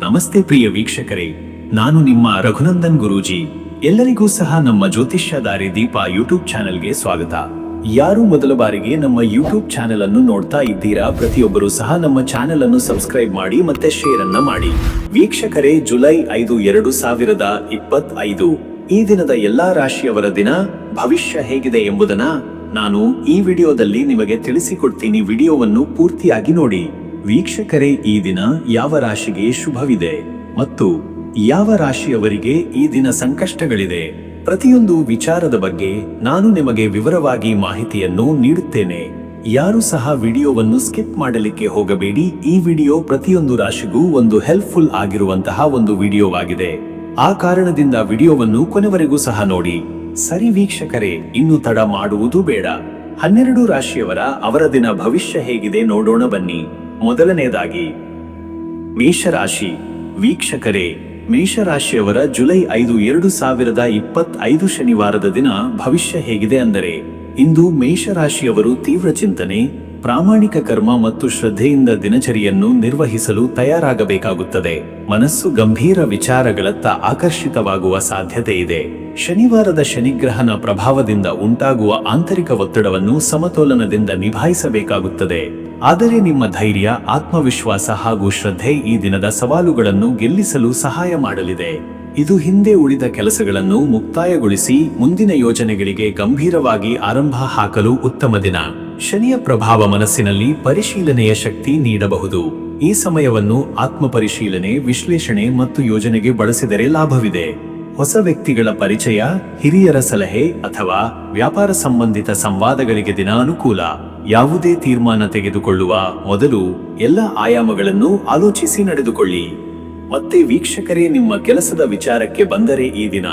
ನಮಸ್ತೆ ಪ್ರಿಯ ವೀಕ್ಷಕರೇ, ನಾನು ನಿಮ್ಮ ರಘುನಂದನ್ ಗುರೂಜಿ. ಎಲ್ಲರಿಗೂ ಸಹ ನಮ್ಮ ಜ್ಯೋತಿಷ್ಯ ದಾರಿ ದೀಪ ಯೂಟ್ಯೂಬ್ ಚಾನೆಲ್ಗೆ ಸ್ವಾಗತ. ಯಾರು ಮೊದಲ ಬಾರಿಗೆ ನಮ್ಮ ಯೂಟ್ಯೂಬ್ ಚಾನೆಲ್ ಅನ್ನು ನೋಡ್ತಾ ಇದ್ದೀರಾ, ಪ್ರತಿಯೊಬ್ಬರು ಸಹ ನಮ್ಮ ಚಾನೆಲ್ ಅನ್ನು ಸಬ್ಸ್ಕ್ರೈಬ್ ಮಾಡಿ ಮತ್ತೆ ಶೇರ್ ಅನ್ನ ಮಾಡಿ. ವೀಕ್ಷಕರೇ, ಜುಲೈ 5, 2025 ಈ ದಿನದ ಎಲ್ಲಾ ರಾಶಿಯವರ ದಿನ ಭವಿಷ್ಯ ಹೇಗಿದೆ ಎಂಬುದನ್ನ ನಾನು ಈ ವಿಡಿಯೋದಲ್ಲಿ ನಿಮಗೆ ತಿಳಿಸಿಕೊಡ್ತೀನಿ. ವಿಡಿಯೋವನ್ನು ಪೂರ್ತಿಯಾಗಿ ನೋಡಿ. ವೀಕ್ಷಕರೇ, ಈ ದಿನ ಯಾವ ರಾಶಿಗೆ ಶುಭವಿದೆ ಮತ್ತು ಯಾವ ರಾಶಿಯವರಿಗೆ ಈ ದಿನ ಸಂಕಷ್ಟಗಳಿದೆ, ಪ್ರತಿಯೊಂದು ವಿಚಾರದ ಬಗ್ಗೆ ನಾನು ನಿಮಗೆ ವಿವರವಾಗಿ ಮಾಹಿತಿಯನ್ನು ನೀಡುತ್ತೇನೆ. ಯಾರು ಸಹ ವಿಡಿಯೋವನ್ನು ಸ್ಕಿಪ್ ಮಾಡಲಿಕ್ಕೆ ಹೋಗಬೇಡಿ. ಈ ವಿಡಿಯೋ ಪ್ರತಿಯೊಂದು ರಾಶಿಗೂ ಒಂದು ಹೆಲ್ಪ್ಫುಲ್ ಆಗಿರುವಂತಹ ಒಂದು ವಿಡಿಯೋವಾಗಿದೆ. ಆ ಕಾರಣದಿಂದ ವಿಡಿಯೋವನ್ನು ಕೊನೆವರೆಗೂ ಸಹ ನೋಡಿ. ಸರಿ ವೀಕ್ಷಕರೇ, ಇನ್ನು ತಡ ಮಾಡುವುದು ಬೇಡ. 12 ರಾಶಿಯವರ ಅವರ ದಿನ ಭವಿಷ್ಯ ಹೇಗಿದೆ ನೋಡೋಣ ಬನ್ನಿ. ಮೊದಲನೆಯದಾಗಿ ಮೇಷರಾಶಿ. ವೀಕ್ಷಕರೇ, ಮೇಷರಾಶಿಯವರ ಜುಲೈ 5, 2025 ಶನಿವಾರದ ದಿನ ಭವಿಷ್ಯ ಹೇಗಿದೆ ಅಂದರೆ, ಇಂದು ಮೇಷರಾಶಿಯವರು ತೀವ್ರ ಚಿಂತನೆ, ಪ್ರಾಮಾಣಿಕ ಕರ್ಮ ಮತ್ತು ಶ್ರದ್ಧೆಯಿಂದ ದಿನಚರಿಯನ್ನು ನಿರ್ವಹಿಸಲು ತಯಾರಾಗಬೇಕಾಗುತ್ತದೆ. ಮನಸ್ಸು ಗಂಭೀರ ವಿಚಾರಗಳತ್ತ ಆಕರ್ಷಿತವಾಗುವ ಸಾಧ್ಯತೆ ಇದೆ. ಶನಿವಾರದ ಶನಿಗ್ರಹನ ಪ್ರಭಾವದಿಂದ ಉಂಟಾಗುವ ಆಂತರಿಕ ಒತ್ತಡವನ್ನು ಸಮತೋಲನದಿಂದ ನಿಭಾಯಿಸಬೇಕಾಗುತ್ತದೆ. ಆದರೆ ನಿಮ್ಮ ಧೈರ್ಯ, ಆತ್ಮವಿಶ್ವಾಸ ಹಾಗೂ ಶ್ರದ್ಧೆ ಈ ದಿನದ ಸವಾಲುಗಳನ್ನು ಗೆಲ್ಲಿಸಲು ಸಹಾಯ ಮಾಡಲಿದೆ. ಇದು ಹಿಂದೆ ಉಳಿದ ಕೆಲಸಗಳನ್ನು ಮುಕ್ತಾಯಗೊಳಿಸಿ ಮುಂದಿನ ಯೋಜನೆಗಳಿಗೆ ಗಂಭೀರವಾಗಿ ಆರಂಭ ಹಾಕಲು ಉತ್ತಮ ದಿನ. ಶನಿಯ ಪ್ರಭಾವ ಮನಸ್ಸಿನಲ್ಲಿ ಪರಿಶೀಲನೆಯ ಶಕ್ತಿ ನೀಡಬಹುದು. ಈ ಸಮಯವನ್ನು ಆತ್ಮ ಪರಿಶೀಲನೆ, ವಿಶ್ಲೇಷಣೆ ಮತ್ತು ಯೋಜನೆಗೆ ಬಳಸಿದರೆ ಲಾಭವಿದೆ. ಹೊಸ ವ್ಯಕ್ತಿಗಳ ಪರಿಚಯ, ಹಿರಿಯರ ಸಲಹೆ ಅಥವಾ ವ್ಯಾಪಾರ ಸಂಬಂಧಿತ ಸಂವಾದಗಳಿಗೆ ದಿನ ಅನುಕೂಲ. ಯಾವುದೇ ತೀರ್ಮಾನ ತೆಗೆದುಕೊಳ್ಳುವ ಮೊದಲು ಎಲ್ಲ ಆಯಾಮಗಳನ್ನು ಆಲೋಚಿಸಿ ನಡೆದುಕೊಳ್ಳಿ. ಮತ್ತೆ ವೀಕ್ಷಕರೇ, ನಿಮ್ಮ ಕೆಲಸದ ವಿಚಾರಕ್ಕೆ ಬಂದರೆ ಈ ದಿನ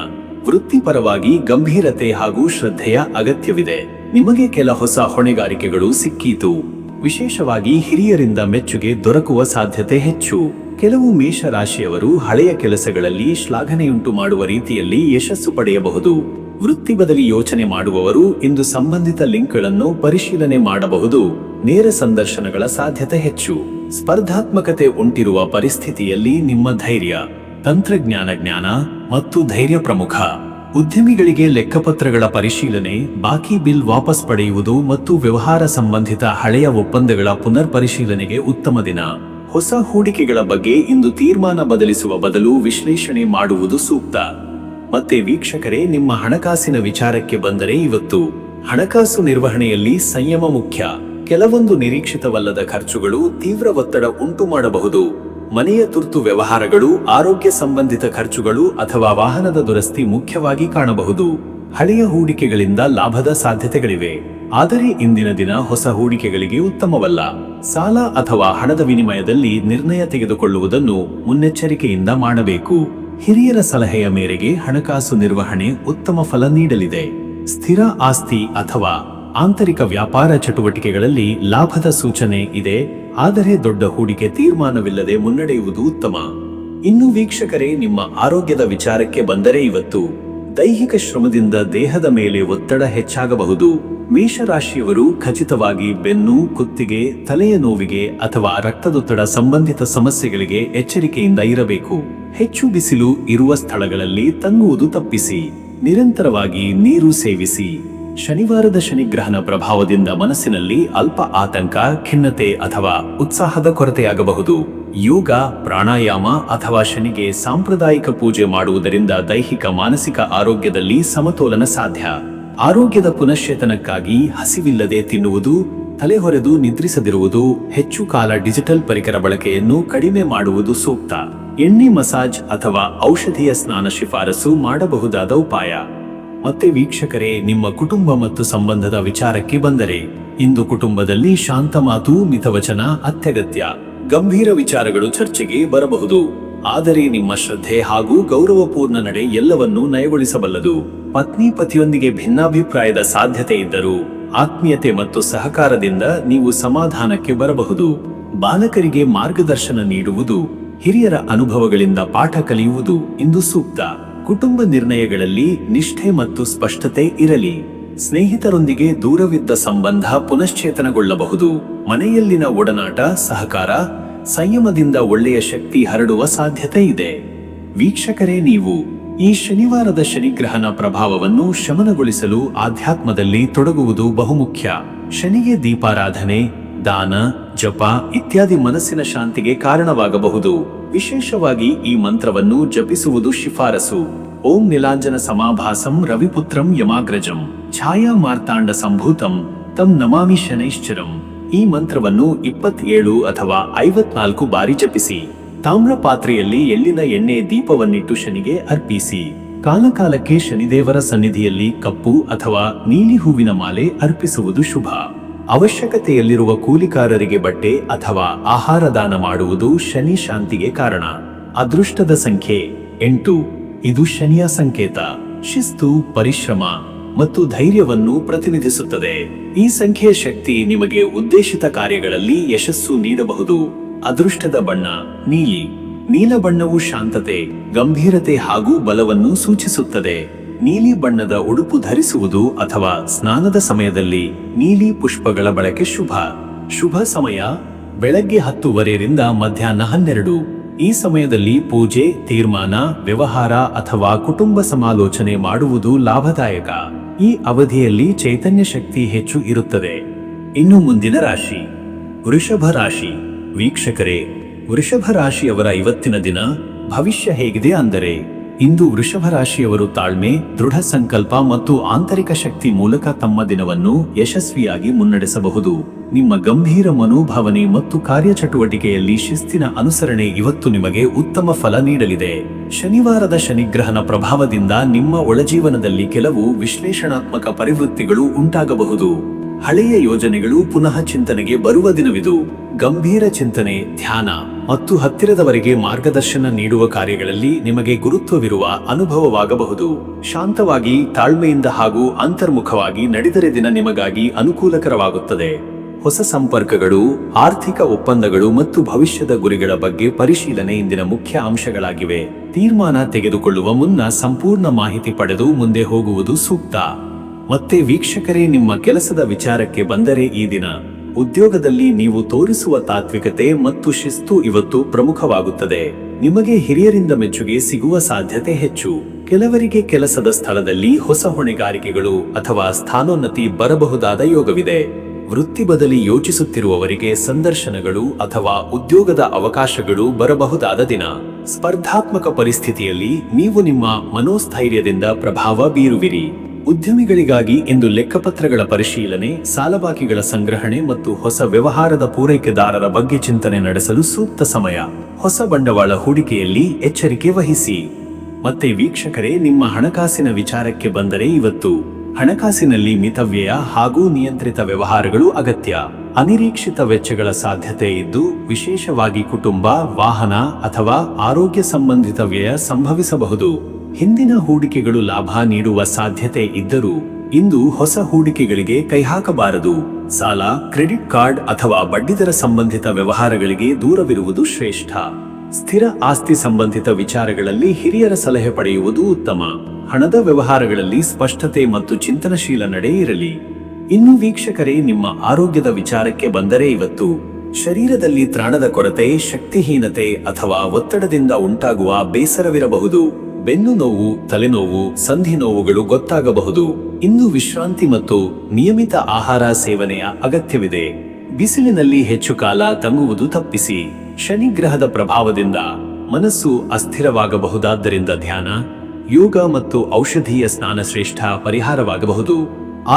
ವೃತ್ತಿಪರವಾಗಿ ಗಂಭೀರತೆ ಹಾಗೂ ಶ್ರದ್ಧೆಯ ಅಗತ್ಯವಿದೆ. ನಿಮಗೆ ಕೆಲ ಹೊಸ ಹೊಣೆಗಾರಿಕೆಗಳು ಸಿಕ್ಕೀತು. ವಿಶೇಷವಾಗಿ ಹಿರಿಯರಿಂದ ಮೆಚ್ಚುಗೆ ದೊರಕುವ ಸಾಧ್ಯತೆ ಹೆಚ್ಚು. ಕೆಲವು ಮೇಷರಾಶಿಯವರು ಹಳೆಯ ಕೆಲಸಗಳಲ್ಲಿ ಶ್ಲಾಘನೆಯುಂಟು ಮಾಡುವ ರೀತಿಯಲ್ಲಿ ಯಶಸ್ಸು ಪಡೆಯಬಹುದು. ವೃತ್ತಿ ಬದಲಿ ಯೋಚನೆ ಮಾಡುವವರು ಇಂದು ಸಂಬಂಧಿತ ಲಿಂಕ್ಗಳನ್ನು ಪರಿಶೀಲನೆ ಮಾಡಬಹುದು. ನೇರ ಸಂದರ್ಶನಗಳ ಸಾಧ್ಯತೆ ಹೆಚ್ಚು. ಸ್ಪರ್ಧಾತ್ಮಕತೆ ಉಂಟಿರುವ ಪರಿಸ್ಥಿತಿಯಲ್ಲಿ ನಿಮ್ಮ ಧೈರ್ಯ, ತಂತ್ರಜ್ಞಾನ ಜ್ಞಾನ ಮತ್ತು ಧೈರ್ಯ ಪ್ರಮುಖ. ಉದ್ಯಮಿಗಳಿಗೆ ಲೆಕ್ಕಪತ್ರಗಳ ಪರಿಶೀಲನೆ, ಬಾಕಿ ಬಿಲ್ ವಾಪಸ್ ಪಡೆಯುವುದು ಮತ್ತು ವ್ಯವಹಾರ ಸಂಬಂಧಿತ ಹಳೆಯ ಒಪ್ಪಂದಗಳ ಪುನರ್ ಪರಿಶೀಲನೆಗೆ ಉತ್ತಮ ದಿನ. ಹೊಸ ಹೂಡಿಕೆಗಳ ಬಗ್ಗೆ ಇಂದು ತೀರ್ಮಾನ ಬದಲಿಸುವ ಬದಲು ವಿಶ್ಲೇಷಣೆ ಮಾಡುವುದು ಸೂಕ್ತ. ಮತ್ತೆ ವೀಕ್ಷಕರೇ, ನಿಮ್ಮ ಹಣಕಾಸಿನ ವಿಚಾರಕ್ಕೆ ಬಂದರೆ ಇವತ್ತು ಹಣಕಾಸು ನಿರ್ವಹಣೆಯಲ್ಲಿ ಸಂಯಮ ಮುಖ್ಯ. ಕೆಲವೊಂದು ನಿರೀಕ್ಷಿತವಲ್ಲದ ಖರ್ಚುಗಳು ತೀವ್ರ ಒತ್ತಡ ಉಂಟು ಮಾಡಬಹುದು. ಮನೆಯ ತುರ್ತು ವ್ಯವಹಾರಗಳು, ಆರೋಗ್ಯ ಸಂಬಂಧಿತ ಖರ್ಚುಗಳು ಅಥವಾ ವಾಹನದ ದುರಸ್ತಿ ಮುಖ್ಯವಾಗಿ ಕಾಣಬಹುದು. ಹಳೆಯ ಹೂಡಿಕೆಗಳಿಂದ ಲಾಭದ ಸಾಧ್ಯತೆಗಳಿವೆ, ಆದರೆ ಇಂದಿನ ದಿನ ಹೊಸ ಹೂಡಿಕೆಗಳಿಗೆ ಉತ್ತಮವಲ್ಲ. ಸಾಲ ಅಥವಾ ಹಣದ ವಿನಿಮಯದಲ್ಲಿ ನಿರ್ಣಯ ತೆಗೆದುಕೊಳ್ಳುವುದನ್ನು ಮುನ್ನೆಚ್ಚರಿಕೆಯಿಂದ ಮಾಡಬೇಕು. ಹಿರಿಯರ ಸಲಹೆಯ ಮೇರೆಗೆ ಹಣಕಾಸು ನಿರ್ವಹಣೆ ಉತ್ತಮ ಫಲ ನೀಡಲಿದೆ. ಸ್ಥಿರ ಆಸ್ತಿ ಅಥವಾ ಆಂತರಿಕ ವ್ಯಾಪಾರ ಚಟುವಟಿಕೆಗಳಲ್ಲಿ ಲಾಭದ ಸೂಚನೆ ಇದೆ, ಆದರೆ ದೊಡ್ಡ ಹೂಡಿಕೆ ತೀರ್ಮಾನವಿಲ್ಲದೆ ಮುನ್ನಡೆಯುವುದು ಉತ್ತಮ. ಇನ್ನು ವೀಕ್ಷಕರೇ, ನಿಮ್ಮ ಆರೋಗ್ಯದ ವಿಚಾರಕ್ಕೆ ಬಂದರೆ ಇವತ್ತು ದೈಹಿಕ ಶ್ರಮದಿಂದ ದೇಹದ ಮೇಲೆ ಒತ್ತಡ ಹೆಚ್ಚಾಗಬಹುದು. ಮೇಷರಾಶಿಯವರು ಖಚಿತವಾಗಿ ಬೆನ್ನು, ಕುತ್ತಿಗೆ, ತಲೆಯ ನೋವಿಗೆ ಅಥವಾ ರಕ್ತದೊತ್ತಡ ಸಂಬಂಧಿತ ಸಮಸ್ಯೆಗಳಿಗೆ ಎಚ್ಚರಿಕೆಯಿಂದ ಇರಬೇಕು. ಹೆಚ್ಚು ಬಿಸಿಲು ಇರುವ ಸ್ಥಳಗಳಲ್ಲಿ ತಂಗುವುದು ತಪ್ಪಿಸಿ. ನಿರಂತರವಾಗಿ ನೀರು ಸೇವಿಸಿ. ಶನಿವಾರದ ಶನಿಗ್ರಹನ ಪ್ರಭಾವದಿಂದ ಮನಸ್ಸಿನಲ್ಲಿ ಅಲ್ಪ ಆತಂಕ, ಖಿನ್ನತೆ ಅಥವಾ ಉತ್ಸಾಹದ ಕೊರತೆಯಾಗಬಹುದು. ಯೋಗ, ಪ್ರಾಣಾಯಾಮ ಅಥವಾ ಶನಿಗೆ ಸಾಂಪ್ರದಾಯಿಕ ಪೂಜೆ ಮಾಡುವುದರಿಂದ ದೈಹಿಕ ಮಾನಸಿಕ ಆರೋಗ್ಯದಲ್ಲಿ ಸಮತೋಲನ ಸಾಧ್ಯ. ಆರೋಗ್ಯದ ಪುನಶ್ಚೇತನಕ್ಕಾಗಿ ಹಸಿವಿಲ್ಲದೆ ತಿನ್ನುವುದು, ತಲೆಹೊರೆದು ನಿದ್ರಿಸದಿರುವುದು, ಹೆಚ್ಚು ಕಾಲ ಡಿಜಿಟಲ್ ಪರಿಕರ ಬಳಕೆಯನ್ನು ಕಡಿಮೆ ಮಾಡುವುದು ಸೂಕ್ತ. ಎಣ್ಣೆ ಮಸಾಜ್ ಅಥವಾ ಔಷಧಿಯ ಸ್ನಾನ ಶಿಫಾರಸು ಮಾಡಬಹುದಾದ ಉಪಾಯ. ಮತ್ತೆ ವೀಕ್ಷಕರೇ, ನಿಮ್ಮ ಕುಟುಂಬ ಮತ್ತು ಸಂಬಂಧದ ವಿಚಾರಕ್ಕೆ ಬಂದರೆ ಇಂದು ಕುಟುಂಬದಲ್ಲಿ ಶಾಂತ ಮಾತು, ಮಿತವಚನ ಅತ್ಯಗತ್ಯ. ಗಂಭೀರ ವಿಚಾರಗಳು ಚರ್ಚೆಗೆ ಬರಬಹುದು, ಆದರೆ ನಿಮ್ಮ ಶ್ರದ್ಧೆ ಹಾಗೂ ಗೌರವಪೂರ್ಣ ನಡೆ ಎಲ್ಲವನ್ನೂ ನಯಗೊಳಿಸಬಲ್ಲದು. ಪತ್ನಿ ಪತಿಯೊಂದಿಗೆ ಭಿನ್ನಾಭಿಪ್ರಾಯದ ಸಾಧ್ಯತೆ ಇದ್ದರೂ ಆತ್ಮೀಯತೆ ಮತ್ತು ಸಹಕಾರದಿಂದ ನೀವು ಸಮಾಧಾನಕ್ಕೆ ಬರಬಹುದು. ಬಾಲಕರಿಗೆ ಮಾರ್ಗದರ್ಶನ ನೀಡುವುದು, ಹಿರಿಯರ ಅನುಭವಗಳಿಂದ ಪಾಠ ಕಲಿಯುವುದು ಇಂದು ಸೂಕ್ತ. ಕುಟುಂಬ ನಿರ್ಣಯಗಳಲ್ಲಿ ನಿಷ್ಠೆ ಮತ್ತು ಸ್ಪಷ್ಟತೆ ಇರಲಿ. ಸ್ನೇಹಿತರೊಂದಿಗೆ ದೂರವಿದ್ದ ಸಂಬಂಧ ಪುನಶ್ಚೇತನಗೊಳ್ಳಬಹುದು. ಮನೆಯಲ್ಲಿನ ಒಡನಾಟ, ಸಹಕಾರ, ಸಂಯಮದಿಂದ ಒಳ್ಳೆಯ ಶಕ್ತಿ ಹರಡುವ ಸಾಧ್ಯತೆ ಇದೆ. ವೀಕ್ಷಕರೇ, ನೀವು ಈ ಶನಿವಾರದ ಶನಿಗ್ರಹನ ಪ್ರಭಾವವನ್ನು ಶಮನಗೊಳಿಸಲು ಆಧ್ಯಾತ್ಮದಲ್ಲಿ ತೊಡಗುವುದು ಬಹುಮುಖ್ಯ. ಶನಿಗೆ ದೀಪಾರಾಧನೆ, ದಾನ, ಜಪ ಇತ್ಯಾದಿ ಮನಸ್ಸಿನ ಶಾಂತಿಗೆ ಕಾರಣವಾಗಬಹುದು. ವಿಶೇಷವಾಗಿ ಈ ಮಂತ್ರವನ್ನು ಜಪಿಸುವುದು ಶಿಫಾರಸು. ಓಂ ನೀಲಾಂಜನ ಸಮಾಭಾಸಂ ರವಿಪುತ್ರಂ ಯಮಾಗ್ರಜಂ ಛಾಯಾ ಮಾರ್ತಾಂಡ ಸಂಭೂತಂ ತಂ ನಮಾಮಿ ಶನೈಶ್ಚರಂ. ಈ ಮಂತ್ರವನ್ನು 27 ಅಥವಾ 54 ಬಾರಿ ಜಪಿಸಿ. ತಾಮ್ರ ಪಾತ್ರೆಯಲ್ಲಿ ಎಳ್ಳಿನ ಎಣ್ಣೆ ದೀಪವನ್ನಿಟ್ಟು ಶನಿಗೆ ಅರ್ಪಿಸಿ. ಕಾಲಕಾಲಕ್ಕೆ ಶನಿದೇವರ ಸನ್ನಿಧಿಯಲ್ಲಿ ಕಪ್ಪು ಅಥವಾ ನೀಲಿ ಹೂವಿನ ಮಾಲೆ ಅರ್ಪಿಸುವುದು ಶುಭ. ಅವಶ್ಯಕತೆಯಲ್ಲಿರುವ ಕೂಲಿಕಾರರಿಗೆ ಬಟ್ಟೆ ಅಥವಾ ಆಹಾರ ದಾನ ಮಾಡುವುದು ಶನಿ ಶಾಂತಿಗೆ ಕಾರಣ. ಅದೃಷ್ಟದ ಸಂಖ್ಯೆ 8. ಇದು ಶನಿಯ ಸಂಕೇತ. ಶಿಸ್ತು, ಪರಿಶ್ರಮ ಮತ್ತು ಧೈರ್ಯವನ್ನು ಪ್ರತಿನಿಧಿಸುತ್ತದೆ. ಈ ಸಂಖ್ಯೆಯ ಶಕ್ತಿ ನಿಮಗೆ ಉದ್ದೇಶಿತ ಕಾರ್ಯಗಳಲ್ಲಿ ಯಶಸ್ಸು ನೀಡಬಹುದು. ಅದೃಷ್ಟದ ಬಣ್ಣ ನೀಲಿ. ನೀಲ ಬಣ್ಣವು ಶಾಂತತೆ, ಗಂಭೀರತೆ ಹಾಗೂ ಬಲವನ್ನು ಸೂಚಿಸುತ್ತದೆ. ನೀಲಿ ಬಣ್ಣದ ಉಡುಪು ಧರಿಸುವುದು ಅಥವಾ ಸ್ನಾನದ ಸಮಯದಲ್ಲಿ ನೀಲಿ ಪುಷ್ಪಗಳ ಬಳಕೆ ಶುಭ. ಶುಭ ಸಮಯ ಬೆಳಗ್ಗೆ 10:30 ಮಧ್ಯಾಹ್ನ 12. ಈ ಸಮಯದಲ್ಲಿ ಪೂಜೆ, ತೀರ್ಮಾನ, ವ್ಯವಹಾರ ಅಥವಾ ಕುಟುಂಬ ಸಮಾಲೋಚನೆ ಮಾಡುವುದು ಲಾಭದಾಯಕ. ಈ ಅವಧಿಯಲ್ಲಿ ಚೈತನ್ಯ ಶಕ್ತಿ ಹೆಚ್ಚು ಇರುತ್ತದೆ. ಇನ್ನು ಮುಂದಿನ ರಾಶಿ ವೃಷಭ ರಾಶಿ. ವೀಕ್ಷಕರೇ, ವೃಷಭ ರಾಶಿಯವರ ಇವತ್ತಿನ ದಿನ ಭವಿಷ್ಯ ಹೇಗಿದೆ ಅಂದರೆ, ಇಂದು ವೃಷಭ ರಾಶಿಯವರು ತಾಳ್ಮೆ, ದೃಢ ಸಂಕಲ್ಪ ಮತ್ತು ಆಂತರಿಕ ಶಕ್ತಿ ಮೂಲಕ ತಮ್ಮ ದಿನವನ್ನು ಯಶಸ್ವಿಯಾಗಿ ಮುನ್ನಡೆಸಬಹುದು. ನಿಮ್ಮ ಗಂಭೀರ ಮನೋಭಾವನೆ ಮತ್ತು ಕಾರ್ಯಚಟುವಟಿಕೆಯಲ್ಲಿ ಶಿಸ್ತಿನ ಅನುಸರಣೆ ಇವತ್ತು ನಿಮಗೆ ಉತ್ತಮ ಫಲ ನೀಡಲಿದೆ. ಶನಿವಾರದ ಶನಿಗ್ರಹನ ಪ್ರಭಾವದಿಂದ ನಿಮ್ಮ ಒಳಜೀವನದಲ್ಲಿ ಕೆಲವು ವಿಶ್ಲೇಷಣಾತ್ಮಕ ಪರಿವೃತ್ತಿಗಳು ಉಂಟಾಗಬಹುದು. ಹಳೆಯ ಯೋಜನೆಗಳು ಪುನಃ ಚಿಂತನೆಗೆ ಬರುವ ದಿನವಿದು. ಗಂಭೀರ ಚಿಂತನೆ, ಧ್ಯಾನ ಮತ್ತು ಹತ್ತಿರದವರಿಗೆ ಮಾರ್ಗದರ್ಶನ ನೀಡುವ ಕಾರ್ಯಗಳಲ್ಲಿ ನಿಮಗೆ ಗುರುತ್ವವಿರುವ ಅನುಭವವಾಗಬಹುದು. ಶಾಂತವಾಗಿ, ತಾಳ್ಮೆಯಿಂದ ಹಾಗೂ ಅಂತರ್ಮುಖವಾಗಿ ನಡೆದರೆ ದಿನ ನಿಮಗಾಗಿ ಅನುಕೂಲಕರವಾಗುತ್ತದೆ. ಹೊಸ ಸಂಪರ್ಕಗಳು, ಆರ್ಥಿಕ ಒಪ್ಪಂದಗಳು ಮತ್ತು ಭವಿಷ್ಯದ ಗುರಿಗಳ ಬಗ್ಗೆ ಪರಿಶೀಲನೆ ಇಂದಿನ ಮುಖ್ಯ ಅಂಶಗಳಾಗಿವೆ. ತೀರ್ಮಾನ ತೆಗೆದುಕೊಳ್ಳುವ ಮುನ್ನ ಸಂಪೂರ್ಣ ಮಾಹಿತಿ ಪಡೆದು ಮುಂದೆ ಹೋಗುವುದು ಸೂಕ್ತ. ಮತ್ತೆ ವೀಕ್ಷಕರೇ, ನಿಮ್ಮ ಕೆಲಸದ ವಿಚಾರಕ್ಕೆ ಬಂದರೆ ಈ ದಿನ ಉದ್ಯೋಗದಲ್ಲಿ ನೀವು ತೋರಿಸುವ ತಾತ್ವಿಕತೆ ಮತ್ತು ಶಿಸ್ತು ಇವತ್ತು ಪ್ರಮುಖವಾಗುತ್ತದೆ. ನಿಮಗೆ ಹಿರಿಯರಿಂದ ಮೆಚ್ಚುಗೆ ಸಿಗುವ ಸಾಧ್ಯತೆ ಹೆಚ್ಚು. ಕೆಲವರಿಗೆ ಕೆಲಸದ ಸ್ಥಳದಲ್ಲಿ ಹೊಸ ಹೊಣೆಗಾರಿಕೆಗಳು ಅಥವಾ ಸ್ಥಾನೋನ್ನತಿ ಬರಬಹುದಾದ ಯೋಗವಿದೆ. ವೃತ್ತಿ ಬದಲಿ ಯೋಚಿಸುತ್ತಿರುವವರಿಗೆ ಸಂದರ್ಶನಗಳು ಅಥವಾ ಉದ್ಯೋಗದ ಅವಕಾಶಗಳು ಬರಬಹುದಾದ ದಿನ. ಸ್ಪರ್ಧಾತ್ಮಕ ಪರಿಸ್ಥಿತಿಯಲ್ಲಿ ನೀವು ನಿಮ್ಮ ಮನೋಸ್ಥೈರ್ಯದಿಂದ ಪ್ರಭಾವ ಬೀರುವಿರಿ. ಉದ್ಯಮಿಗಳಿಗಾಗಿ ಇಂದು ಲೆಕ್ಕಪತ್ರಗಳ ಪರಿಶೀಲನೆ, ಸಾಲಬಾಕಿಗಳ ಸಂಗ್ರಹಣೆ ಮತ್ತು ಹೊಸ ವ್ಯವಹಾರದ ಪೂರೈಕೆದಾರರ ಬಗ್ಗೆ ಚಿಂತನೆ ನಡೆಸಲು ಸೂಕ್ತ ಸಮಯ. ಹೊಸ ಬಂಡವಾಳ ಹೂಡಿಕೆಯಲ್ಲಿ ಎಚ್ಚರಿಕೆ ವಹಿಸಿ. ಮತ್ತೆ ವೀಕ್ಷಕರೇ, ನಿಮ್ಮ ಹಣಕಾಸಿನ ವಿಚಾರಕ್ಕೆ ಬಂದರೆ ಇವತ್ತು ಹಣಕಾಸಿನಲ್ಲಿ ಮಿತವ್ಯಯ ಹಾಗೂ ನಿಯಂತ್ರಿತ ವ್ಯವಹಾರಗಳು ಅಗತ್ಯ. ಅನಿರೀಕ್ಷಿತ ವೆಚ್ಚಗಳ ಸಾಧ್ಯತೆ ಇದ್ದು, ವಿಶೇಷವಾಗಿ ಕುಟುಂಬ, ವಾಹನ ಅಥವಾ ಆರೋಗ್ಯ ಸಂಬಂಧಿತ ವ್ಯಯ ಸಂಭವಿಸಬಹುದು. ಹಿಂದಿನ ಹೂಡಿಕೆಗಳು ಲಾಭ ನೀಡುವ ಸಾಧ್ಯತೆ ಇದ್ದರೂ ಇಂದು ಹೊಸ ಹೂಡಿಕೆಗಳಿಗೆ ಕೈಹಾಕಬಾರದು. ಸಾಲ, ಕ್ರೆಡಿಟ್ ಕಾರ್ಡ್ ಅಥವಾ ಬಡ್ಡಿದರ ಸಂಬಂಧಿತ ವ್ಯವಹಾರಗಳಿಗೆ ದೂರವಿರುವುದು ಶ್ರೇಷ್ಠ. ಸ್ಥಿರ ಆಸ್ತಿ ಸಂಬಂಧಿತ ವಿಚಾರಗಳಲ್ಲಿ ಹಿರಿಯರ ಸಲಹೆ ಪಡೆಯುವುದು ಉತ್ತಮ. ಹಣದ ವ್ಯವಹಾರಗಳಲ್ಲಿ ಸ್ಪಷ್ಟತೆ ಮತ್ತು ಚಿಂತನಶೀಲ ನಡೆ ಇರಲಿ. ಇನ್ನು ವೀಕ್ಷಕರೇ, ನಿಮ್ಮ ಆರೋಗ್ಯದ ವಿಚಾರಕ್ಕೆ ಬಂದರೆ ಇವತ್ತು ಶರೀರದಲ್ಲಿ ತ್ರಾಣದ ಕೊರತೆ, ಶಕ್ತಿಹೀನತೆ ಅಥವಾ ಒತ್ತಡದಿಂದ ಉಂಟಾಗುವ ಬೇಸರವಿರಬಹುದು. ಬೆನ್ನು ನೋವು, ತಲೆನೋವು, ಸಂಧಿ ನೋವುಗಳು ಗೊತ್ತಾಗಬಹುದು. ಇನ್ನು ವಿಶ್ರಾಂತಿ ಮತ್ತು ನಿಯಮಿತ ಆಹಾರ ಸೇವನೆಯ ಅಗತ್ಯವಿದೆ. ಬಿಸಿಲಿನಲ್ಲಿ ಹೆಚ್ಚು ಕಾಲ ತಂಗುವುದು ತಪ್ಪಿಸಿ. ಶನಿಗ್ರಹದ ಪ್ರಭಾವದಿಂದ ಮನಸ್ಸು ಅಸ್ಥಿರವಾಗಬಹುದಾದ್ದರಿಂದ ಧ್ಯಾನ, ಯೋಗ ಮತ್ತು ಔಷಧೀಯ ಸ್ನಾನ ಶ್ರೇಷ್ಠ ಪರಿಹಾರವಾಗಬಹುದು.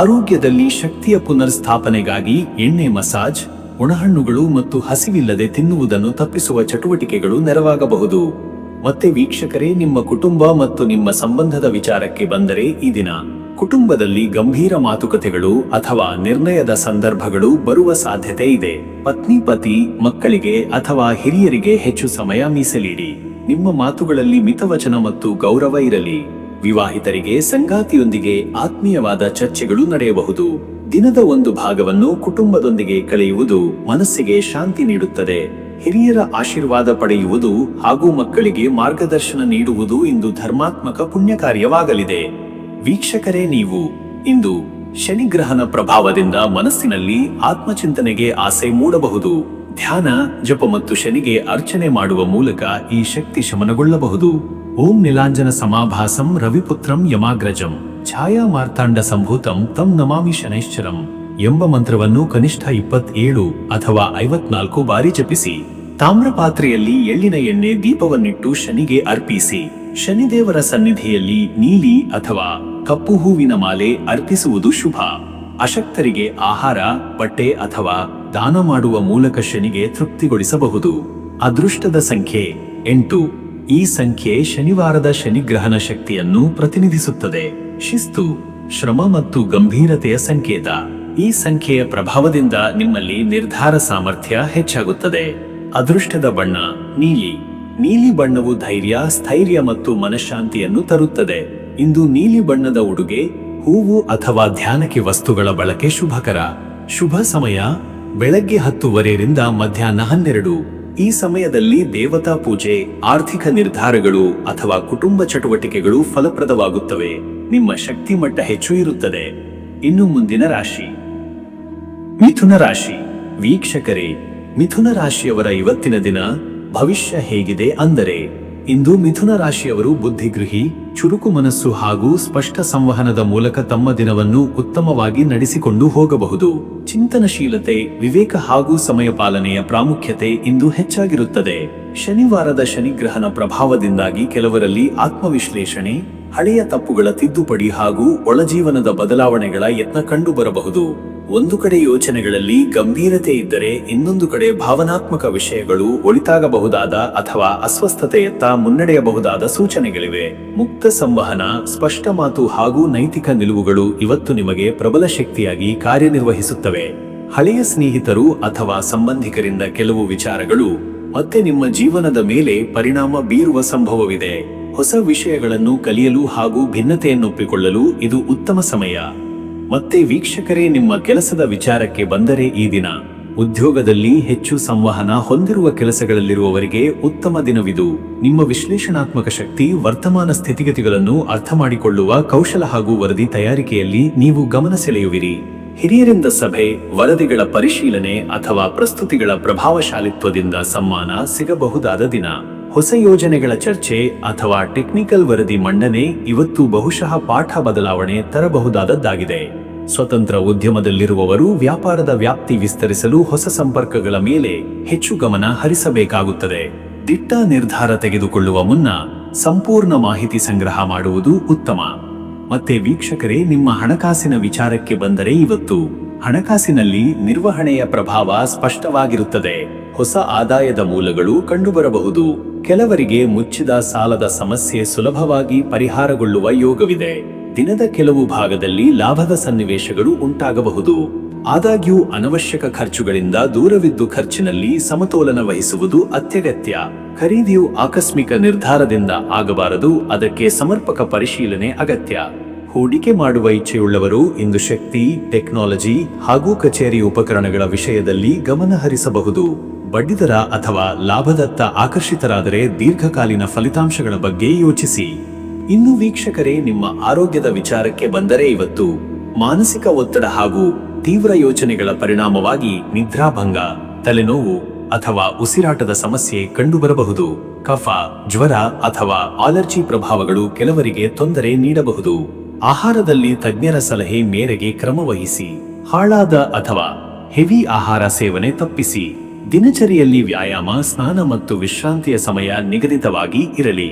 ಆರೋಗ್ಯದಲ್ಲಿ ಶಕ್ತಿಯ ಪುನರ್ಸ್ಥಾಪನೆಗಾಗಿ ಎಣ್ಣೆ ಮಸಾಜ್, ಒಣಹಣ್ಣುಗಳು ಮತ್ತು ಹಸಿವಿಲ್ಲದೆ ತಿನ್ನುವುದನ್ನು ತಪ್ಪಿಸುವ ಚಟುವಟಿಕೆಗಳು ನೆರವಾಗಬಹುದು. ಮತ್ತೆ ವೀಕ್ಷಕರೇ, ನಿಮ್ಮ ಕುಟುಂಬ ಮತ್ತು ನಿಮ್ಮ ಸಂಬಂಧದ ವಿಚಾರಕ್ಕೆ ಬಂದರೆ ಈ ದಿನ ಕುಟುಂಬದಲ್ಲಿ ಗಂಭೀರ ಮಾತುಕತೆಗಳು ಅಥವಾ ನಿರ್ಣಯದ ಸಂದರ್ಭಗಳು ಬರುವ ಸಾಧ್ಯತೆ ಇದೆ. ಪತ್ನಿ, ಪತಿ, ಮಕ್ಕಳಿಗೆ ಅಥವಾ ಹಿರಿಯರಿಗೆ ಹೆಚ್ಚು ಸಮಯ ಮೀಸಲಿಡಿ. ನಿಮ್ಮ ಮಾತುಗಳಲ್ಲಿ ಮಿತವಚನ ಮತ್ತು ಗೌರವ ಇರಲಿ. ವಿವಾಹಿತರಿಗೆ ಸಂಗಾತಿಯೊಂದಿಗೆ ಆತ್ಮೀಯವಾದ ಚರ್ಚೆಗಳು ನಡೆಯಬಹುದು. ದಿನದ ಒಂದು ಭಾಗವನ್ನು ಕುಟುಂಬದೊಂದಿಗೆ ಕಳೆಯುವುದು ಮನಸ್ಸಿಗೆ ಶಾಂತಿ ನೀಡುತ್ತದೆ. ಹಿರಿಯರ ಆಶೀರ್ವಾದ ಪಡೆಯುವುದು ಹಾಗೂ ಮಕ್ಕಳಿಗೆ ಮಾರ್ಗದರ್ಶನ ನೀಡುವುದು ಇಂದು ಧರ್ಮಾತ್ಮಕ ಪುಣ್ಯ ಕಾರ್ಯವಾಗಲಿದೆ. ವೀಕ್ಷಕರೇ, ನೀವು ಇಂದು ಶನಿಗ್ರಹನ ಪ್ರಭಾವದಿಂದ ಮನಸ್ಸಿನಲ್ಲಿ ಆತ್ಮಚಿಂತನೆಗೆ ಆಸೆ ಮೂಡಬಹುದು. ಧ್ಯಾನ, ಜಪ ಮತ್ತು ಶನಿಗೆ ಅರ್ಚನೆ ಮಾಡುವ ಮೂಲಕ ಈ ಶಕ್ತಿ ಶಮನಗೊಳ್ಳಬಹುದು. ಓಂ ನೀಲಾಂಜನ ಸಮಾಭಾಸಂ ರವಿಪುತ್ರಂ ಯಮಾಗ್ರಜಂ ಛಾಯಾ ಮಾರ್ತಾಂಡ ಸಂಭೂತಂ ತಂ ನಮಾಮಿ ಶನೈಶ್ಚರಂ ಎಂಬ ಮಂತ್ರವನ್ನು ಕನಿಷ್ಠ 27 ಅಥವಾ 54 ಬಾರಿ ಜಪಿಸಿ ತಾಮ್ರ ಪಾತ್ರೆಯಲ್ಲಿ ಎಳ್ಳಿನ ಎಣ್ಣೆ ದೀಪವನ್ನಿಟ್ಟು ಶನಿಗೆ ಅರ್ಪಿಸಿ. ಶನಿದೇವರ ಸನ್ನಿಧಿಯಲ್ಲಿ ನೀಲಿ ಅಥವಾ ಕಪ್ಪು ಹೂವಿನ ಮಾಲೆ ಅರ್ಪಿಸುವುದು ಶುಭ. ಅಶಕ್ತರಿಗೆ ಆಹಾರ, ಬಟ್ಟೆ ಅಥವಾ ದಾನ ಮಾಡುವ ಮೂಲಕ ಶನಿಗೆ ತೃಪ್ತಿಗೊಳಿಸಬಹುದು. ಅದೃಷ್ಟದ ಸಂಖ್ಯೆ 8. ಈ ಸಂಖ್ಯೆ ಶನಿವಾರದ ಶನಿಗ್ರಹಣ ಶಕ್ತಿಯನ್ನು ಪ್ರತಿನಿಧಿಸುತ್ತದೆ. ಶಿಸ್ತು, ಶ್ರಮ ಮತ್ತು ಗಂಭೀರತೆಯ ಸಂಕೇತ. ಈ ಸಂಖ್ಯೆಯ ಪ್ರಭಾವದಿಂದ ನಿಮ್ಮಲ್ಲಿ ನಿರ್ಧಾರ ಸಾಮರ್ಥ್ಯ ಹೆಚ್ಚಾಗುತ್ತದೆ. ಅದೃಷ್ಟದ ಬಣ್ಣ ನೀಲಿ. ನೀಲಿ ಬಣ್ಣವು ಧೈರ್ಯ, ಸ್ಥೈರ್ಯ ಮತ್ತು ಮನಃಶಾಂತಿಯನ್ನು ತರುತ್ತದೆ. ಇಂದು ನೀಲಿ ಬಣ್ಣದ ಉಡುಗೆ, ಹೂವು ಅಥವಾ ಧ್ಯಾನಕ್ಕೆ ವಸ್ತುಗಳ ಬಳಕೆ ಶುಭಕರ. ಶುಭ ಸಮಯ ಬೆಳಗ್ಗೆ 10:30 ಮಧ್ಯಾಹ್ನ 12. ಈ ಸಮಯದಲ್ಲಿ ದೇವತಾ ಪೂಜೆ, ಆರ್ಥಿಕ ನಿರ್ಧಾರಗಳು ಅಥವಾ ಕುಟುಂಬ ಚಟುವಟಿಕೆಗಳು ಫಲಪ್ರದವಾಗುತ್ತವೆ. ನಿಮ್ಮ ಶಕ್ತಿ ಮಟ್ಟ ಹೆಚ್ಚು ಇರುತ್ತದೆ. ಇನ್ನು ಮುಂದಿನ ರಾಶಿ ಮಿಥುನ ರಾಶಿ. ವೀಕ್ಷಕರೇ, ಮಿಥುನ ರಾಶಿಯವರ ಇವತ್ತಿನ ದಿನ ಭವಿಷ್ಯ ಹೇಗಿದೆ ಅಂದರೆ, ಇಂದು ಮಿಥುನ ರಾಶಿಯವರು ಬುದ್ಧಿಗೃಹಿ, ಚುರುಕು ಮನಸ್ಸು ಹಾಗೂ ಸ್ಪಷ್ಟ ಸಂವಹನದ ಮೂಲಕ ತಮ್ಮ ದಿನವನ್ನು ಉತ್ತಮವಾಗಿ ನಡೆಸಿಕೊಂಡು ಹೋಗಬಹುದು. ಚಿಂತನಶೀಲತೆ, ವಿವೇಕ ಹಾಗೂ ಸಮಯ ಪಾಲನೆಯ ಪ್ರಾಮುಖ್ಯತೆ ಇಂದು ಹೆಚ್ಚಾಗಿರುತ್ತದೆ. ಶನಿವಾರದ ಶನಿಗ್ರಹಣ ಪ್ರಭಾವದಿಂದಾಗಿ ಕೆಲವರಲ್ಲಿ ಆತ್ಮವಿಶ್ಲೇಷಣೆ, ಹಳೆಯ ತಪ್ಪುಗಳ ತಿದ್ದುಪಡಿ ಹಾಗೂ ಒಳಜೀವನದ ಬದಲಾವಣೆಗಳ ಯತ್ನ ಕಂಡುಬರಬಹುದು. ಒಂದು ಕಡೆ ಯೋಚನೆಗಳಲ್ಲಿ ಗಂಭೀರತೆ ಇದ್ದರೆ, ಇನ್ನೊಂದು ಕಡೆ ಭಾವನಾತ್ಮಕ ವಿಷಯಗಳು ಒಳಿತಾಗಬಹುದಾದ ಅಥವಾ ಅಸ್ವಸ್ಥತೆಯತ್ತ ಮುನ್ನಡೆಯಬಹುದಾದ ಸೂಚನೆಗಳಿವೆ. ಮುಕ್ತ ಸಂವಹನ, ಸ್ಪಷ್ಟ ಮಾತು ಹಾಗೂ ನೈತಿಕ ನಿಲುವುಗಳು ಇವತ್ತು ನಿಮಗೆ ಪ್ರಬಲ ಶಕ್ತಿಯಾಗಿ ಕಾರ್ಯನಿರ್ವಹಿಸುತ್ತವೆ. ಹಳೆಯ ಸ್ನೇಹಿತರು ಅಥವಾ ಸಂಬಂಧಿಕರಿಂದ ಕೆಲವು ವಿಚಾರಗಳು ಮತ್ತೆ ನಿಮ್ಮ ಜೀವನದ ಮೇಲೆ ಪರಿಣಾಮ ಬೀರುವ ಸಂಭವವಿದೆ. ಹೊಸ ವಿಷಯಗಳನ್ನು ಕಲಿಯಲು ಹಾಗೂ ಭಿನ್ನತೆಯನ್ನೊಪ್ಪಿಕೊಳ್ಳಲು ಇದು ಉತ್ತಮ ಸಮಯ. ಮತ್ತೆ ವೀಕ್ಷಕರೇ, ನಿಮ್ಮ ಕೆಲಸದ ವಿಚಾರಕ್ಕೆ ಬಂದರೆ ಈ ದಿನ ಉದ್ಯೋಗದಲ್ಲಿ ಹೆಚ್ಚು ಸಂವಹನ ಹೊಂದಿರುವ ಕೆಲಸಗಳಲ್ಲಿರುವವರಿಗೆ ಉತ್ತಮ ದಿನವಿದು. ನಿಮ್ಮ ವಿಶ್ಲೇಷಣಾತ್ಮಕ ಶಕ್ತಿ, ವರ್ತಮಾನ ಸ್ಥಿತಿಗತಿಗಳನ್ನು ಅರ್ಥ ಮಾಡಿಕೊಳ್ಳುವ ಕೌಶಲ ಹಾಗೂ ವರದಿ ತಯಾರಿಕೆಯಲ್ಲಿ ನೀವು ಗಮನ ಸೆಳೆಯುವಿರಿ. ಹಿರಿಯರಿಂದ ಸಭೆ, ವರದಿಗಳ ಪರಿಶೀಲನೆ ಅಥವಾ ಪ್ರಸ್ತುತಿಗಳ ಪ್ರಭಾವಶಾಲಿತ್ವದಿಂದ ಸಮ್ಮಾನ ಸಿಗಬಹುದಾದ ದಿನ. ಹೊಸ ಯೋಜನೆಗಳ ಚರ್ಚೆ ಅಥವಾ ಟೆಕ್ನಿಕಲ್ ವರದಿ ಮಂಡನೆ ಇವತ್ತು ಬಹುಶಃ ಪಾಠ ಬದಲಾವಣೆ ತರಬಹುದಾದದ್ದಾಗಿದೆ. ಸ್ವತಂತ್ರ ಉದ್ಯಮದಲ್ಲಿರುವವರು ವ್ಯಾಪಾರದ ವ್ಯಾಪ್ತಿ ವಿಸ್ತರಿಸಲು ಹೊಸ ಸಂಪರ್ಕಗಳ ಮೇಲೆ ಹೆಚ್ಚು ಗಮನ ಹರಿಸಬೇಕಾಗುತ್ತದೆ. ದಿಟ್ಟ ನಿರ್ಧಾರ ತೆಗೆದುಕೊಳ್ಳುವ ಮುನ್ನ ಸಂಪೂರ್ಣ ಮಾಹಿತಿ ಸಂಗ್ರಹ ಮಾಡುವುದು ಉತ್ತಮ. ಮತ್ತೆ ವೀಕ್ಷಕರೇ, ನಿಮ್ಮ ಹಣಕಾಸಿನ ವಿಚಾರಕ್ಕೆ ಬಂದರೆ ಇವತ್ತು ಹಣಕಾಸಿನಲ್ಲಿ ನಿರ್ವಹಣೆಯ ಪ್ರಭಾವ ಸ್ಪಷ್ಟವಾಗಿರುತ್ತದೆ. ಹೊಸ ಆದಾಯದ ಮೂಲಗಳು ಕಂಡುಬರಬಹುದು. ಕೆಲವರಿಗೆ ಮುಚ್ಚಿದ ಸಾಲದ ಸಮಸ್ಯೆ ಸುಲಭವಾಗಿ ಪರಿಹಾರಗೊಳ್ಳುವ ಯೋಗವಿದೆ. ದಿನದ ಕೆಲವು ಭಾಗದಲ್ಲಿ ಲಾಭದ ಸನ್ನಿವೇಶಗಳು ಉಂಟಾಗಬಹುದು. ಆದಾಗ್ಯೂ ಅನವಶ್ಯಕ ಖರ್ಚುಗಳಿಂದ ದೂರವಿದ್ದು ಖರ್ಚಿನಲ್ಲಿ ಸಮತೋಲನ ವಹಿಸುವುದು ಅತ್ಯಗತ್ಯ. ಖರೀದಿಯು ಆಕಸ್ಮಿಕ ನಿರ್ಧಾರದಿಂದ ಆಗಬಾರದು, ಅದಕ್ಕೆ ಸಮರ್ಪಕ ಪರಿಶೀಲನೆ ಅಗತ್ಯ. ಹೂಡಿಕೆ ಮಾಡುವ ಇಚ್ಛೆಯುಳ್ಳವರು ಇಂದು ಶಕ್ತಿ, ಟೆಕ್ನಾಲಜಿ ಹಾಗೂ ಕಚೇರಿ ಉಪಕರಣಗಳ ವಿಷಯದಲ್ಲಿ ಗಮನ ಹರಿಸಬಹುದು. ಬಡ್ಡಿದರ ಅಥವಾ ಲಾಭದತ್ತ ಆಕರ್ಷಿತರಾದರೆ ದೀರ್ಘಕಾಲೀನ ಫಲಿತಾಂಶಗಳ ಬಗ್ಗೆ ಯೋಚಿಸಿ. ಇನ್ನು ವೀಕ್ಷಕರೇ, ನಿಮ್ಮ ಆರೋಗ್ಯದ ವಿಚಾರಕ್ಕೆ ಬಂದರೆ ಇವತ್ತು ಮಾನಸಿಕ ಒತ್ತಡ ಹಾಗೂ ತೀವ್ರ ಯೋಚನೆಗಳ ಪರಿಣಾಮವಾಗಿ ನಿದ್ರಾಭಂಗ, ತಲೆನೋವು ಅಥವಾ ಉಸಿರಾಟದ ಸಮಸ್ಯೆ ಕಂಡುಬರಬಹುದು. ಕಫ, ಜ್ವರ ಅಥವಾ ಅಲರ್ಜಿ ಪ್ರಭಾವಗಳು ಕೆಲವರಿಗೆ ತೊಂದರೆ ನೀಡಬಹುದು. ಆಹಾರದಲ್ಲಿ ತಜ್ಞರ ಸಲಹೆ ಮೇರೆಗೆ ಕ್ರಮವಹಿಸಿ. ಹಾಳಾದ ಅಥವಾ ಹೆವಿ ಆಹಾರ ಸೇವನೆ ತಪ್ಪಿಸಿ. ದಿನಚರಿಯಲ್ಲಿ ವ್ಯಾಯಾಮ, ಸ್ನಾನ ಮತ್ತು ವಿಶ್ರಾಂತಿಯ ಸಮಯ ನಿಗದಿತವಾಗಿ ಇರಲಿ.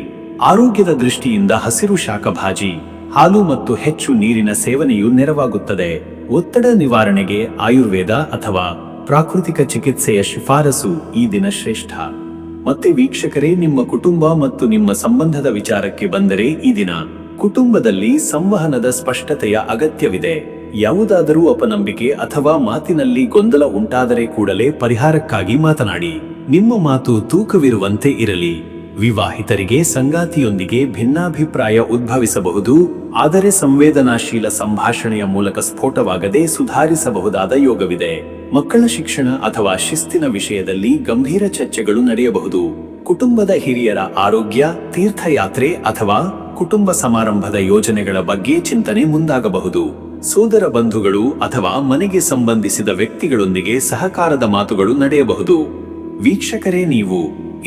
ಆರೋಗ್ಯದ ದೃಷ್ಟಿಯಿಂದ ಹಸಿರು ಶಾಕಭಾಜಿ, ಹಾಲು ಮತ್ತು ಹೆಚ್ಚು ನೀರಿನ ಸೇವನೆಯು ನೆರವಾಗುತ್ತದೆ. ಒತ್ತಡ ನಿವಾರಣೆಗೆ ಆಯುರ್ವೇದ ಅಥವಾ ಪ್ರಾಕೃತಿಕ ಚಿಕಿತ್ಸೆಯ ಶಿಫಾರಸು ಈ ದಿನ ಶ್ರೇಷ್ಠ. ಮತ್ತೆ ವೀಕ್ಷಕರೇ, ನಿಮ್ಮ ಕುಟುಂಬ ಮತ್ತು ನಿಮ್ಮ ಸಂಬಂಧದ ವಿಚಾರಕ್ಕೆ ಬಂದರೆ ಈ ದಿನ ಕುಟುಂಬದಲ್ಲಿ ಸಂವಹನದ ಸ್ಪಷ್ಟತೆಯ ಅಗತ್ಯವಿದೆ. ಯಾವುದಾದರೂ ಅಪನಂಬಿಕೆ ಅಥವಾ ಮಾತಿನಲ್ಲಿ ಗೊಂದಲ ಉಂಟಾದರೆ ಕೂಡಲೇ ಪರಿಹಾರಕ್ಕಾಗಿ ಮಾತನಾಡಿ. ನಿಮ್ಮ ಮಾತು ತೂಕವಿರುವಂತೆ ಇರಲಿ. ವಿವಾಹಿತರಿಗೆ ಸಂಗಾತಿಯೊಂದಿಗೆ ಭಿನ್ನಾಭಿಪ್ರಾಯ ಉದ್ಭವಿಸಬಹುದು, ಆದರೆ ಸಂವೇದನಾಶೀಲ ಸಂಭಾಷಣೆಯ ಮೂಲಕ ಸ್ಫೋಟವಾಗದೆ ಸುಧಾರಿಸಬಹುದಾದ ಯೋಗವಿದೆ. ಮಕ್ಕಳ ಶಿಕ್ಷಣ ಅಥವಾ ಶಿಸ್ತಿನ ವಿಷಯದಲ್ಲಿ ಗಂಭೀರ ಚರ್ಚೆಗಳು ನಡೆಯಬಹುದು. ಕುಟುಂಬದ ಹಿರಿಯರ ಆರೋಗ್ಯ, ತೀರ್ಥಯಾತ್ರೆ ಅಥವಾ ಕುಟುಂಬ ಸಮಾರಂಭದ ಯೋಜನೆಗಳ ಬಗ್ಗೆ ಚಿಂತನೆ ಮುಂದಾಗಬಹುದು. ಸೋದರ ಬಂಧುಗಳು ಅಥವಾ ಮನೆಗೆ ಸಂಬಂಧಿಸಿದ ವ್ಯಕ್ತಿಗಳೊಂದಿಗೆ ಸಹಕಾರದ ಮಾತುಗಳು ನಡೆಯಬಹುದು. ವೀಕ್ಷಕರೇ, ನೀವು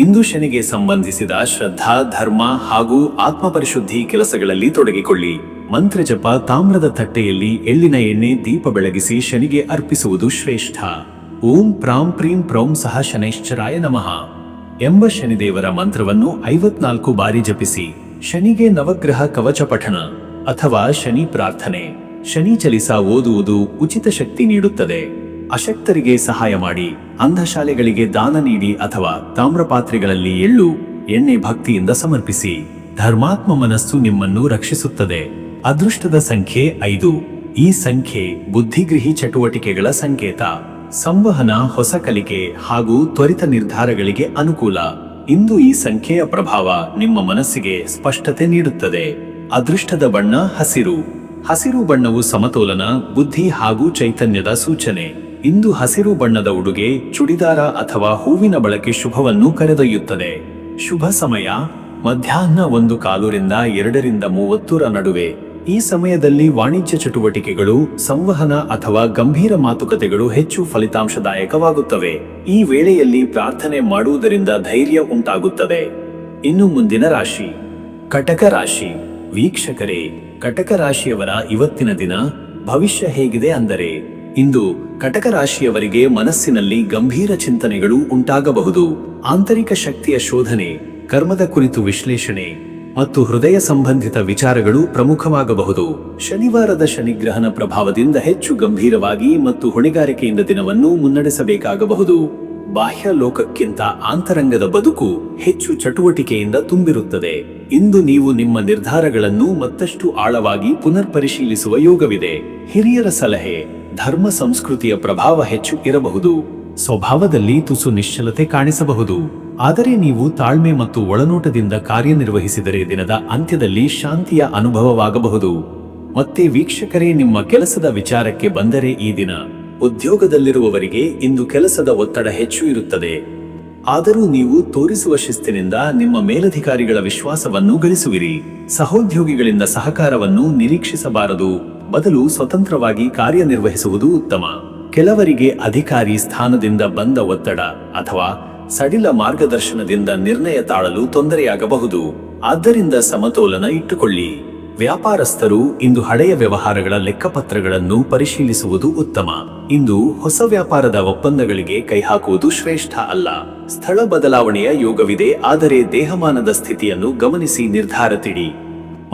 ಇಂದು ಶನಿಗೆ ಸಂಬಂಧಿಸಿದ ಶ್ರದ್ಧಾ, ಧರ್ಮ ಹಾಗೂ ಆತ್ಮಪರಿಶುದ್ಧಿ ಕೆಲಸಗಳಲ್ಲಿ ತೊಡಗಿಕೊಳ್ಳಿ. ಮಂತ್ರ ಜಪ, ತಾಮ್ರದ ತಟ್ಟೆಯಲ್ಲಿ ಎಳ್ಳಿನ ಎಣ್ಣೆ ದೀಪ ಬೆಳಗಿಸಿ ಶನಿಗೆ ಅರ್ಪಿಸುವುದು ಶ್ರೇಷ್ಠ. ಓಂ ಪ್ರಾಂ ಪ್ರೀಂ ಪ್ರೌಂ ಸಹ ಶನೈಶ್ಚರಾಯ ನಮಃ ಎಂಬ ಶನಿದೇವರ ಮಂತ್ರವನ್ನು 54 ಬಾರಿ ಜಪಿಸಿ. ಶನಿಗೆ ನವಗ್ರಹ ಕವಚ ಪಠಣ ಅಥವಾ ಶನಿ ಪ್ರಾರ್ಥನೆ, ಶನಿ ಚಲಿಸ ಓದುವುದು ಉಚಿತ ಶಕ್ತಿ ನೀಡುತ್ತದೆ. ಅಶಕ್ತರಿಗೆ ಸಹಾಯ ಮಾಡಿ, ಅಂಧಶಾಲೆಗಳಿಗೆ ದಾನ ನೀಡಿ ಅಥವಾ ತಾಮ್ರಪಾತ್ರೆಗಳಲ್ಲಿ ಎಳ್ಳು, ಎಣ್ಣೆ ಭಕ್ತಿಯಿಂದ ಸಮರ್ಪಿಸಿ. ಧರ್ಮಾತ್ಮ ಮನಸ್ಸು ನಿಮ್ಮನ್ನು ರಕ್ಷಿಸುತ್ತದೆ. ಅದೃಷ್ಟದ ಸಂಖ್ಯೆ 5. ಈ ಸಂಖ್ಯೆ ಬುದ್ಧಿಗೃಹಿ ಚಟುವಟಿಕೆಗಳ ಸಂಕೇತ. ಸಂವಹನ, ಹೊಸ ಕಲಿಕೆ ಹಾಗೂ ತ್ವರಿತ ನಿರ್ಧಾರಗಳಿಗೆ ಅನುಕೂಲ. ಇಂದು ಈ ಸಂಖ್ಯೆಯ ಪ್ರಭಾವ ನಿಮ್ಮ ಮನಸ್ಸಿಗೆ ಸ್ಪಷ್ಟತೆ ನೀಡುತ್ತದೆ. ಅದೃಷ್ಟದ ಬಣ್ಣ ಹಸಿರು. ಹಸಿರು ಬಣ್ಣವು ಸಮತೋಲನ, ಬುದ್ಧಿ ಹಾಗೂ ಚೈತನ್ಯದ ಸೂಚನೆ. ಇಂದು ಹಸಿರು ಬಣ್ಣದ ಉಡುಗೆ, ಚುಡಿದಾರ ಅಥವಾ ಹೂವಿನ ಬಳಕೆ ಶುಭವನ್ನು ಕರೆದೊಯ್ಯುತ್ತದೆ. ಶುಭ ಸಮಯ ಮಧ್ಯಾಹ್ನ 1:15 ರಿಂದ 2:30 ನಡುವೆ. ಈ ಸಮಯದಲ್ಲಿ ವಾಣಿಜ್ಯ ಚಟುವಟಿಕೆಗಳು, ಸಂವಹನ ಅಥವಾ ಗಂಭೀರ ಮಾತುಕತೆಗಳು ಹೆಚ್ಚು ಫಲಿತಾಂಶದಾಯಕವಾಗುತ್ತವೆ. ಈ ವೇಳೆಯಲ್ಲಿ ಪ್ರಾರ್ಥನೆ ಮಾಡುವುದರಿಂದ ಧೈರ್ಯ ಉಂಟಾಗುತ್ತದೆ. ಇನ್ನು ಮುಂದಿನ ರಾಶಿ ಕಟಕ ರಾಶಿ. ವೀಕ್ಷಕರೇ, ಕಟಕ ರಾಶಿಯವರ ಇವತ್ತಿನ ದಿನ ಭವಿಷ್ಯ ಹೇಗಿದೆ ಅಂದರೆ, ಇಂದು ಕಟಕ ರಾಶಿಯವರಿಗೆ ಮನಸ್ಸಿನಲ್ಲಿ ಗಂಭೀರ ಚಿಂತನೆಗಳು ಉಂಟಾಗಬಹುದು. ಆಂತರಿಕ ಶಕ್ತಿಯ ಶೋಧನೆ, ಕರ್ಮದ ಕುರಿತು ವಿಶ್ಲೇಷಣೆ ಮತ್ತು ಹೃದಯ ಸಂಬಂಧಿತ ವಿಚಾರಗಳು ಪ್ರಮುಖವಾಗಬಹುದು. ಶನಿವಾರದ ಶನಿಗ್ರಹಣ ಪ್ರಭಾವದಿಂದ ಹೆಚ್ಚು ಗಂಭೀರವಾಗಿ ಮತ್ತು ಹೊಣೆಗಾರಿಕೆಯಿಂದ ದಿನವನ್ನು ಮುನ್ನಡೆಸಬೇಕಾಗಬಹುದು. ಬಾಹ್ಯ ಲೋಕಕ್ಕಿಂತ ಆಂತರಂಗದ ಬದುಕು ಹೆಚ್ಚು ಚಟುವಟಿಕೆಯಿಂದ ತುಂಬಿರುತ್ತದೆ. ಇಂದು ನೀವು ನಿಮ್ಮ ನಿರ್ಧಾರಗಳನ್ನು ಮತ್ತಷ್ಟು ಆಳವಾಗಿ ಪುನರ್ ಪರಿಶೀಲಿಸುವ ಯೋಗವಿದೆ. ಹಿರಿಯರ ಸಲಹೆ, ಧರ್ಮ ಸಂಸ್ಕೃತಿಯ ಪ್ರಭಾವ ಹೆಚ್ಚು ಇರಬಹುದು. ಸ್ವಭಾವದಲ್ಲಿ ತುಸು ನಿಶ್ಚಲತೆ ಕಾಣಿಸಬಹುದು. ಆದರೆ ನೀವು ತಾಳ್ಮೆ ಮತ್ತು ಒಳನೋಟದಿಂದ ಕಾರ್ಯನಿರ್ವಹಿಸಿದರೆ ದಿನದ ಅಂತ್ಯದಲ್ಲಿ ಶಾಂತಿಯ ಅನುಭವವಾಗಬಹುದು. ಮತ್ತೆ ವೀಕ್ಷಕರೇ, ನಿಮ್ಮ ಕೆಲಸದ ವಿಚಾರಕ್ಕೆ ಬಂದರೆ ಈ ದಿನ ಉದ್ಯೋಗದಲ್ಲಿರುವವರಿಗೆ ಇಂದು ಕೆಲಸದ ಒತ್ತಡ ಹೆಚ್ಚು ಇರುತ್ತದೆ. ಆದರೂ ನೀವು ತೋರಿಸುವ ಶಿಸ್ತಿನಿಂದ ನಿಮ್ಮ ಮೇಲಧಿಕಾರಿಗಳ ವಿಶ್ವಾಸವನ್ನು ಗಳಿಸುವಿರಿ. ಸಹೋದ್ಯೋಗಿಗಳಿಂದ ಸಹಕಾರವನ್ನು ನಿರೀಕ್ಷಿಸಬಾರದು, ಬದಲು ಸ್ವತಂತ್ರವಾಗಿ ಕಾರ್ಯನಿರ್ವಹಿಸುವುದು ಉತ್ತಮ. ಕೆಲವರಿಗೆ ಅಧಿಕಾರಿ ಸ್ಥಾನದಿಂದ ಬಂದ ಒತ್ತಡ ಅಥವಾ ಸಡಿಲ ಮಾರ್ಗದರ್ಶನದಿಂದ ನಿರ್ಣಯ ತಾಳಲು ತೊಂದರೆಯಾಗಬಹುದು. ಆದ್ದರಿಂದ ಸಮತೋಲನ ಇಟ್ಟುಕೊಳ್ಳಿ. ವ್ಯಾಪಾರಸ್ಥರು ಇಂದು ಹಳೆಯ ವ್ಯವಹಾರಗಳ ಲೆಕ್ಕಪತ್ರಗಳನ್ನು ಪರಿಶೀಲಿಸುವುದು ಉತ್ತಮ. ಇಂದು ಹೊಸ ವ್ಯಾಪಾರದ ಒಪ್ಪಂದಗಳಿಗೆ ಕೈಹಾಕುವುದು ಶ್ರೇಷ್ಠ ಅಲ್ಲ. ಸ್ಥಳ ಬದಲಾವಣೆಯ ಯೋಗವಿದೆ, ಆದರೆ ದೇಹಮಾನದ ಸ್ಥಿತಿಯನ್ನು ಗಮನಿಸಿ ನಿರ್ಧಾರ ತಿಳಿ.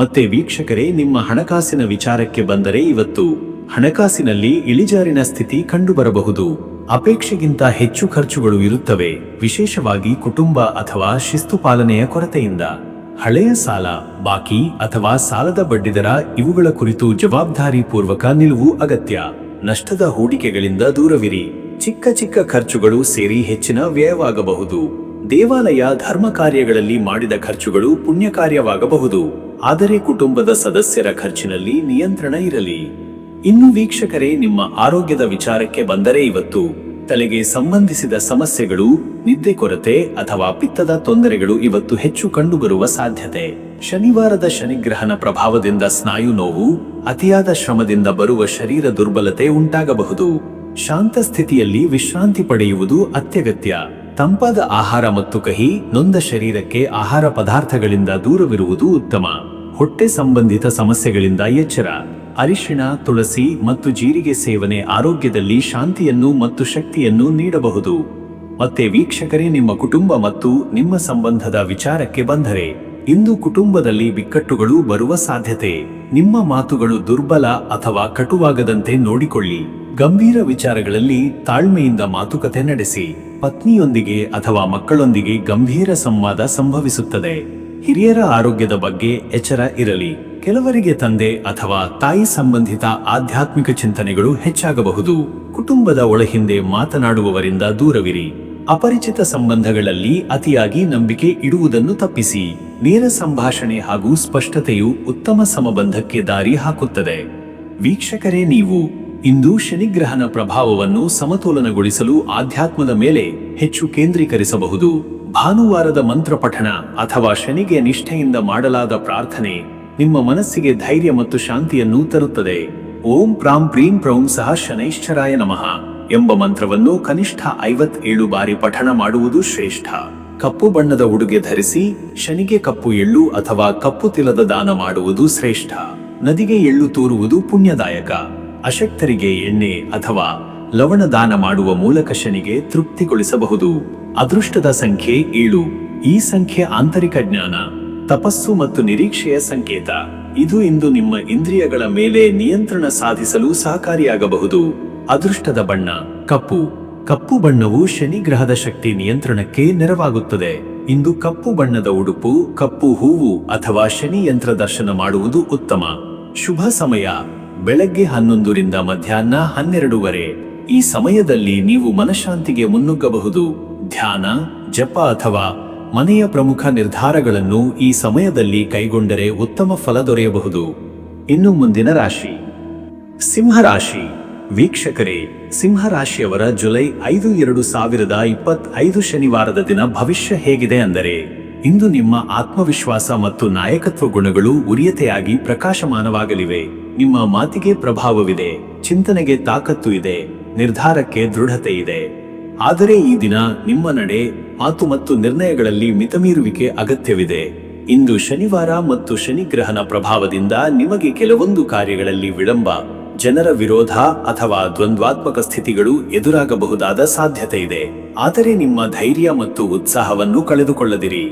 ಮತ್ತೆ ವೀಕ್ಷಕರೇ, ನಿಮ್ಮ ಹಣಕಾಸಿನ ವಿಚಾರಕ್ಕೆ ಬಂದರೆ ಇವತ್ತು ಹಣಕಾಸಿನಲ್ಲಿ ಇಳಿಜಾರಿನ ಸ್ಥಿತಿ ಕಂಡುಬರಬಹುದು. ಅಪೇಕ್ಷೆಗಿಂತ ಹೆಚ್ಚು ಖರ್ಚುಗಳು ಇರುತ್ತವೆ, ವಿಶೇಷವಾಗಿ ಕುಟುಂಬ ಅಥವಾ ಶಿಸ್ತು ಪಾಲನೆಯ ಕೊರತೆಯಿಂದ. ಹಳೆಯ ಸಾಲ, ಬಾಕಿ ಅಥವಾ ಸಾಲದ ಬಡ್ಡಿದರ ಇವುಗಳ ಕುರಿತು ಜವಾಬ್ದಾರಿ ಪೂರ್ವಕ ನಿಲುವು ಅಗತ್ಯ. ನಷ್ಟದ ಹೂಡಿಕೆಗಳಿಂದ ದೂರವಿರಿ. ಚಿಕ್ಕ ಚಿಕ್ಕ ಖರ್ಚುಗಳು ಸೇರಿ ಹೆಚ್ಚಿನ ವ್ಯಯವಾಗಬಹುದು. ದೇವಾಲಯ, ಧರ್ಮ ಕಾರ್ಯಗಳಲ್ಲಿ ಮಾಡಿದ ಖರ್ಚುಗಳು ಪುಣ್ಯ ಕಾರ್ಯವಾಗಬಹುದು, ಆದರೆ ಕುಟುಂಬದ ಸದಸ್ಯರ ಖರ್ಚಿನಲ್ಲಿ ನಿಯಂತ್ರಣ ಇರಲಿ. ಇನ್ನು ವೀಕ್ಷಕರೇ, ನಿಮ್ಮ ಆರೋಗ್ಯದ ವಿಚಾರಕ್ಕೆ ಬಂದರೆ ಇವತ್ತು ತಲೆಗೆ ಸಂಬಂಧಿಸಿದ ಸಮಸ್ಯೆಗಳು, ನಿದ್ದೆ ಕೊರತೆ ಅಥವಾ ಪಿತ್ತದ ತೊಂದರೆಗಳು ಇವತ್ತು ಹೆಚ್ಚು ಕಂಡುಬರುವ ಸಾಧ್ಯತೆ. ಶನಿವಾರದ ಶನಿಗ್ರಹಣ ಪ್ರಭಾವದಿಂದ ಸ್ನಾಯು ನೋವು, ಅತಿಯಾದ ಶ್ರಮದಿಂದ ಬರುವ ಶರೀರ ದುರ್ಬಲತೆ ಉಂಟಾಗಬಹುದು. ಶಾಂತ ಸ್ಥಿತಿಯಲ್ಲಿ ವಿಶ್ರಾಂತಿ ಪಡೆಯುವುದು ಅತ್ಯಗತ್ಯ. ತಂಪಾದ ಆಹಾರ ಮತ್ತು ಕಹಿ, ನೊಂದ ಶರೀರಕ್ಕೆ ಆಹಾರ ಪದಾರ್ಥಗಳಿಂದ ದೂರವಿರುವುದು ಉತ್ತಮ. ಹೊಟ್ಟೆ ಸಂಬಂಧಿತ ಸಮಸ್ಯೆಗಳಿಂದ ಎಚ್ಚರ. ಅರಿಶಿಣ, ತುಳಸಿ ಮತ್ತು ಜೀರಿಗೆ ಸೇವನೆ ಆರೋಗ್ಯದಲ್ಲಿ ಶಾಂತಿಯನ್ನು ಮತ್ತು ಶಕ್ತಿಯನ್ನು ನೀಡಬಹುದು. ಮತ್ತೆ ವೀಕ್ಷಕರೇ, ನಿಮ್ಮ ಕುಟುಂಬ ಮತ್ತು ನಿಮ್ಮ ಸಂಬಂಧದ ವಿಚಾರಕ್ಕೆ ಬಂದರೆ ಇಂದು ಕುಟುಂಬದಲ್ಲಿ ಬಿಕ್ಕಟ್ಟುಗಳು ಬರುವ ಸಾಧ್ಯತೆ. ನಿಮ್ಮ ಮಾತುಗಳು ದುರ್ಬಲ ಅಥವಾ ಕಟುವಾಗದಂತೆ ನೋಡಿಕೊಳ್ಳಿ. ಗಂಭೀರ ವಿಚಾರಗಳಲ್ಲಿ ತಾಳ್ಮೆಯಿಂದ ಮಾತುಕತೆ ನಡೆಸಿ. ಪತ್ನಿಯೊಂದಿಗೆ ಅಥವಾ ಮಕ್ಕಳೊಂದಿಗೆ ಗಂಭೀರ ಸಂವಾದ ಸಂಭವಿಸುತ್ತದೆ. ಹಿರಿಯರ ಆರೋಗ್ಯದ ಬಗ್ಗೆ ಎಚ್ಚರ ಇರಲಿ. ಕೆಲವರಿಗೆ ತಂದೆ ಅಥವಾ ತಾಯಿ ಸಂಬಂಧಿತ ಆಧ್ಯಾತ್ಮಿಕ ಚಿಂತನೆಗಳು ಹೆಚ್ಚಾಗಬಹುದು. ಕುಟುಂಬದ ಒಳಹಿಂದೆ ಮಾತನಾಡುವವರಿಂದ ದೂರವಿರಿ. ಅಪರಿಚಿತ ಸಂಬಂಧಗಳಲ್ಲಿ ಅತಿಯಾಗಿ ನಂಬಿಕೆ ಇಡುವುದನ್ನು ತಪ್ಪಿಸಿ. ನೇರ ಸಂಭಾಷಣೆ ಹಾಗೂ ಸ್ಪಷ್ಟತೆಯು ಉತ್ತಮ ಸಂಬಂಧಕ್ಕೆ ದಾರಿ ಹಾಕುತ್ತದೆ. ವೀಕ್ಷಕರೇ, ನೀವು ಇಂದು ಶನಿಗ್ರಹಣ ಪ್ರಭಾವವನ್ನು ಸಮತೋಲನಗೊಳಿಸಲು ಆಧ್ಯಾತ್ಮದ ಮೇಲೆ ಹೆಚ್ಚು ಕೇಂದ್ರೀಕರಿಸಬಹುದು. ಭಾನುವಾರದ ಮಂತ್ರ ಪಠಣ ಅಥವಾ ಶನಿಗೆ ನಿಷ್ಠೆಯಿಂದ ಮಾಡಲಾದ ಪ್ರಾರ್ಥನೆ ನಿಮ್ಮ ಮನಸ್ಸಿಗೆ ಧೈರ್ಯ ಮತ್ತು ಶಾಂತಿಯನ್ನು ತರುತ್ತದೆ. ಓಂ ಪ್ರಾಂ ಪ್ರೀಂ ಪ್ರೌಂ ಸಹ ಶನೈಶ್ಚರಾಯ ನಮಃ ಎಂಬ ಮಂತ್ರವನ್ನು ಕನಿಷ್ಠ 57 ಬಾರಿ ಪಠಣ ಮಾಡುವುದು ಶ್ರೇಷ್ಠ. ಕಪ್ಪು ಬಣ್ಣದ ಉಡುಗೆ ಧರಿಸಿ ಶನಿಗೆ ಕಪ್ಪು ಎಳ್ಳು ಅಥವಾ ಕಪ್ಪು ತಿಲದ ದಾನ ಮಾಡುವುದು ಶ್ರೇಷ್ಠ. ನದಿಗೆ ಎಳ್ಳು ತೂರುವುದು ಪುಣ್ಯದಾಯಕ. ಅಶಕ್ತರಿಗೆ ಎಣ್ಣೆ ಅಥವಾ ಲವಣ ದಾನ ಮಾಡುವ ಮೂಲಕ ಶನಿಗೆ ತೃಪ್ತಿಗೊಳಿಸಬಹುದು. ಅದೃಷ್ಟದ ಸಂಖ್ಯೆ 7. ಈ ಸಂಖ್ಯೆ ಆಂತರಿಕ ಜ್ಞಾನ, ತಪಸ್ಸು ಮತ್ತು ನಿರೀಕ್ಷೆಯ ಸಂಕೇತ. ಇದು ಇಂದು ನಿಮ್ಮ ಇಂದ್ರಿಯಗಳ ಮೇಲೆ ನಿಯಂತ್ರಣ ಸಾಧಿಸಲು ಸಹಕಾರಿಯಾಗಬಹುದು. ಅದೃಷ್ಟದ ಬಣ್ಣ ಕಪ್ಪು. ಕಪ್ಪು ಬಣ್ಣವು ಶನಿ ಗ್ರಹದ ಶಕ್ತಿ ನಿಯಂತ್ರಣಕ್ಕೆ ನೆರವಾಗುತ್ತದೆ. ಇಂದು ಕಪ್ಪು ಬಣ್ಣದ ಉಡುಪು, ಕಪ್ಪು ಹೂವು ಅಥವಾ ಶನಿ ಯಂತ್ರ ದರ್ಶನ ಮಾಡುವುದು ಉತ್ತಮ. ಶುಭ ಸಮಯ ಬೆಳಗ್ಗೆ 11 ರಿಂದ ಮಧ್ಯಾಹ್ನ 12:30. ಈ ಸಮಯದಲ್ಲಿ ನೀವು ಮನಃಶಾಂತಿಗೆ ಮುನ್ನುಗ್ಗಬಹುದು. ಧ್ಯಾನ, ಜಪ ಅಥವಾ ಮನೆಯ ಪ್ರಮುಖ ನಿರ್ಧಾರಗಳನ್ನು ಈ ಸಮಯದಲ್ಲಿ ಕೈಗೊಂಡರೆ ಉತ್ತಮ ಫಲ ದೊರೆಯಬಹುದು. ಇನ್ನು ಮುಂದಿನ ರಾಶಿ ಸಿಂಹರಾಶಿ. ವೀಕ್ಷಕರೇ, ಸಿಂಹರಾಶಿಯವರ ಜುಲೈ 5, 2025 ಶನಿವಾರದ ದಿನ ಭವಿಷ್ಯ ಹೇಗಿದೆ ಅಂದರೆ, ಇಂದು ನಿಮ್ಮ ಆತ್ಮವಿಶ್ವಾಸ ಮತ್ತು ನಾಯಕತ್ವ ಗುಣಗಳು ಉರಿಯತೆಯಾಗಿ ಪ್ರಕಾಶಮಾನವಾಗಲಿವೆ. ನಿಮ್ಮ ಮಾತಿಗೆ ಪ್ರಭಾವವಿದೆ, ಚಿಂತನೆಗೆ ತಾಕತ್ತು ಇದೆ, ನಿರ್ಧಾರಕ್ಕೆ ದೃಢತೆ ಇದೆ. ಆದರೆ ಈ ದಿನ ನಿಮ್ಮ ನಡೆ, ಮಾತು ಮತ್ತು ನಿರ್ಣಯಗಳಲ್ಲಿ ಮಿತಮೀರುವಿಕೆ ಅಗತ್ಯವಿದೆ. ಇಂದು ಶನಿವಾರ ಮತ್ತು ಶನಿಗ್ರಹನ ಪ್ರಭಾವದಿಂದ ನಿಮಗೆ ಕೆಲವೊಂದು ಕಾರ್ಯಗಳಲ್ಲಿ ವಿಳಂಬ, ಜನರ ವಿರೋಧ ಅಥವಾ ದ್ವಂದ್ವಾತ್ಮಕ ಸ್ಥಿತಿಗಳು ಎದುರಾಗಬಹುದಾದ ಸಾಧ್ಯತೆ ಇದೆ. ಆದರೆ ನಿಮ್ಮ ಧೈರ್ಯ ಮತ್ತು ಉತ್ಸಾಹವನ್ನು ಕಳೆದುಕೊಳ್ಳದಿರಿ.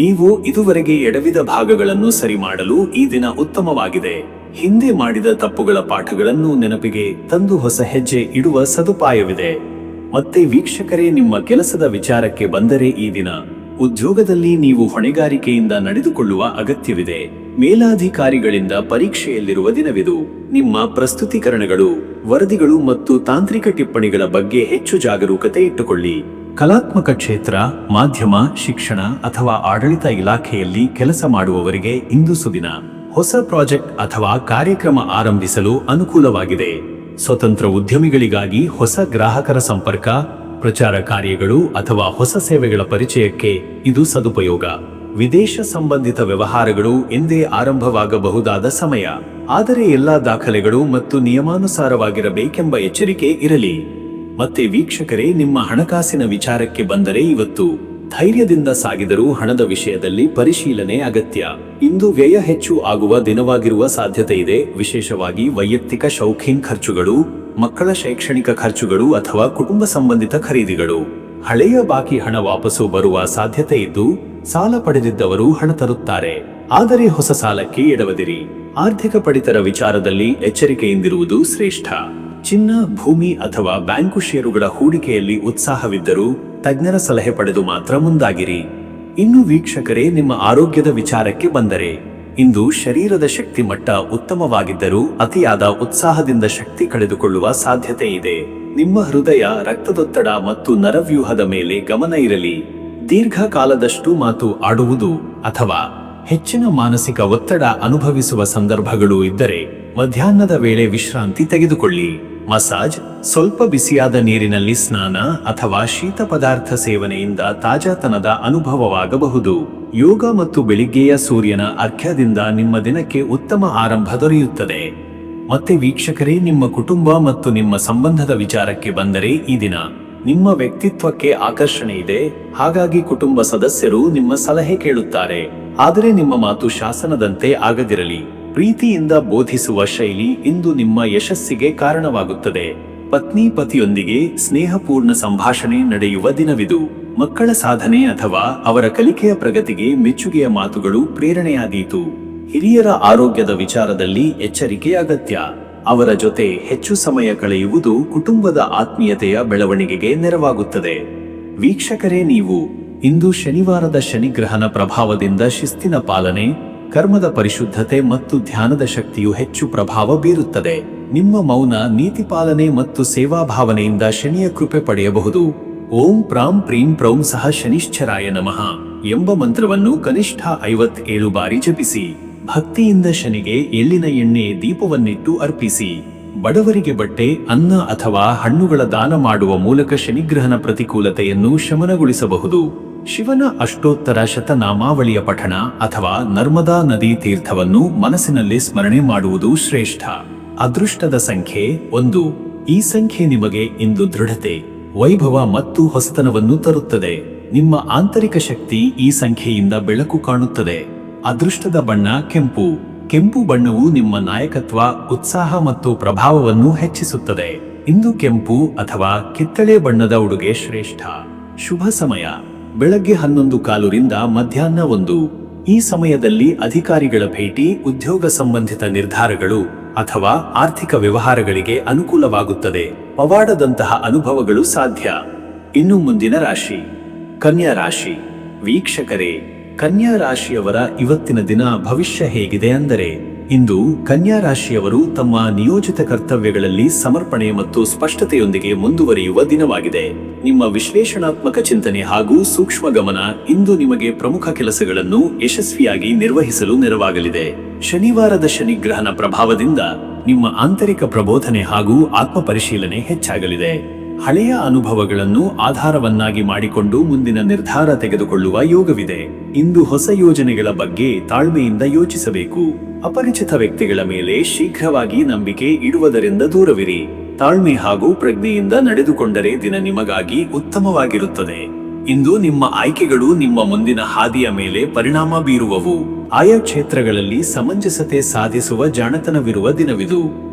ನೀವು ಇದುವರೆಗೆ ಎಡವಿದ ಭಾಗಗಳನ್ನು ಸರಿ ಮಾಡಲು ಈ ದಿನ ಉತ್ತಮವಾಗಿದೆ. ಹಿಂದೆ ಮಾಡಿದ ತಪ್ಪುಗಳ ಪಾಠಗಳನ್ನು ನೆನಪಿಗೆ ತಂದು ಹೊಸ ಹೆಜ್ಜೆ ಇಡುವ ಸದುಪಾಯವಿದೆ. ಮತ್ತೆ ವೀಕ್ಷಕರೇ, ನಿಮ್ಮ ಕೆಲಸದ ವಿಚಾರಕ್ಕೆ ಬಂದರೆ ಈ ದಿನ ಉದ್ಯೋಗದಲ್ಲಿ ನೀವು ಹೊಣೆಗಾರಿಕೆಯಿಂದ ನಡೆದುಕೊಳ್ಳುವ ಅಗತ್ಯವಿದೆ. ಮೇಲಾಧಿಕಾರಿಗಳಿಂದ ಪರೀಕ್ಷೆಯಲ್ಲಿರುವ ದಿನವಿದು. ನಿಮ್ಮ ಪ್ರಸ್ತುತೀಕರಣಗಳು, ವರದಿಗಳು ಮತ್ತು ತಾಂತ್ರಿಕ ಟಿಪ್ಪಣಿಗಳ ಬಗ್ಗೆ ಹೆಚ್ಚು ಜಾಗರೂಕತೆ ಇಟ್ಟುಕೊಳ್ಳಿ. ಕಲಾತ್ಮಕ ಕ್ಷೇತ್ರ, ಮಾಧ್ಯಮ, ಶಿಕ್ಷಣ ಅಥವಾ ಆಡಳಿತ ಇಲಾಖೆಯಲ್ಲಿ ಕೆಲಸ ಮಾಡುವವರಿಗೆ ಇಂದು ಸುದಿನ. ಹೊಸ ಪ್ರಾಜೆಕ್ಟ್ ಅಥವಾ ಕಾರ್ಯಕ್ರಮ ಆರಂಭಿಸಲು ಅನುಕೂಲವಾಗಿದೆ. ಸ್ವತಂತ್ರ ಉದ್ಯಮಿಗಳಿಗಾಗಿ ಹೊಸ ಗ್ರಾಹಕರ ಸಂಪರ್ಕ, ಪ್ರಚಾರ ಕಾರ್ಯಗಳು ಅಥವಾ ಹೊಸ ಸೇವೆಗಳ ಪರಿಚಯಕ್ಕೆ ಇದು ಸದುಪಯೋಗ. ವಿದೇಶ ಸಂಬಂಧಿತ ವ್ಯವಹಾರಗಳು ಎಂದೇ ಆರಂಭವಾಗಬಹುದಾದ ಸಮಯ. ಆದರೆ ಎಲ್ಲಾ ದಾಖಲೆಗಳು ಮತ್ತು ನಿಯಮಾನುಸಾರವಾಗಿರಬೇಕೆಂಬ ಎಚ್ಚರಿಕೆ ಇರಲಿ. ಮತ್ತೆ ವೀಕ್ಷಕರೇ, ನಿಮ್ಮ ಹಣಕಾಸಿನ ವಿಚಾರಕ್ಕೆ ಬಂದರೆ ಇವತ್ತು ಧೈರ್ಯದಿಂದ ಸಾಗಿದರೂ ಹಣದ ವಿಷಯದಲ್ಲಿ ಪರಿಶೀಲನೆ ಅಗತ್ಯ. ಇಂದು ವ್ಯಯ ಹೆಚ್ಚು ಆಗುವ ದಿನವಾಗಿರುವ ಸಾಧ್ಯತೆ ಇದೆ. ವಿಶೇಷವಾಗಿ ವೈಯಕ್ತಿಕ ಶೌಖೀನ್ ಖರ್ಚುಗಳು, ಮಕ್ಕಳ ಶೈಕ್ಷಣಿಕ ಖರ್ಚುಗಳು ಅಥವಾ ಕುಟುಂಬ ಸಂಬಂಧಿತ ಖರೀದಿಗಳು. ಹಳೆಯ ಬಾಕಿ ಹಣ ವಾಪಸ್ಸು ಬರುವ ಸಾಧ್ಯತೆ ಇದ್ದು, ಸಾಲ ಪಡೆದಿದ್ದವರು ಹಣ ತರುತ್ತಾರೆ. ಆದರೆ ಹೊಸ ಸಾಲಕ್ಕೆ ಎಡವದಿರಿ. ಆರ್ಥಿಕ ಪಡಿತರ ವಿಚಾರದಲ್ಲಿ ಎಚ್ಚರಿಕೆಯಿಂದಿರುವುದು ಶ್ರೇಷ್ಠ. ಚಿನ್ನ, ಭೂಮಿ ಅಥವಾ ಬ್ಯಾಂಕು ಷೇರುಗಳ ಹೂಡಿಕೆಯಲ್ಲಿ ಉತ್ಸಾಹವಿದ್ದರೂ ತಜ್ಞರ ಸಲಹೆ ಪಡೆದು ಮಾತ್ರ ಮುಂದಾಗಿರಿ. ಇನ್ನು ವೀಕ್ಷಕರೇ, ನಿಮ್ಮ ಆರೋಗ್ಯದ ವಿಚಾರಕ್ಕೆ ಬಂದರೆ, ಇಂದು ಶರೀರದ ಶಕ್ತಿ ಮಟ್ಟ ಉತ್ತಮವಾಗಿದ್ದರೂ ಅತಿಯಾದ ಉತ್ಸಾಹದಿಂದ ಶಕ್ತಿ ಕಳೆದುಕೊಳ್ಳುವ ಸಾಧ್ಯತೆ ಇದೆ. ನಿಮ್ಮ ಹೃದಯ, ರಕ್ತದೊತ್ತಡ ಮತ್ತು ನರವ್ಯೂಹದ ಮೇಲೆ ಗಮನ ಇರಲಿ. ದೀರ್ಘಕಾಲದಷ್ಟು ಮಾತು ಆಡುವುದು ಅಥವಾ ಹೆಚ್ಚಿನ ಮಾನಸಿಕ ಒತ್ತಡ ಅನುಭವಿಸುವ ಸಂದರ್ಭಗಳು ಇದ್ದರೆ ಮಧ್ಯಾಹ್ನದ ವೇಳೆ ವಿಶ್ರಾಂತಿ ತೆಗೆದುಕೊಳ್ಳಿ. ಮಸಾಜ್, ಸ್ವಲ್ಪ ಬಿಸಿಯಾದ ನೀರಿನಲ್ಲಿ ಸ್ನಾನ ಅಥವಾ ಶೀತ ಪದಾರ್ಥ ಸೇವನೆಯಿಂದ ತಾಜಾತನದ ಅನುಭವವಾಗಬಹುದು. ಯೋಗ ಮತ್ತು ಬೆಳಿಗ್ಗೆಯ ಸೂರ್ಯನ ಅರ್ಘ್ಯದಿಂದ ನಿಮ್ಮ ದಿನಕ್ಕೆ ಉತ್ತಮ ಆರಂಭ ದೊರೆಯುತ್ತದೆ. ಮತ್ತೆ ವೀಕ್ಷಕರೇ, ನಿಮ್ಮ ಕುಟುಂಬ ಮತ್ತು ನಿಮ್ಮ ಸಂಬಂಧದ ವಿಚಾರಕ್ಕೆ ಬಂದರೆ ಈ ದಿನ ನಿಮ್ಮ ವ್ಯಕ್ತಿತ್ವಕ್ಕೆ ಆಕರ್ಷಣೆ ಇದೆ. ಹಾಗಾಗಿ ಕುಟುಂಬ ಸದಸ್ಯರು ನಿಮ್ಮ ಸಲಹೆ ಕೇಳುತ್ತಾರೆ. ಆದರೆ ನಿಮ್ಮ ಮಾತು ಶಾಸನದಂತೆ ಆಗದಿರಲಿ. ಪ್ರೀತಿಯಿಂದ ಬೋಧಿಸುವ ಶೈಲಿ ಇಂದು ನಿಮ್ಮ ಯಶಸ್ಸಿಗೆ ಕಾರಣವಾಗುತ್ತದೆ. ಪತ್ನಿ ಪತಿಯೊಂದಿಗೆ ಸ್ನೇಹಪೂರ್ಣ ಸಂಭಾಷಣೆ ನಡೆಯುವ ದಿನವಿದು. ಮಕ್ಕಳ ಸಾಧನೆ ಅಥವಾ ಅವರ ಕಲಿಕೆಯ ಪ್ರಗತಿಗೆ ಮೆಚ್ಚುಗೆಯ ಮಾತುಗಳು ಪ್ರೇರಣೆಯಾದೀತು. ಹಿರಿಯರ ಆರೋಗ್ಯದ ವಿಚಾರದಲ್ಲಿ ಎಚ್ಚರಿಕೆ ಅಗತ್ಯ. ಅವರ ಜೊತೆ ಹೆಚ್ಚು ಸಮಯ ಕಳೆಯುವುದು ಕುಟುಂಬದ ಆತ್ಮೀಯತೆಯ ಬೆಳವಣಿಗೆಗೆ ನೆರವಾಗುತ್ತದೆ. ವೀಕ್ಷಕರೇ, ನೀವು ಇಂದು ಶನಿವಾರದ ಶನಿಗ್ರಹನ ಪ್ರಭಾವದಿಂದ ಶಿಸ್ತಿನ ಪಾಲನೆ, ಕರ್ಮದ ಪರಿಶುದ್ಧತೆ ಮತ್ತು ಧ್ಯಾನದ ಶಕ್ತಿಯು ಹೆಚ್ಚು ಪ್ರಭಾವ ಬೀರುತ್ತದೆ. ನಿಮ್ಮ ಮೌನ, ನೀತಿ ಪಾಲನೆ ಮತ್ತು ಸೇವಾ ಭಾವನೆಯಿಂದ ಶನಿಯ ಕೃಪೆ ಪಡೆಯಬಹುದು. ಓಂ ಪ್ರಾಂ ಪ್ರೀಂ ಪ್ರೌಂ ಸಹ ಶನಿಶ್ಚರಾಯ ನಮಃ ಎಂಬ ಮಂತ್ರವನ್ನು ಕನಿಷ್ಠ 57 ಬಾರಿ ಜಪಿಸಿ. ಭಕ್ತಿಯಿಂದ ಶನಿಗೆ ಎಳ್ಳಿನ ಎಣ್ಣೆ ದೀಪವನ್ನಿಟ್ಟು ಅರ್ಪಿಸಿ. ಬಡವರಿಗೆ ಬಟ್ಟೆ, ಅನ್ನ ಅಥವಾ ಹಣ್ಣುಗಳ ದಾನ ಮಾಡುವ ಮೂಲಕ ಶನಿಗ್ರಹನ ಪ್ರತಿಕೂಲತೆಯನ್ನು ಶಮನಗೊಳಿಸಬಹುದು. ಶಿವನ ಅಷ್ಟೋತ್ತರ ಶತನಾಮಾವಳಿಯ ಪಠಣ ಅಥವಾ ನರ್ಮದಾ ನದಿ ತೀರ್ಥವನ್ನು ಮನಸ್ಸಿನಲ್ಲಿ ಸ್ಮರಣೆ ಮಾಡುವುದು ಶ್ರೇಷ್ಠ. ಅದೃಷ್ಟದ ಸಂಖ್ಯೆ 1. ಈ ಸಂಖ್ಯೆ ನಿಮಗೆ ಇಂದು ದೃಢತೆ, ವೈಭವ ಮತ್ತು ಹೊಸತನವನ್ನು ತರುತ್ತದೆ. ನಿಮ್ಮ ಆಂತರಿಕ ಶಕ್ತಿ ಈ ಸಂಖ್ಯೆಯಿಂದ ಬೆಳಕು ಕಾಣುತ್ತದೆ. ಅದೃಷ್ಟದ ಬಣ್ಣ ಕೆಂಪು. ಕೆಂಪು ಬಣ್ಣವು ನಿಮ್ಮ ನಾಯಕತ್ವ, ಉತ್ಸಾಹ ಮತ್ತು ಪ್ರಭಾವವನ್ನು ಹೆಚ್ಚಿಸುತ್ತದೆ. ಇಂದು ಕೆಂಪು ಅಥವಾ ಕಿತ್ತಳೆ ಬಣ್ಣದ ಉಡುಗೆ ಶ್ರೇಷ್ಠ. ಶುಭ ಸಮಯ ಬೆಳಗ್ಗೆ 11:15 ರಿಂದ ಮಧ್ಯಾಹ್ನ 1. ಈ ಸಮಯದಲ್ಲಿ ಅಧಿಕಾರಿಗಳ ಭೇಟಿ, ಉದ್ಯೋಗ ಸಂಬಂಧಿತ ನಿರ್ಧಾರಗಳು ಅಥವಾ ಆರ್ಥಿಕ ವ್ಯವಹಾರಗಳಿಗೆ ಅನುಕೂಲವಾಗುತ್ತದೆ. ಪವಾಡದಂತಹ ಅನುಭವಗಳು ಸಾಧ್ಯ. ಇನ್ನು ಮುಂದಿನ ರಾಶಿ ಕನ್ಯಾ ರಾಶಿ. ವೀಕ್ಷಕರೇ, ಕನ್ಯಾ ರಾಶಿಯವರ ಇವತ್ತಿನ ದಿನ ಭವಿಷ್ಯ ಹೇಗಿದೆ ಅಂದರೆ, ಇಂದು ಕನ್ಯಾ ರಾಶಿಯವರು ತಮ್ಮ ನಿಯೋಜಿತ ಕರ್ತವ್ಯಗಳಲ್ಲಿ ಸಮರ್ಪಣೆ ಮತ್ತು ಸ್ಪಷ್ಟತೆಯೊಂದಿಗೆ ಮುಂದುವರಿಯುವ ದಿನವಾಗಿದೆ. ನಿಮ್ಮ ವಿಶ್ಲೇಷಣಾತ್ಮಕ ಚಿಂತನೆ ಹಾಗೂ ಸೂಕ್ಷ್ಮ ಗಮನ ಇಂದು ನಿಮಗೆ ಪ್ರಮುಖ ಕೆಲಸಗಳನ್ನು ಯಶಸ್ವಿಯಾಗಿ ನಿರ್ವಹಿಸಲು ನೆರವಾಗಲಿದೆ. ಶನಿವಾರದ ಶನಿಗ್ರಹನ ಪ್ರಭಾವದಿಂದ ನಿಮ್ಮ ಆಂತರಿಕ ಪ್ರಬೋಧನೆ ಹಾಗೂ ಆತ್ಮ ಪರಿಶೀಲನೆ ಹೆಚ್ಚಾಗಲಿದೆ. ಹಳೆಯ ಅನುಭವಗಳನ್ನು ಆಧಾರವನ್ನಾಗಿ ಮಾಡಿಕೊಂಡು ಮುಂದಿನ ನಿರ್ಧಾರ ತೆಗೆದುಕೊಳ್ಳುವ ಯೋಗವಿದೆ. ಇಂದು ಹೊಸ ಯೋಜನೆಗಳ ಬಗ್ಗೆ ತಾಳ್ಮೆಯಿಂದ ಯೋಚಿಸಬೇಕು. ಅಪರಿಚಿತ ವ್ಯಕ್ತಿಗಳ ಮೇಲೆ ಶೀಘ್ರವಾಗಿ ನಂಬಿಕೆ ಇಡುವುದರಿಂದ ದೂರವಿರಿ. ತಾಳ್ಮೆ ಹಾಗೂ ಪ್ರಜ್ಞೆಯಿಂದ ನಡೆದುಕೊಂಡರೆ ದಿನ ನಿಮಗಾಗಿ ಉತ್ತಮವಾಗಿರುತ್ತದೆ. ಇಂದು ನಿಮ್ಮ ಆಯ್ಕೆಗಳು ನಿಮ್ಮ ಮುಂದಿನ ಹಾದಿಯ ಮೇಲೆ ಪರಿಣಾಮ ಬೀರುವವು. ಆಯಾ ಕ್ಷೇತ್ರಗಳಲ್ಲಿ ಸಮಂಜಸತೆ ಸಾಧಿಸುವ ಜಾಣತನವಿರುವ ದಿನವಿದು.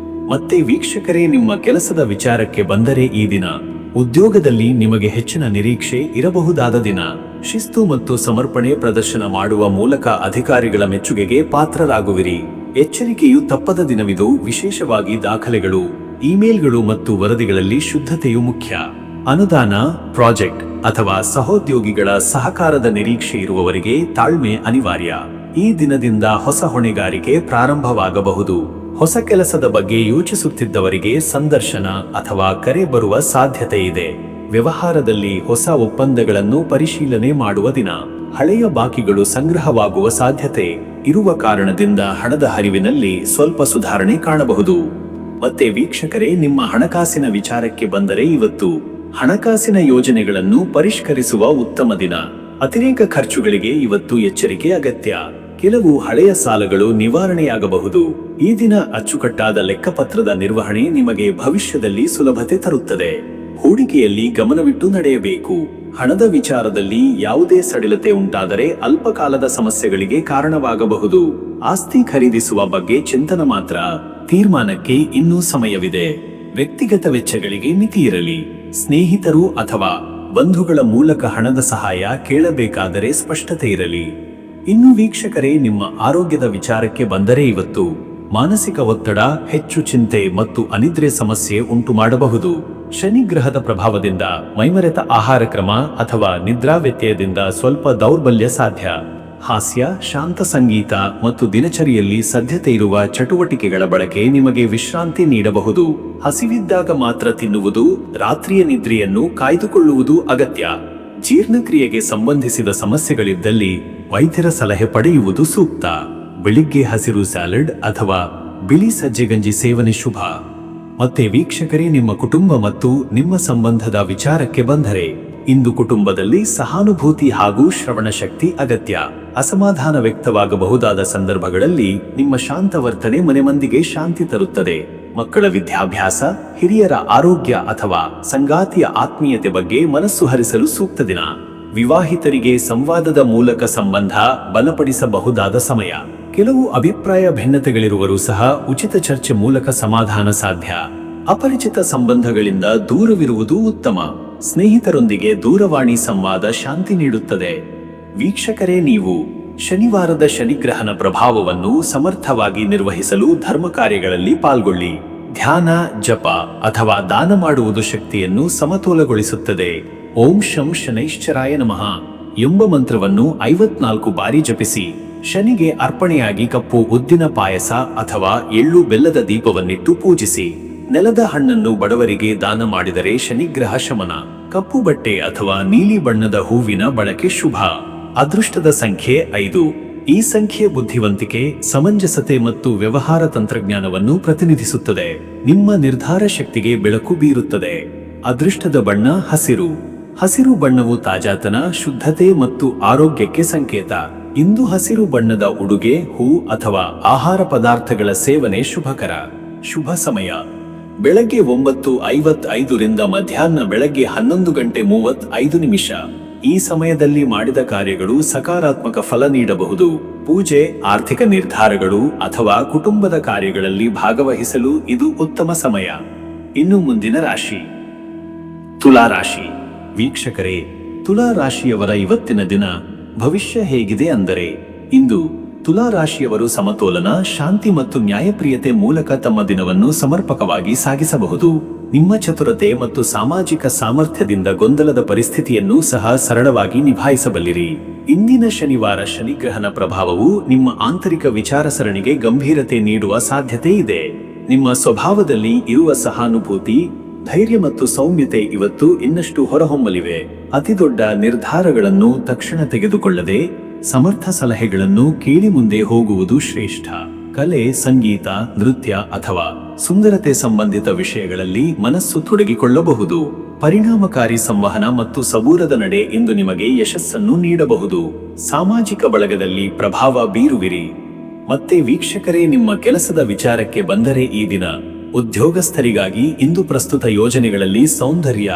ಮತ್ತೆ ವೀಕ್ಷಕರೇ, ನಿಮ್ಮ ಕೆಲಸದ ವಿಚಾರಕ್ಕೆ ಬಂದರೆ ಈ ದಿನ ಉದ್ಯೋಗದಲ್ಲಿ ನಿಮಗೆ ಹೆಚ್ಚಿನ ನಿರೀಕ್ಷೆ ಇರಬಹುದಾದ ದಿನ. ಶಿಸ್ತು ಮತ್ತು ಸಮರ್ಪಣೆ ಪ್ರದರ್ಶನ ಮಾಡುವ ಮೂಲಕ ಅಧಿಕಾರಿಗಳ ಮೆಚ್ಚುಗೆಗೆ ಪಾತ್ರರಾಗುವಿರಿ. ಎಚ್ಚರಿಕೆಯು ತಪ್ಪದ ದಿನವಿದು. ವಿಶೇಷವಾಗಿ ದಾಖಲೆಗಳು, ಇಮೇಲ್ಗಳು ಮತ್ತು ವರದಿಗಳಲ್ಲಿ ಶುದ್ಧತೆಯು ಮುಖ್ಯ. ಅನುದಾನ, ಪ್ರಾಜೆಕ್ಟ್ ಅಥವಾ ಸಹೋದ್ಯೋಗಿಗಳ ಸಹಕಾರದ ನಿರೀಕ್ಷೆ ಇರುವವರಿಗೆ ತಾಳ್ಮೆ ಅನಿವಾರ್ಯ. ಈ ದಿನದಿಂದ ಹೊಸ ಹೊಣೆಗಾರಿಕೆ ಪ್ರಾರಂಭವಾಗಬಹುದು. ಹೊಸ ಕೆಲಸದ ಬಗ್ಗೆ ಯೋಚಿಸುತ್ತಿದ್ದವರಿಗೆ ಸಂದರ್ಶನ ಅಥವಾ ಕರೆ ಬರುವ ಸಾಧ್ಯತೆ ಇದೆ. ವ್ಯವಹಾರದಲ್ಲಿ ಹೊಸ ಒಪ್ಪಂದಗಳನ್ನು ಪರಿಶೀಲನೆ ಮಾಡುವ ದಿನ. ಹಳೆಯ ಬಾಕಿಗಳು ಸಂಗ್ರಹವಾಗುವ ಸಾಧ್ಯತೆ ಇರುವ ಕಾರಣದಿಂದ ಹಣದ ಹರಿವಿನಲ್ಲಿ ಸ್ವಲ್ಪ ಸುಧಾರಣೆ ಕಾಣಬಹುದು. ಮತ್ತೆ ವೀಕ್ಷಕರೇ, ನಿಮ್ಮ ಹಣಕಾಸಿನ ವಿಚಾರಕ್ಕೆ ಬಂದರೆ ಇವತ್ತು ಹಣಕಾಸಿನ ಯೋಜನೆಗಳನ್ನು ಪರಿಷ್ಕರಿಸುವ ಉತ್ತಮ ದಿನ. ಅತಿರೇಕ ಖರ್ಚುಗಳಿಗೆ ಇವತ್ತು ಎಚ್ಚರಿಕೆ ಅಗತ್ಯ. ಕೆಲವು ಹಳೆಯ ಸಾಲಗಳು ನಿವಾರಣೆಯಾಗಬಹುದು. ಈ ದಿನ ಅಚ್ಚುಕಟ್ಟಾದ ಲೆಕ್ಕಪತ್ರದ ನಿರ್ವಹಣೆ ನಿಮಗೆ ಭವಿಷ್ಯದಲ್ಲಿ ಸುಲಭತೆ ತರುತ್ತದೆ. ಹೂಡಿಕೆಯಲ್ಲಿ ಗಮನವಿಟ್ಟು ನಡೆಯಬೇಕು. ಹಣದ ವಿಚಾರದಲ್ಲಿ ಯಾವುದೇ ಸಡಿಲತೆ ಉಂಟಾದರೆ ಅಲ್ಪಕಾಲದ ಸಮಸ್ಯೆಗಳಿಗೆ ಕಾರಣವಾಗಬಹುದು. ಆಸ್ತಿ ಖರೀದಿಸುವ ಬಗ್ಗೆ ಚಿಂತನೆ ಮಾತ್ರ. ತೀರ್ಮಾನಕ್ಕೆ ಇನ್ನೂ ಸಮಯವಿದೆ. ವ್ಯಕ್ತಿಗತ ವೆಚ್ಚಗಳಿಗೆ ಮಿತಿ ಇರಲಿ. ಸ್ನೇಹಿತರು ಅಥವಾ ಬಂಧುಗಳ ಮೂಲಕ ಹಣದ ಸಹಾಯ ಕೇಳಬೇಕಾದರೆ ಸ್ಪಷ್ಟತೆ ಇರಲಿ. ಇನ್ನು ವೀಕ್ಷಕರೇ, ನಿಮ್ಮ ಆರೋಗ್ಯದ ವಿಚಾರಕ್ಕೆ ಬಂದರೆ ಇವತ್ತು ಮಾನಸಿಕ ಒತ್ತಡ, ಹೆಚ್ಚು ಚಿಂತೆ ಮತ್ತು ಅನಿದ್ರೆ ಸಮಸ್ಯೆ ಉಂಟು ಮಾಡಬಹುದು. ಶನಿಗ್ರಹದ ಪ್ರಭಾವದಿಂದ ಮೈಮರೆತ ಆಹಾರ ಕ್ರಮ ಅಥವಾ ನಿದ್ರಾ ವ್ಯತ್ಯಯದಿಂದ ಸ್ವಲ್ಪ ದೌರ್ಬಲ್ಯ ಸಾಧ್ಯ. ಹಾಸ್ಯ, ಶಾಂತ ಸಂಗೀತ ಮತ್ತು ದಿನಚರಿಯಲ್ಲಿ ಸದ್ಯತೆ ಇರುವ ಚಟುವಟಿಕೆಗಳ ಬಳಕೆ ನಿಮಗೆ ವಿಶ್ರಾಂತಿ ನೀಡಬಹುದು. ಹಸಿವಿದ್ದಾಗ ಮಾತ್ರ ತಿನ್ನುವುದು, ರಾತ್ರಿಯ ನಿದ್ರೆಯನ್ನು ಕಾಯ್ದುಕೊಳ್ಳುವುದು ಅಗತ್ಯ. ಜೀರ್ಣಕ್ರಿಯೆಗೆ ಸಂಬಂಧಿಸಿದ ಸಮಸ್ಯೆಗಳಿದ್ದಲ್ಲಿ ವೈದ್ಯರ ಸಲಹೆ ಪಡೆಯುವುದು ಸೂಕ್ತ. ಬೆಳಿಗ್ಗೆ ಹಸಿರು ಸ್ಯಾಲಡ್ ಅಥವಾ ಬಿಳಿ ಸಜ್ಜೆಗಂಜಿ ಸೇವನೆ ಶುಭ. ಮತ್ತೆ ವೀಕ್ಷಕರೇ, ನಿಮ್ಮ ಕುಟುಂಬ ಮತ್ತು ನಿಮ್ಮ ಸಂಬಂಧದ ವಿಚಾರಕ್ಕೆ ಬಂದರೆ ಇಂದು ಕುಟುಂಬದಲ್ಲಿ ಸಹಾನುಭೂತಿ ಹಾಗೂ ಶ್ರವಣ ಶಕ್ತಿ ಅಗತ್ಯ. ಅಸಮಾಧಾನ ವ್ಯಕ್ತವಾಗಬಹುದಾದ ಸಂದರ್ಭಗಳಲ್ಲಿ ನಿಮ್ಮ ಶಾಂತ ವರ್ತನೆ ಮನೆ ಮಂದಿಗೆ ಶಾಂತಿ ತರುತ್ತದೆ. ಮಕ್ಕಳ ವಿದ್ಯಾಭ್ಯಾಸ, ಹಿರಿಯರ ಆರೋಗ್ಯ ಅಥವಾ ಸಂಗಾತಿಯ ಆತ್ಮೀಯತೆ ಬಗ್ಗೆ ಮನಸ್ಸು ಹರಿಸಲು ಸೂಕ್ತ ದಿನ. ವಿವಾಹಿತರಿಗೆ ಸಂವಾದದ ಮೂಲಕ ಸಂಬಂಧ ಬಲಪಡಿಸಬಹುದಾದ ಸಮಯ. ಕೆಲವು ಅಭಿಪ್ರಾಯ ಭಿನ್ನತೆಗಳಿರುವರು ಸಹ ಉಚಿತ ಚರ್ಚೆ ಮೂಲಕ ಸಮಾಧಾನ ಸಾಧ್ಯ. ಅಪರಿಚಿತ ಸಂಬಂಧಗಳಿಂದ ದೂರವಿರುವುದು ಉತ್ತಮ. ಸ್ನೇಹಿತರೊಂದಿಗೆ ದೂರವಾಣಿ ಸಂವಾದ ಶಾಂತಿ ನೀಡುತ್ತದೆ. ವೀಕ್ಷಕರೇ, ನೀವು ಶನಿವಾರದ ಶನಿಗ್ರಹನ ಪ್ರಭಾವವನ್ನು ಸಮರ್ಥವಾಗಿ ನಿರ್ವಹಿಸಲು ಧರ್ಮ ಕಾರ್ಯಗಳಲ್ಲಿ ಪಾಲ್ಗೊಳ್ಳಿ. ಧ್ಯಾನ, ಜಪ ಅಥವಾ ದಾನ ಮಾಡುವುದು ಶಕ್ತಿಯನ್ನು ಸಮತೋಲಗೊಳಿಸುತ್ತದೆ. ಓಂ ಶಂ ಶನೈಶ್ಚರಾಯ ನಮಃ ಎಂಬ ಮಂತ್ರವನ್ನು 54 ಬಾರಿ ಜಪಿಸಿ. ಶನಿಗೆ ಅರ್ಪಣೆಯಾಗಿ ಕಪ್ಪು ಉದ್ದಿನ ಪಾಯಸ ಅಥವಾ ಎಳ್ಳು ಬೆಲ್ಲದ ದೀಪವನ್ನಿಟ್ಟು ಪೂಜಿಸಿ. ನೆಲದ ಹಣ್ಣನ್ನು ಬಡವರಿಗೆ ದಾನ ಮಾಡಿದರೆ ಶನಿಗ್ರಹ ಶಮನ. ಕಪ್ಪು ಬಟ್ಟೆ ಅಥವಾ ನೀಲಿ ಬಣ್ಣದ ಹೂವಿನ ಬಳಕೆ ಶುಭ. ಅದೃಷ್ಟದ ಸಂಖ್ಯೆ 5. ಈ ಸಂಖ್ಯೆ ಬುದ್ಧಿವಂತಿಕೆ, ಸಮಂಜಸತೆ ಮತ್ತು ವ್ಯವಹಾರ ತಂತ್ರಜ್ಞಾನವನ್ನು ಪ್ರತಿನಿಧಿಸುತ್ತದೆ. ನಿಮ್ಮ ನಿರ್ಧಾರ ಶಕ್ತಿಗೆ ಬೆಳಕು ಬೀರುತ್ತದೆ. ಅದೃಷ್ಟದ ಬಣ್ಣ ಹಸಿರು. ಹಸಿರು ಬಣ್ಣವು ತಾಜಾತನ, ಶುದ್ಧತೆ ಮತ್ತು ಆರೋಗ್ಯಕ್ಕೆ ಸಂಕೇತ. ಇಂದು ಹಸಿರು ಬಣ್ಣದ ಉಡುಗೆ, ಹೂ ಅಥವಾ ಆಹಾರ ಪದಾರ್ಥಗಳ ಸೇವನೆ ಶುಭಕರ. ಶುಭ ಸಮಯ ಬೆಳಗ್ಗೆ 9:55 ಮಧ್ಯಾಹ್ನ ಬೆಳಗ್ಗೆ 11:35. ಈ ಸಮಯದಲ್ಲಿ ಮಾಡಿದ ಕಾರ್ಯಗಳು ಸಕಾರಾತ್ಮಕ ಫಲ ನೀಡಬಹುದು. ಪೂಜೆ, ಆರ್ಥಿಕ ನಿರ್ಧಾರಗಳು ಅಥವಾ ಕುಟುಂಬದ ಕಾರ್ಯಗಳಲ್ಲಿ ಭಾಗವಹಿಸಲು ಇದು ಉತ್ತಮ ಸಮಯ. ಇನ್ನು ಮುಂದಿನ ರಾಶಿ ತುಲಾ ರಾಶಿ. ವೀಕ್ಷಕರೇ, ತುಲಾ ರಾಶಿಯವರ ಇವತ್ತಿನ ದಿನ ಭವಿಷ್ಯ ಹೇಗಿದೆ ಅಂದರೆ, ಇಂದು ತುಲಾ ರಾಶಿಯವರು ಸಮತೋಲನ, ಶಾಂತಿ ಮತ್ತು ನ್ಯಾಯಪ್ರಿಯತೆ ಮೂಲಕ ತಮ್ಮ ದಿನವನ್ನು ಸಮರ್ಪಕವಾಗಿ ಸಾಗಿಸಬಹುದು. ನಿಮ್ಮ ಚತುರತೆ ಮತ್ತು ಸಾಮಾಜಿಕ ಸಾಮರ್ಥ್ಯದಿಂದ ಗೊಂದಲದ ಪರಿಸ್ಥಿತಿಯನ್ನು ಸಹ ಸರಳವಾಗಿ ನಿಭಾಯಿಸಬಲ್ಲಿರಿ. ಇಂದಿನ ಶನಿವಾರ ಶನಿಗ್ರಹನ ಪ್ರಭಾವವು ನಿಮ್ಮ ಆಂತರಿಕ ವಿಚಾರ ಸರಣಿಗೆ ಗಂಭೀರತೆ ನೀಡುವ ಸಾಧ್ಯತೆ ಇದೆ. ನಿಮ್ಮ ಸ್ವಭಾವದಲ್ಲಿ ಇರುವ ಸಹಾನುಭೂತಿ, ಧೈರ್ಯ ಮತ್ತು ಸೌಮ್ಯತೆ ಇವತ್ತು ಇನ್ನಷ್ಟು ಹೊರಹೊಮ್ಮಲಿವೆ. ಅತಿದೊಡ್ಡ ನಿರ್ಧಾರಗಳನ್ನು ತಕ್ಷಣ ತೆಗೆದುಕೊಳ್ಳದೆ ಸಮರ್ಥ ಸಲಹೆಗಳನ್ನು ಕೇಳಿ ಮುಂದೆ ಹೋಗುವುದು ಶ್ರೇಷ್ಠ. ಕಲೆ, ಸಂಗೀತ, ನೃತ್ಯ ಅಥವಾ ಸುಂದರತೆ ಸಂಬಂಧಿತ ವಿಷಯಗಳಲ್ಲಿ ಮನಸ್ಸು ತೊಡಗಿಕೊಳ್ಳಬಹುದು. ಪರಿಣಾಮಕಾರಿ ಸಂವಹನ ಮತ್ತು ಸಬೂರದ ನಡೆ ಇಂದು ನಿಮಗೆ ಯಶಸ್ಸನ್ನು ನೀಡಬಹುದು. ಸಾಮಾಜಿಕ ಬಳಗದಲ್ಲಿ ಪ್ರಭಾವ ಬೀರುವಿರಿ. ಮತ್ತೆ ವೀಕ್ಷಕರೇ, ನಿಮ್ಮ ಕೆಲಸದ ವಿಚಾರಕ್ಕೆ ಬಂದರೆ ಈ ದಿನ ಉದ್ಯೋಗಸ್ಥರಿಗಾಗಿ ಇಂದು ಪ್ರಸ್ತುತ ಯೋಜನೆಗಳಲ್ಲಿ ಸೌಂದರ್ಯ,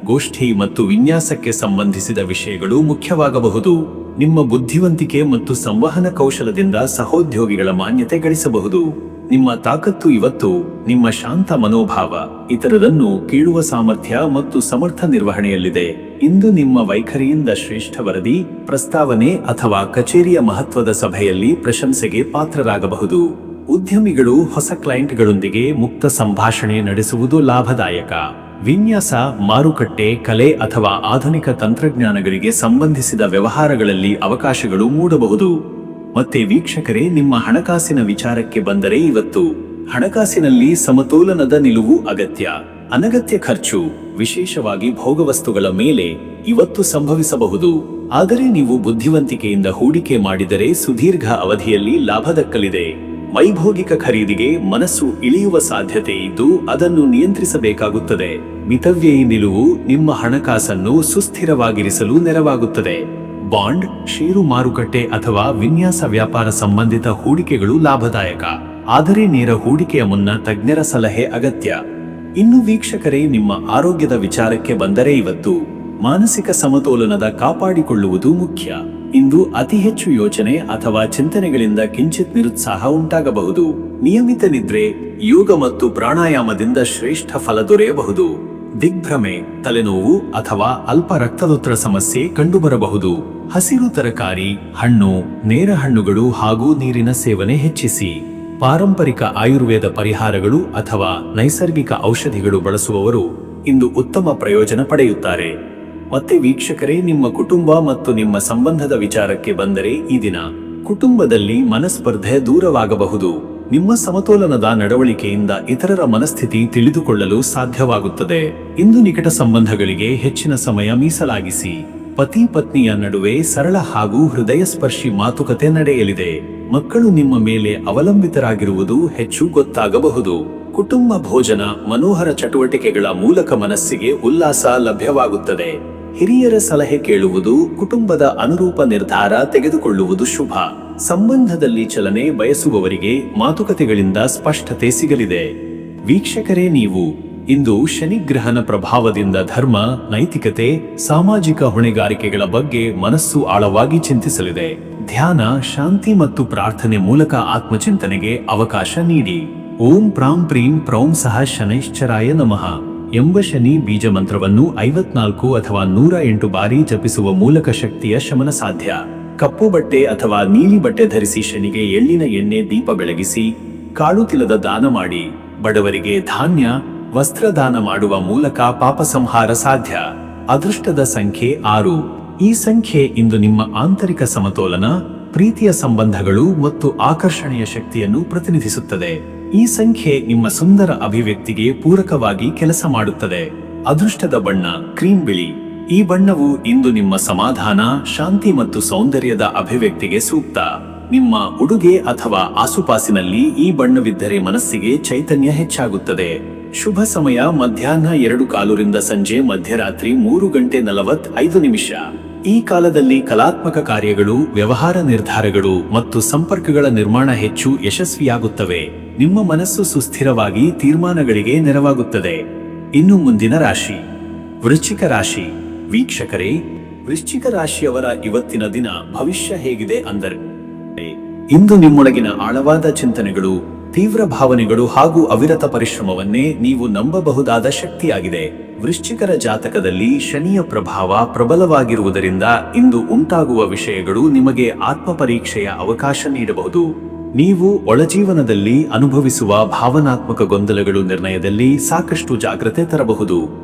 ಗೋಷ್ಠಿ ಮತ್ತು ವಿನ್ಯಾಸಕ್ಕೆ ಸಂಬಂಧಿಸಿದ ವಿಷಯಗಳು ಮುಖ್ಯವಾಗಬಹುದು. ನಿಮ್ಮ ಬುದ್ಧಿವಂತಿಕೆ ಮತ್ತು ಸಂವಹನ ಕೌಶಲದಿಂದ ಸಹೋದ್ಯೋಗಿಗಳ ಮಾನ್ಯತೆ ಗಳಿಸಬಹುದು. ನಿಮ್ಮ ತಾಕತ್ತು ಇವತ್ತು ನಿಮ್ಮ ಶಾಂತ ಮನೋಭಾವ, ಇತರರನ್ನು ಕೇಳುವ ಸಾಮರ್ಥ್ಯ ಮತ್ತು ಸಮರ್ಥ ನಿರ್ವಹಣೆಯಲ್ಲಿದೆ. ಇಂದು ನಿಮ್ಮ ವೈಖರಿಯಿಂದ ಶ್ರೇಷ್ಠ ವರದಿ, ಪ್ರಸ್ತಾವನೆ ಅಥವಾ ಕಚೇರಿಯ ಮಹತ್ವದ ಸಭೆಯಲ್ಲಿ ಪ್ರಶಂಸೆಗೆ ಪಾತ್ರರಾಗಬಹುದು. ಉದ್ಯಮಿಗಳು ಹೊಸ ಕ್ಲೈಂಟ್ಗಳೊಂದಿಗೆ ಮುಕ್ತ ಸಂಭಾಷಣೆ ನಡೆಸುವುದು ಲಾಭದಾಯಕ. ವಿನ್ಯಾಸ, ಮಾರುಕಟ್ಟೆ, ಕಲೆ ಅಥವಾ ಆಧುನಿಕ ತಂತ್ರಜ್ಞಾನಗಳಿಗೆ ಸಂಬಂಧಿಸಿದ ವ್ಯವಹಾರಗಳಲ್ಲಿ ಅವಕಾಶಗಳು ಮೂಡಬಹುದು. ಮತ್ತೆ ವೀಕ್ಷಕರೇ, ನಿಮ್ಮ ಹಣಕಾಸಿನ ವಿಚಾರಕ್ಕೆ ಬಂದರೆ ಇವತ್ತು ಹಣಕಾಸಿನಲ್ಲಿ ಸಮತೋಲನದ ನಿಲುವು ಅಗತ್ಯ. ಅನಗತ್ಯ ಖರ್ಚು, ವಿಶೇಷವಾಗಿ ಭೋಗವಸ್ತುಗಳ ಮೇಲೆ ಇವತ್ತು ಸಂಭವಿಸಬಹುದು. ಆದರೆ ನೀವು ಬುದ್ಧಿವಂತಿಕೆಯಿಂದ ಹೂಡಿಕೆ ಮಾಡಿದರೆ ಸುದೀರ್ಘ ಅವಧಿಯಲ್ಲಿ ಲಾಭ ದಕ್ಕಲಿದೆ. ವೈಭೋಗಿಕ ಖರೀದಿಗೆ ಮನಸ್ಸು ಇಳಿಯುವ ಸಾಧ್ಯತೆ ಇದ್ದು ಅದನ್ನು ನಿಯಂತ್ರಿಸಬೇಕಾಗುತ್ತದೆ. ಮಿತವ್ಯಯಿ ನಿಲುವು ನಿಮ್ಮ ಹಣಕಾಸನ್ನು ಸುಸ್ಥಿರವಾಗಿರಿಸಲು ನೆರವಾಗುತ್ತದೆ. ಬಾಂಡ್, ಷೇರು ಮಾರುಕಟ್ಟೆ ಅಥವಾ ವಿನ್ಯಾಸ ವ್ಯಾಪಾರ ಸಂಬಂಧಿತ ಹೂಡಿಕೆಗಳು ಲಾಭದಾಯಕ. ಆದರೆ ನೇರ ಹೂಡಿಕೆಯ ಮುನ್ನ ತಜ್ಞರ ಸಲಹೆ ಅಗತ್ಯ. ಇನ್ನು ವೀಕ್ಷಕರೇ, ನಿಮ್ಮ ಆರೋಗ್ಯದ ವಿಚಾರಕ್ಕೆ ಬಂದರೆ ಇವತ್ತು ಮಾನಸಿಕ ಸಮತೋಲನದ ಕಾಪಾಡಿಕೊಳ್ಳುವುದು ಮುಖ್ಯ. ಇಂದು ಅತಿ ಹೆಚ್ಚು ಯೋಚನೆ ಅಥವಾ ಚಿಂತನೆಗಳಿಂದ ಕಿಂಚಿತ್ ನಿರುತ್ಸಾಹ ಉಂಟಾಗಬಹುದು. ನಿಯಮಿತ ನಿದ್ರೆ, ಯೋಗ ಮತ್ತು ಪ್ರಾಣಾಯಾಮದಿಂದ ಶ್ರೇಷ್ಠ ಫಲ ದೊರೆಯಬಹುದು. ದಿಗ್ಭ್ರಮೆ, ತಲೆನೋವು ಅಥವಾ ಅಲ್ಪ ರಕ್ತದೊತ್ತಡ ಸಮಸ್ಯೆ ಕಂಡುಬರಬಹುದು. ಹಸಿರು ತರಕಾರಿ, ಹಣ್ಣು, ನೇರ ಹಣ್ಣುಗಳು ಹಾಗೂ ನೀರಿನ ಸೇವನೆ ಹೆಚ್ಚಿಸಿ. ಪಾರಂಪರಿಕ ಆಯುರ್ವೇದ ಪರಿಹಾರಗಳು ಅಥವಾ ನೈಸರ್ಗಿಕ ಔಷಧಿಗಳು ಬಳಸುವವರು ಇಂದು ಉತ್ತಮ ಪ್ರಯೋಜನ ಪಡೆಯುತ್ತಾರೆ. ಮತ್ತೆ ವೀಕ್ಷಕರೇ, ನಿಮ್ಮ ಕುಟುಂಬ ಮತ್ತು ನಿಮ್ಮ ಸಂಬಂಧದ ವಿಚಾರಕ್ಕೆ ಬಂದರೆ ಈ ದಿನ ಕುಟುಂಬದಲ್ಲಿ ಮನಸ್ಪರ್ಧೆ ದೂರವಾಗಬಹುದು. ನಿಮ್ಮ ಸಮತೋಲನದ ನಡವಳಿಕೆಯಿಂದ ಇತರರ ಮನಸ್ಥಿತಿ ತಿಳಿದುಕೊಳ್ಳಲು ಸಾಧ್ಯವಾಗುತ್ತದೆ. ಇಂದು ನಿಕಟ ಸಂಬಂಧಗಳಿಗೆ ಹೆಚ್ಚಿನ ಸಮಯ ಮೀಸಲಾಗಿಸಿ. ಪತಿ ಪತ್ನಿಯ ನಡುವೆ ಸರಳ ಹಾಗೂ ಹೃದಯಸ್ಪರ್ಶಿ ಮಾತುಕತೆ ನಡೆಯಲಿದೆ. ಮಕ್ಕಳು ನಿಮ್ಮ ಮೇಲೆ ಅವಲಂಬಿತರಾಗಿರುವುದು ಹೆಚ್ಚು ಗೊತ್ತಾಗಬಹುದು. ಕುಟುಂಬ ಭೋಜನ, ಮನೋಹರ ಚಟುವಟಿಕೆಗಳ ಮೂಲಕ ಮನಸ್ಸಿಗೆ ಉಲ್ಲಾಸ ಲಭ್ಯವಾಗುತ್ತದೆ. ಹಿರಿಯರ ಸಲಹೆ ಕೇಳುವುದು, ಕುಟುಂಬದ ಅನುರೂಪ ನಿರ್ಧಾರ ತೆಗೆದುಕೊಳ್ಳುವುದು ಶುಭ. ಸಂಬಂಧದಲ್ಲಿ ಚಲನೆ ಬಯಸುವವರಿಗೆ ಮಾತುಕತೆಗಳಿಂದ ಸ್ಪಷ್ಟತೆ ಸಿಗಲಿದೆ. ವೀಕ್ಷಕರೇ, ನೀವು ಇಂದು ಶನಿಗ್ರಹನ ಪ್ರಭಾವದಿಂದ ಧರ್ಮ, ನೈತಿಕತೆ, ಸಾಮಾಜಿಕ ಹೊಣೆಗಾರಿಕೆಗಳ ಬಗ್ಗೆ ಮನಸ್ಸು ಆಳವಾಗಿ ಚಿಂತಿಸಲಿದೆ. ಧ್ಯಾನ, ಶಾಂತಿ ಮತ್ತು ಪ್ರಾರ್ಥನೆ ಮೂಲಕ ಆತ್ಮಚಿಂತನೆಗೆ ಅವಕಾಶ ನೀಡಿ. ಓಂ ಪ್ರಾಂ ಪ್ರೀಂ ಪ್ರೌಂ ಸಹ ಶನೈಶ್ಚರಾಯ ನಮಃ ಎಂಬ ಶನಿ ಬೀಜ ಮಂತ್ರವನ್ನು 54 ಅಥವಾ 108 ಬಾರಿ ಜಪಿಸುವ ಮೂಲಕ ಶಕ್ತಿಯ ಶಮನ ಸಾಧ್ಯ. ಕಪ್ಪು ಬಟ್ಟೆ ಅಥವಾ ನೀಲಿ ಬಟ್ಟೆ ಧರಿಸಿ ಶನಿಗೆ ಎಳ್ಳಿನ ಎಣ್ಣೆ ದೀಪ ಬೆಳಗಿಸಿ ಕಾಳು ತಿಲದ ದಾನ ಮಾಡಿ. ಬಡವರಿಗೆ ಧಾನ್ಯ, ವಸ್ತ್ರ ದಾನ ಮಾಡುವ ಮೂಲಕ ಪಾಪ ಸಂಹಾರ ಸಾಧ್ಯ. ಅದೃಷ್ಟದ ಸಂಖ್ಯೆ 6. ಈ ಸಂಖ್ಯೆ ಇಂದು ನಿಮ್ಮ ಆಂತರಿಕ ಸಮತೋಲನ, ಪ್ರೀತಿಯ ಸಂಬಂಧಗಳು ಮತ್ತು ಆಕರ್ಷಣೆಯ ಶಕ್ತಿಯನ್ನು ಪ್ರತಿನಿಧಿಸುತ್ತದೆ. ಈ ಸಂಖ್ಯೆ ನಿಮ್ಮ ಸುಂದರ ಅಭಿವ್ಯಕ್ತಿಗೆ ಪೂರಕವಾಗಿ ಕೆಲಸ ಮಾಡುತ್ತದೆ. ಅದೃಷ್ಟದ ಬಣ್ಣ ಕ್ರೀಮ್ ಬಿಳಿ. ಈ ಬಣ್ಣವು ಇಂದು ನಿಮ್ಮ ಸಮಾಧಾನ, ಶಾಂತಿ ಮತ್ತು ಸೌಂದರ್ಯದ ಅಭಿವ್ಯಕ್ತಿಗೆ ಸೂಕ್ತ. ನಿಮ್ಮ ಉಡುಗೆ ಅಥವಾ ಆಸುಪಾಸಿನಲ್ಲಿ ಈ ಬಣ್ಣವಿದ್ದರೆ ಮನಸ್ಸಿಗೆ ಚೈತನ್ಯ ಹೆಚ್ಚಾಗುತ್ತದೆ. ಶುಭ ಸಮಯ ಮಧ್ಯಾಹ್ನ 2:15 ಸಂಜೆ ಮಧ್ಯರಾತ್ರಿ 3:45. ಈ ಕಾಲದಲ್ಲಿ ಕಲಾತ್ಮಕ ಕಾರ್ಯಗಳು, ವ್ಯವಹಾರ ನಿರ್ಧಾರಗಳು ಮತ್ತು ಸಂಪರ್ಕಗಳ ನಿರ್ಮಾಣ ಹೆಚ್ಚು ಯಶಸ್ವಿಯಾಗುತ್ತವೆ. ನಿಮ್ಮ ಮನಸ್ಸು ಸುಸ್ಥಿರವಾಗಿ ತೀರ್ಮಾನಗಳಿಗೆ ನೆರವಾಗುತ್ತದೆ. ಇನ್ನು ಮುಂದಿನ ರಾಶಿ ವೃಶ್ಚಿಕ ರಾಶಿ. ವೀಕ್ಷಕರೇ, ವೃಶ್ಚಿಕ ರಾಶಿಯವರ ಇವತ್ತಿನ ದಿನ ಭವಿಷ್ಯ ಹೇಗಿದೆ ಅಂದರೆ, ಇಂದು ನಿಮ್ಮೊಳಗಿನ ಆಳವಾದ ಚಿಂತನೆಗಳು, ತೀವ್ರ ಭಾವನೆಗಳು ಹಾಗೂ ಅವಿರತ ಪರಿಶ್ರಮವನ್ನೇ ನೀವು ನಂಬಬಹುದಾದ ಶಕ್ತಿಯಾಗಿದೆ. ವೃಶ್ಚಿಕರ ಜಾತಕದಲ್ಲಿ ಶನಿಯ ಪ್ರಭಾವ ಪ್ರಬಲವಾಗಿರುವುದರಿಂದ ಇಂದು ಉಂಟಾಗುವ ವಿಷಯಗಳು ನಿಮಗೆ ಆತ್ಮ ಪರೀಕ್ಷೆಯ ಅವಕಾಶ ನೀಡಬಹುದು. ನೀವು ಒಳಜೀವನದಲ್ಲಿ ಅನುಭವಿಸುವ ಭಾವನಾತ್ಮಕ ಗೊಂದಲಗಳು ನಿರ್ಣಯದಲ್ಲಿ ಸಾಕಷ್ಟು ಜಾಗ್ರತೆ ತರಬಹುದು.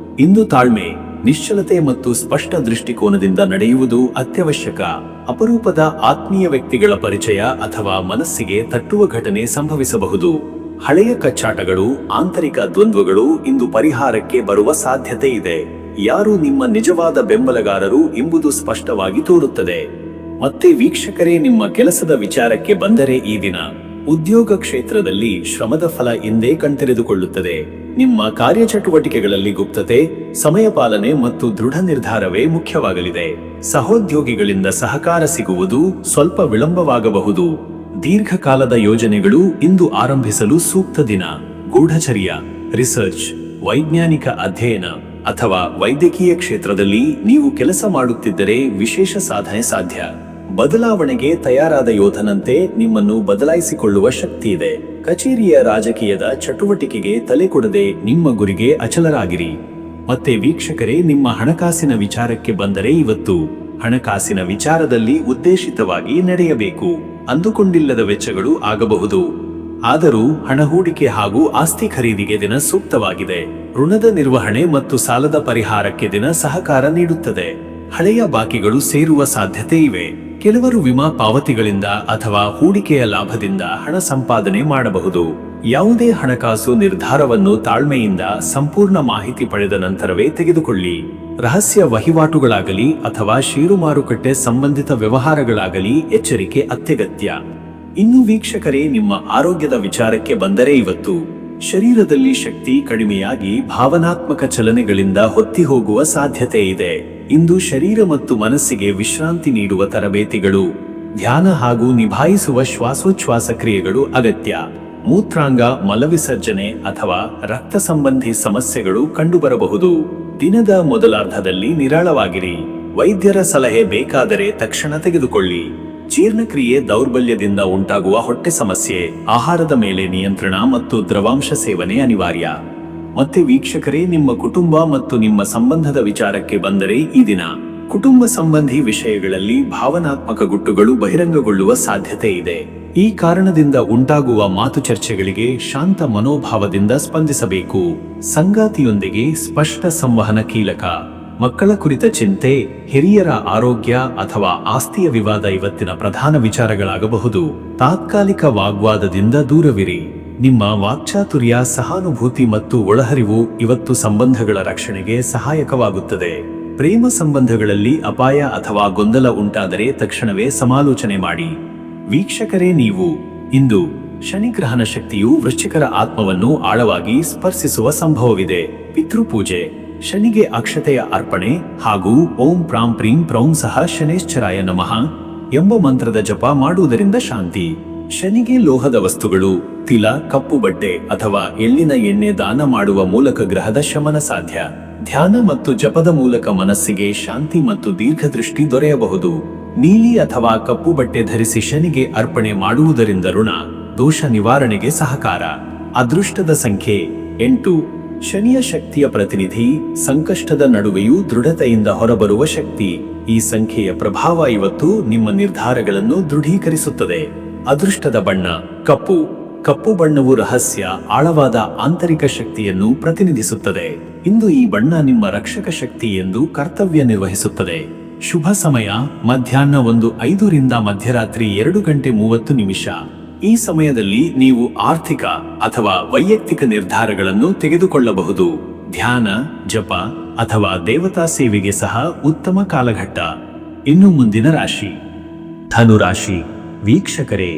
ಇಂದು ತಾಳ್ಮೆ, ನಿಶ್ಚಲತೆ ಮತ್ತು ಸ್ಪಷ್ಟ ದೃಷ್ಟಿಕೋನದಿಂದ ನಡೆಯುವುದು ಅತ್ಯವಶ್ಯಕ. ಅಪರೂಪದ ಆತ್ಮೀಯ ವ್ಯಕ್ತಿಗಳ ಪರಿಚಯ ಅಥವಾ ಮನಸ್ಸಿಗೆ ತಟ್ಟುವ ಘಟನೆ ಸಂಭವಿಸಬಹುದು. ಹಳೆಯ ಕಚ್ಚಾಟಗಳು, ಆಂತರಿಕ ದ್ವಂದ್ವಗಳು ಇಂದು ಪರಿಹಾರಕ್ಕೆ ಬರುವ ಸಾಧ್ಯತೆ ಇದೆ. ಯಾರು ನಿಮ್ಮ ನಿಜವಾದ ಬೆಂಬಲಗಾರರು ಎಂಬುದು ಸ್ಪಷ್ಟವಾಗಿ ತೋರುತ್ತದೆ. ಮತ್ತೆ ವೀಕ್ಷಕರೇ, ನಿಮ್ಮ ಕೆಲಸದ ವಿಚಾರಕ್ಕೆ ಬಂದರೆ ಈ ದಿನ ಉದ್ಯೋಗ ಕ್ಷೇತ್ರದಲ್ಲಿ ಶ್ರಮದ ಫಲ ಎಂದೇ ಕಣ್ತೆರೆದುಕೊಳ್ಳುತ್ತದೆ. ನಿಮ್ಮ ಕಾರ್ಯಚಟುವಟಿಕೆಗಳಲ್ಲಿ ಗುಪ್ತತೆ, ಸಮಯ ಪಾಲನೆ ಮತ್ತು ದೃಢ ನಿರ್ಧಾರವೇ ಮುಖ್ಯವಾಗಲಿದೆ. ಸಹೋದ್ಯೋಗಿಗಳಿಂದ ಸಹಕಾರ ಸಿಗುವುದು ಸ್ವಲ್ಪ ವಿಳಂಬವಾಗಬಹುದು. ದೀರ್ಘಕಾಲದ ಯೋಜನೆಗಳು ಇಂದು ಆರಂಭಿಸಲು ಸೂಕ್ತ ದಿನ. ಗೂಢಚರ್ಯ, ರಿಸರ್ಚ್, ವೈಜ್ಞಾನಿಕ ಅಧ್ಯಯನ ಅಥವಾ ವೈದ್ಯಕೀಯ ಕ್ಷೇತ್ರದಲ್ಲಿ ನೀವು ಕೆಲಸ ಮಾಡುತ್ತಿದ್ದರೆ ವಿಶೇಷ ಸಾಧನೆ ಸಾಧ್ಯ. ಬದಲಾವಣೆಗೆ ತಯಾರಾದ ಯೋಧನಂತೆ ನಿಮ್ಮನ್ನು ಬದಲಾಯಿಸಿಕೊಳ್ಳುವ ಶಕ್ತಿ ಇದೆ. ಕಚೇರಿಯ ರಾಜಕೀಯದ ಚಟುವಟಿಕೆಗೆ ತಲೆ ಕೊಡದೆ ನಿಮ್ಮ ಗುರಿಗೆ ಅಚಲರಾಗಿರಿ. ಮತ್ತೆ ವೀಕ್ಷಕರೇ, ನಿಮ್ಮ ಹಣಕಾಸಿನ ವಿಚಾರಕ್ಕೆ ಬಂದರೆ ಇವತ್ತು ಹಣಕಾಸಿನ ವಿಚಾರದಲ್ಲಿ ಉದ್ದೇಶಿತವಾಗಿ ನಡೆಯಬೇಕು. ಅಂದುಕೊಂಡಿಲ್ಲದ ವೆಚ್ಚಗಳು ಆಗಬಹುದು. ಆದರೂ ಹಣ ಹೂಡಿಕೆ ಹಾಗೂ ಆಸ್ತಿ ಖರೀದಿಗೆ ದಿನ ಸೂಕ್ತವಾಗಿದೆ. ಋಣದ ನಿರ್ವಹಣೆ ಮತ್ತು ಸಾಲದ ಪರಿಹಾರಕ್ಕೆ ದಿನ ಸಹಕಾರ ನೀಡುತ್ತದೆ. ಹಳೆಯ ಬಾಕಿಗಳು ಸೇರುವ ಸಾಧ್ಯತೆ ಇವೆ. ಕೆಲವರು ವಿಮಾ ಪಾವತಿಗಳಿಂದ ಅಥವಾ ಹೂಡಿಕೆಯ ಲಾಭದಿಂದ ಹಣ ಸಂಪಾದನೆ ಮಾಡಬಹುದು. ಯಾವುದೇ ಹಣಕಾಸು ನಿರ್ಧಾರವನ್ನು ತಾಳ್ಮೆಯಿಂದ ಸಂಪೂರ್ಣ ಮಾಹಿತಿ ಪಡೆದ ನಂತರವೇ ತೆಗೆದುಕೊಳ್ಳಿ. ರಹಸ್ಯ ವಹಿವಾಟುಗಳಾಗಲಿ ಅಥವಾ ಷೇರು ಮಾರುಕಟ್ಟೆ ಸಂಬಂಧಿತ ವ್ಯವಹಾರಗಳಾಗಲಿ ಎಚ್ಚರಿಕೆ ಅತ್ಯಗತ್ಯ. ಇನ್ನು ವೀಕ್ಷಕರೇ, ನಿಮ್ಮ ಆರೋಗ್ಯದ ವಿಚಾರಕ್ಕೆ ಬಂದರೆ ಇವತ್ತು ಶರೀರದಲ್ಲಿ ಶಕ್ತಿ ಕಡಿಮೆಯಾಗಿ ಭಾವನಾತ್ಮಕ ಚಲನೆಗಳಿಂದ ಹೊತ್ತಿ ಹೋಗುವ ಸಾಧ್ಯತೆ ಇದೆ. ಇಂದು ಶರೀರ ಮತ್ತು ಮನಸ್ಸಿಗೆ ವಿಶ್ರಾಂತಿ ನೀಡುವ ತರಬೇತಿಗಳು, ಧ್ಯಾನ ಹಾಗೂ ನಿಭಾಯಿಸುವ ಶ್ವಾಸೋಚ್ಛ್ವಾಸ ಕ್ರಿಯೆಗಳು ಅಗತ್ಯ. ಮೂತ್ರಾಂಗ, ಮಲವಿಸರ್ಜನೆ ಅಥವಾ ರಕ್ತ ಸಂಬಂಧಿ ಸಮಸ್ಯೆಗಳು ಕಂಡುಬರಬಹುದು. ದಿನದ ಮೊದಲಾರ್ಧದಲ್ಲಿ ನಿರಾಳವಾಗಿರಿ. ವೈದ್ಯರ ಸಲಹೆ ಬೇಕಾದರೆ ತಕ್ಷಣ ತೆಗೆದುಕೊಳ್ಳಿ. ಜೀರ್ಣಕ್ರಿಯೆ ದೌರ್ಬಲ್ಯದಿಂದ ಉಂಟಾಗುವ ಹೊಟ್ಟೆ ಸಮಸ್ಯೆ, ಆಹಾರದ ಮೇಲೆ ನಿಯಂತ್ರಣ ಮತ್ತು ದ್ರವಾಂಶ ಸೇವನೆ ಅನಿವಾರ್ಯ. ಮತ್ತೆ ವೀಕ್ಷಕರೇ, ನಿಮ್ಮ ಕುಟುಂಬ ಮತ್ತು ನಿಮ್ಮ ಸಂಬಂಧದ ವಿಚಾರಕ್ಕೆ ಬಂದರೆ ಈ ದಿನ ಕುಟುಂಬ ಸಂಬಂಧಿ ವಿಷಯಗಳಲ್ಲಿ ಭಾವನಾತ್ಮಕ ಗುಟ್ಟುಗಳು ಬಹಿರಂಗಗೊಳ್ಳುವ ಸಾಧ್ಯತೆ ಇದೆ. ಈ ಕಾರಣದಿಂದ ಉಂಟಾಗುವ ಮಾತು ಚರ್ಚೆಗಳಿಗೆ ಶಾಂತ ಮನೋಭಾವದಿಂದ ಸ್ಪಂದಿಸಬೇಕು. ಸಂಗಾತಿಯೊಂದಿಗೆ ಸ್ಪಷ್ಟ ಸಂವಹನ ಕೀಲಕ. ಮಕ್ಕಳ ಕುರಿತ ಚಿಂತೆ, ಹಿರಿಯರ ಆರೋಗ್ಯ ಅಥವಾ ಆಸ್ತಿಯ ವಿವಾದ ಇವತ್ತಿನ ಪ್ರಧಾನ ವಿಚಾರಗಳಾಗಬಹುದು. ತಾತ್ಕಾಲಿಕ ವಾಗ್ವಾದದಿಂದ ದೂರವಿರಿ. ನಿಮ್ಮ ವಾಕ್ಚಾತುರ್ಯ, ಸಹಾನುಭೂತಿ ಮತ್ತು ಒಳಹರಿವು ಇವತ್ತು ಸಂಬಂಧಗಳ ರಕ್ಷಣೆಗೆ ಸಹಾಯಕವಾಗುತ್ತದೆ. ಪ್ರೇಮ ಸಂಬಂಧಗಳಲ್ಲಿ ಅಪಾಯ ಅಥವಾ ಗೊಂದಲ ಉಂಟಾದರೆ ತಕ್ಷಣವೇ ಸಮಾಲೋಚನೆ ಮಾಡಿ. ವೀಕ್ಷಕರೇ, ನೀವು ಇಂದು ಶನಿಗ್ರಹಣ ಶಕ್ತಿಯು ವೃಶ್ಚಿಕರ ಆತ್ಮವನ್ನು ಆಳವಾಗಿ ಸ್ಪರ್ಶಿಸುವ ಸಂಭವವಿದೆ. ಪಿತೃಪೂಜೆ, ಶನಿಗೆ ಅಕ್ಷತೆಯ ಅರ್ಪಣೆ ಹಾಗೂ ಓಂ ಪ್ರಾಂ ಪ್ರೀಂ ಪ್ರೌಂ ಸಹ ಶನೇಶ್ಚರಾಯ ನಮಃ ಎಂಬ ಮಂತ್ರದ ಜಪ ಮಾಡುವುದರಿಂದ ಶಾಂತಿ. ಶನಿಗೆ ಲೋಹದ ವಸ್ತುಗಳು, ತಿಲ, ಕಪ್ಪು ಬಟ್ಟೆ ಅಥವಾ ಎಳ್ಳಿನ ಎಣ್ಣೆ ದಾನ ಮಾಡುವ ಮೂಲಕ ಗ್ರಹದ ಶಮನ ಸಾಧ್ಯ. ಧ್ಯಾನ ಮತ್ತು ಜಪದ ಮೂಲಕ ಮನಸ್ಸಿಗೆ ಶಾಂತಿ ಮತ್ತು ದೀರ್ಘದೃಷ್ಟಿ ದೊರೆಯಬಹುದು. ನೀಲಿ ಅಥವಾ ಕಪ್ಪು ಬಟ್ಟೆ ಧರಿಸಿ ಶನಿಗೆ ಅರ್ಪಣೆ ಮಾಡುವುದರಿಂದ ಋಣ ದೋಷ ನಿವಾರಣೆಗೆ ಸಹಕಾರ. ಅದೃಷ್ಟದ ಸಂಖ್ಯೆ 8. ಶನಿಯ ಶಕ್ತಿಯ ಪ್ರತಿನಿಧಿ, ಸಂಕಷ್ಟದ ನಡುವೆಯೂ ದೃಢತೆಯಿಂದ ಹೊರಬರುವ ಶಕ್ತಿ. ಈ ಸಂಖ್ಯೆಯ ಪ್ರಭಾವ ಇವತ್ತು ನಿಮ್ಮ ನಿರ್ಧಾರಗಳನ್ನು ದೃಢೀಕರಿಸುತ್ತದೆ. ಅದೃಷ್ಟದ ಬಣ್ಣ ಕಪ್ಪು. ಕಪ್ಪು ಬಣ್ಣವು ರಹಸ್ಯ, ಆಳವಾದ ಆಂತರಿಕ ಶಕ್ತಿಯನ್ನು ಪ್ರತಿನಿಧಿಸುತ್ತದೆ. ಇಂದು ಈ ಬಣ್ಣ ನಿಮ್ಮ ರಕ್ಷಕ ಶಕ್ತಿ ಎಂದು ಕರ್ತವ್ಯ ನಿರ್ವಹಿಸುತ್ತದೆ. ಶುಭ ಸಮಯ ಮಧ್ಯಾಹ್ನ 1:05 ರಿಂದ ಮಧ್ಯರಾತ್ರಿ 2:30. ಈ ಸಮಯದಲ್ಲಿ ನೀವು ಆರ್ಥಿಕ ಅಥವಾ ವೈಯಕ್ತಿಕ ನಿರ್ಧಾರಗಳನ್ನು ತೆಗೆದುಕೊಳ್ಳಬಹುದು. ಧ್ಯಾನ, ಜಪ ಅಥವಾ ದೇವತಾ ಸೇವೆಗೆ ಸಹ ಉತ್ತಮ ಕಾಲಘಟ್ಟ. ಇನ್ನು ಮುಂದಿನ ರಾಶಿ ಧನುರಾಶಿ. ವೀಕ್ಷಕರೇ,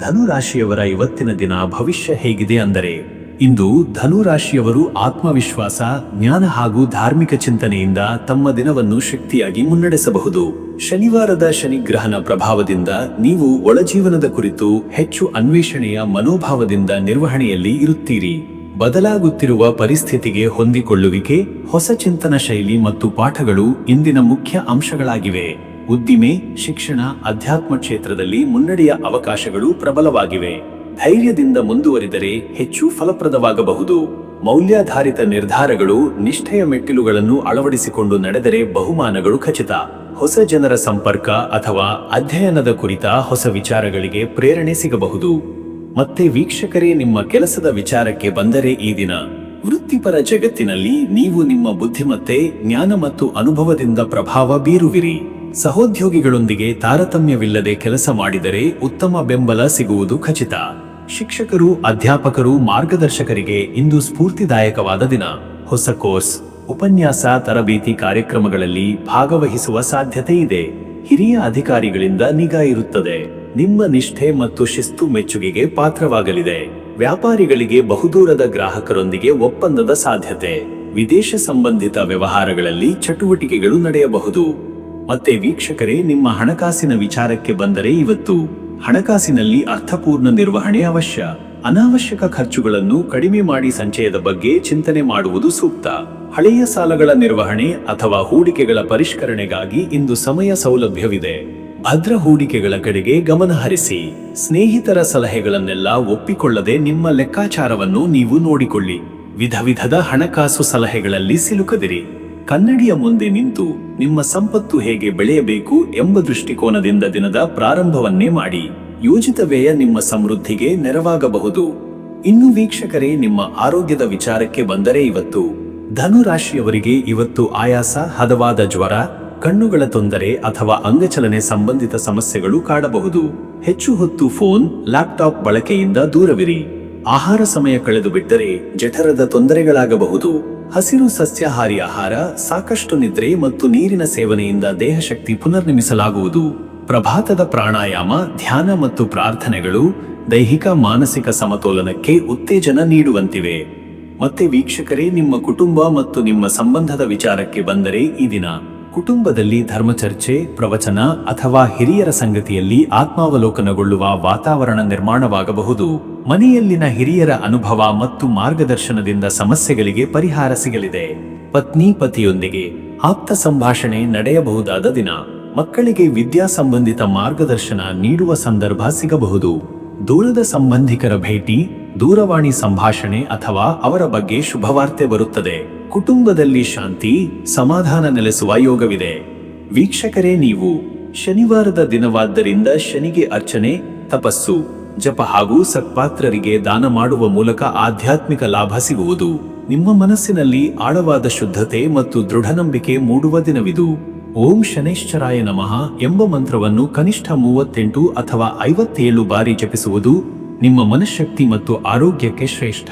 ಧನುರಾಶಿಯವರ ಇವತ್ತಿನ ದಿನ ಭವಿಷ್ಯ ಹೇಗಿದೆ ಅಂದರೆ, ಇಂದು ಧನು ರಾಶಿಯವರು ಆತ್ಮವಿಶ್ವಾಸ, ಜ್ಞಾನ ಹಾಗೂ ಧಾರ್ಮಿಕ ಚಿಂತನೆಯಿಂದ ತಮ್ಮ ದಿನವನ್ನು ಶಕ್ತಿಯಾಗಿ ಮುನ್ನಡೆಸಬಹುದು. ಶನಿವಾರದ ಶನಿಗ್ರಹನ ಪ್ರಭಾವದಿಂದ ನೀವು ಒಳಜೀವನದ ಕುರಿತು ಹೆಚ್ಚು ಅನ್ವೇಷಣೆಯ ಮನೋಭಾವದಿಂದ ನಿರ್ವಹಣೆಯಲ್ಲಿ ಇರುತ್ತೀರಿ. ಬದಲಾಗುತ್ತಿರುವ ಪರಿಸ್ಥಿತಿಗೆ ಹೊಂದಿಕೊಳ್ಳುವಿಕೆ, ಹೊಸ ಚಿಂತನ ಶೈಲಿ ಮತ್ತು ಪಾಠಗಳು ಇಂದಿನ ಮುಖ್ಯ ಅಂಶಗಳಾಗಿವೆ. ಉದ್ದಿಮೆ, ಶಿಕ್ಷಣ, ಅಧ್ಯಾತ್ಮ ಕ್ಷೇತ್ರದಲ್ಲಿ ಮುನ್ನಡೆಯ ಅವಕಾಶಗಳು ಪ್ರಬಲವಾಗಿವೆ. ಧೈರ್ಯದಿಂದ ಮುಂದುವರಿದರೆ ಹೆಚ್ಚು ಫಲಪ್ರದವಾಗಬಹುದು. ಮೌಲ್ಯಾಧಾರಿತ ನಿರ್ಧಾರಗಳು, ನಿಷ್ಠೆಯ ಮೆಟ್ಟಿಲುಗಳನ್ನು ಅಳವಡಿಸಿಕೊಂಡು ನಡೆದರೆ ಬಹುಮಾನಗಳು ಖಚಿತ. ಹೊಸ ಜನರ ಸಂಪರ್ಕ ಅಥವಾ ಅಧ್ಯಯನದ ಕುರಿತ ಹೊಸ ವಿಚಾರಗಳಿಗೆ ಪ್ರೇರಣೆ ಸಿಗಬಹುದು. ಮತ್ತೆ ವೀಕ್ಷಕರೇ, ನಿಮ್ಮ ಕೆಲಸದ ವಿಚಾರಕ್ಕೆ ಬಂದರೆ ಈ ದಿನ ವೃತ್ತಿಪರ ಜಗತ್ತಿನಲ್ಲಿ ನೀವು ನಿಮ್ಮ ಬುದ್ಧಿಮತ್ತೆ, ಜ್ಞಾನ ಮತ್ತು ಅನುಭವದಿಂದ ಪ್ರಭಾವ ಬೀರುವಿರಿ. ಸಹೋದ್ಯೋಗಿಗಳೊಂದಿಗೆ ತಾರತಮ್ಯವಿಲ್ಲದೆ ಕೆಲಸ ಮಾಡಿದರೆ ಉತ್ತಮ ಬೆಂಬಲ ಸಿಗುವುದು ಖಚಿತ. ಶಿಕ್ಷಕರು, ಅಧ್ಯಾಪಕರು, ಮಾರ್ಗದರ್ಶಕರಿಗೆ ಇಂದು ಸ್ಫೂರ್ತಿದಾಯಕವಾದ ದಿನ. ಹೊಸ ಕೋರ್ಸ್, ಉಪನ್ಯಾಸ, ತರಬೇತಿ ಕಾರ್ಯಕ್ರಮಗಳಲ್ಲಿ ಭಾಗವಹಿಸುವ ಸಾಧ್ಯತೆ ಇದೆ. ಹಿರಿಯ ಅಧಿಕಾರಿಗಳಿಂದ ನಿಗಾ ಇರುತ್ತದೆ. ನಿಮ್ಮ ನಿಷ್ಠೆ ಮತ್ತು ಶಿಸ್ತು ಮೆಚ್ಚುಗೆಗೆ ಪಾತ್ರವಾಗಲಿದೆ. ವ್ಯಾಪಾರಿಗಳಿಗೆ ಬಹುದೂರದ ಗ್ರಾಹಕರೊಂದಿಗೆ ಒಪ್ಪಂದದ ಸಾಧ್ಯತೆ. ವಿದೇಶ ಸಂಬಂಧಿತ ವ್ಯವಹಾರಗಳಲ್ಲಿ ಚಟುವಟಿಕೆಗಳು ನಡೆಯಬಹುದು. ಮತ್ತೆ ವೀಕ್ಷಕರೇ, ನಿಮ್ಮ ಹಣಕಾಸಿನ ವಿಚಾರಕ್ಕೆ ಬಂದರೆ ಇವತ್ತು ಹಣಕಾಸಿನಲ್ಲಿ ಅರ್ಥಪೂರ್ಣ ನಿರ್ವಹಣೆ ಅವಶ್ಯ. ಅನಾವಶ್ಯಕ ಖರ್ಚುಗಳನ್ನು ಕಡಿಮೆ ಮಾಡಿ ಸಂಚಯದ ಬಗ್ಗೆ ಚಿಂತನೆ ಮಾಡುವುದು ಸೂಕ್ತ. ಹಳೆಯ ಸಾಲಗಳ ನಿರ್ವಹಣೆ ಅಥವಾ ಹೂಡಿಕೆಗಳ ಪರಿಷ್ಕರಣೆಗಾಗಿ ಇಂದು ಸಮಯ ಸೌಲಭ್ಯವಿದೆ. ಭದ್ರ ಹೂಡಿಕೆಗಳ ಕಡೆಗೆ ಗಮನ ಹರಿಸಿ. ಸ್ನೇಹಿತರ ಸಲಹೆಗಳನ್ನೆಲ್ಲ ಒಪ್ಪಿಕೊಳ್ಳದೆ ನಿಮ್ಮ ಲೆಕ್ಕಾಚಾರವನ್ನು ನೀವು ನೋಡಿಕೊಳ್ಳಿ. ವಿಧ ವಿಧದ ಹಣಕಾಸು ಸಲಹೆಗಳಲ್ಲಿ ಸಿಲುಕದಿರಿ. ಕನ್ನಡಿಯ ಮುಂದೆ ನಿಂತು ನಿಮ್ಮ ಸಂಪತ್ತು ಹೇಗೆ ಬೆಳೆಯಬೇಕು ಎಂಬ ದೃಷ್ಟಿಕೋನದಿಂದ ದಿನದ ಪ್ರಾರಂಭವನ್ನೇ ಮಾಡಿ. ಯೋಜಿತ ವ್ಯಯ ನಿಮ್ಮ ಸಮೃದ್ಧಿಗೆ ನೆರವಾಗಬಹುದು. ಇನ್ನು ವೀಕ್ಷಕರೇ, ನಿಮ್ಮ ಆರೋಗ್ಯದ ವಿಚಾರಕ್ಕೆ ಬಂದರೆ ಇವತ್ತು ಧನು ರಾಶಿಯವರಿಗೆ ಇವತ್ತು ಆಯಾಸ, ಹದವಾದ ಜ್ವರ, ಕಣ್ಣುಗಳ ತೊಂದರೆ ಅಥವಾ ಅಂಗಚಲನೆ ಸಂಬಂಧಿತ ಸಮಸ್ಯೆಗಳು ಕಾಡಬಹುದು. ಹೆಚ್ಚು ಹೊತ್ತು ಫೋನ್, ಲ್ಯಾಪ್ಟಾಪ್ ಬಳಕೆಯಿಂದ ದೂರವಿರಿ. ಆಹಾರ ಸಮಯ ಕಳೆದು ಬಿಟ್ಟರೆ ಜಠರದ ತೊಂದರೆಗಳಾಗಬಹುದು. ಹಸಿರು ಸಸ್ಯಾಹಾರಿ ಆಹಾರ, ಸಾಕಷ್ಟು ನಿದ್ರೆ ಮತ್ತು ನೀರಿನ ಸೇವನೆಯಿಂದ ದೇಹಶಕ್ತಿ ಪುನರ್ನಿರ್ಮಿಸಲಾಗುವುದು. ಪ್ರಭಾತದ ಪ್ರಾಣಾಯಾಮ, ಧ್ಯಾನ ಮತ್ತು ಪ್ರಾರ್ಥನೆಗಳು ದೈಹಿಕ ಮಾನಸಿಕ ಸಮತೋಲನಕ್ಕೆ ಉತ್ತೇಜನ ನೀಡುವಂತಿವೆ. ಮತ್ತೆ ವೀಕ್ಷಕರೇ, ನಿಮ್ಮ ಕುಟುಂಬ ಮತ್ತು ನಿಮ್ಮ ಸಂಬಂಧದ ವಿಚಾರಕ್ಕೆ ಬಂದರೆ ಈ ದಿನ ಕುಟುಂಬದಲ್ಲಿ ಧರ್ಮಚರ್ಚೆ, ಪ್ರವಚನ ಅಥವಾ ಹಿರಿಯರ ಸಂಗತಿಯಲ್ಲಿ ಆತ್ಮಾವಲೋಕನಗೊಳ್ಳುವ ವಾತಾವರಣ ನಿರ್ಮಾಣವಾಗಬಹುದು. ಮನೆಯಲ್ಲಿನ ಹಿರಿಯರ ಅನುಭವ ಮತ್ತು ಮಾರ್ಗದರ್ಶನದಿಂದ ಸಮಸ್ಯೆಗಳಿಗೆ ಪರಿಹಾರ ಸಿಗಲಿದೆ. ಪತ್ನಿ, ಪತಿಯೊಂದಿಗೆ ಆಪ್ತ ಸಂಭಾಷಣೆ ನಡೆಯಬಹುದಾದ ದಿನ. ಮಕ್ಕಳಿಗೆ ವಿದ್ಯಾ ಸಂಬಂಧಿತ ಮಾರ್ಗದರ್ಶನ ನೀಡುವ ಸಂದರ್ಭ ಸಿಗಬಹುದು. ದೂರದ ಸಂಬಂಧಿಕರ ಭೇಟಿ, ದೂರವಾಣಿ ಸಂಭಾಷಣೆ ಅಥವಾ ಅವರ ಬಗ್ಗೆ ಶುಭವಾರ್ತೆ ಬರುತ್ತದೆ. ಕುಟುಂಬದಲ್ಲಿ ಶಾಂತಿ, ಸಮಾಧಾನ ನೆಲೆಸುವ ಯೋಗವಿದೆ. ವೀಕ್ಷಕರೇ, ನೀವು ಶನಿವಾರದ ದಿನವಾದ್ದರಿಂದ ಶನಿಗೆ ಅರ್ಚನೆ, ತಪಸ್ಸು, ಜಪ ಹಾಗೂ ಸತ್ಪಾತ್ರರಿಗೆ ದಾನ ಮಾಡುವ ಮೂಲಕ ಆಧ್ಯಾತ್ಮಿಕ ಲಾಭ ಸಿಗುವುದು. ನಿಮ್ಮ ಮನಸ್ಸಿನಲ್ಲಿ ಆಳವಾದ ಶುದ್ಧತೆ ಮತ್ತು ದೃಢನಂಬಿಕೆ ಮೂಡುವ ದಿನವಿದು. ಓಂ ಶನೈಶ್ಚರಾಯ ನಮಃ ಎಂಬ ಮಂತ್ರವನ್ನು ಕನಿಷ್ಠ 38 ಅಥವಾ 57 ಬಾರಿ ಜಪಿಸುವುದು ನಿಮ್ಮ ಮನಃಶಕ್ತಿ ಮತ್ತು ಆರೋಗ್ಯಕ್ಕೆ ಶ್ರೇಷ್ಠ.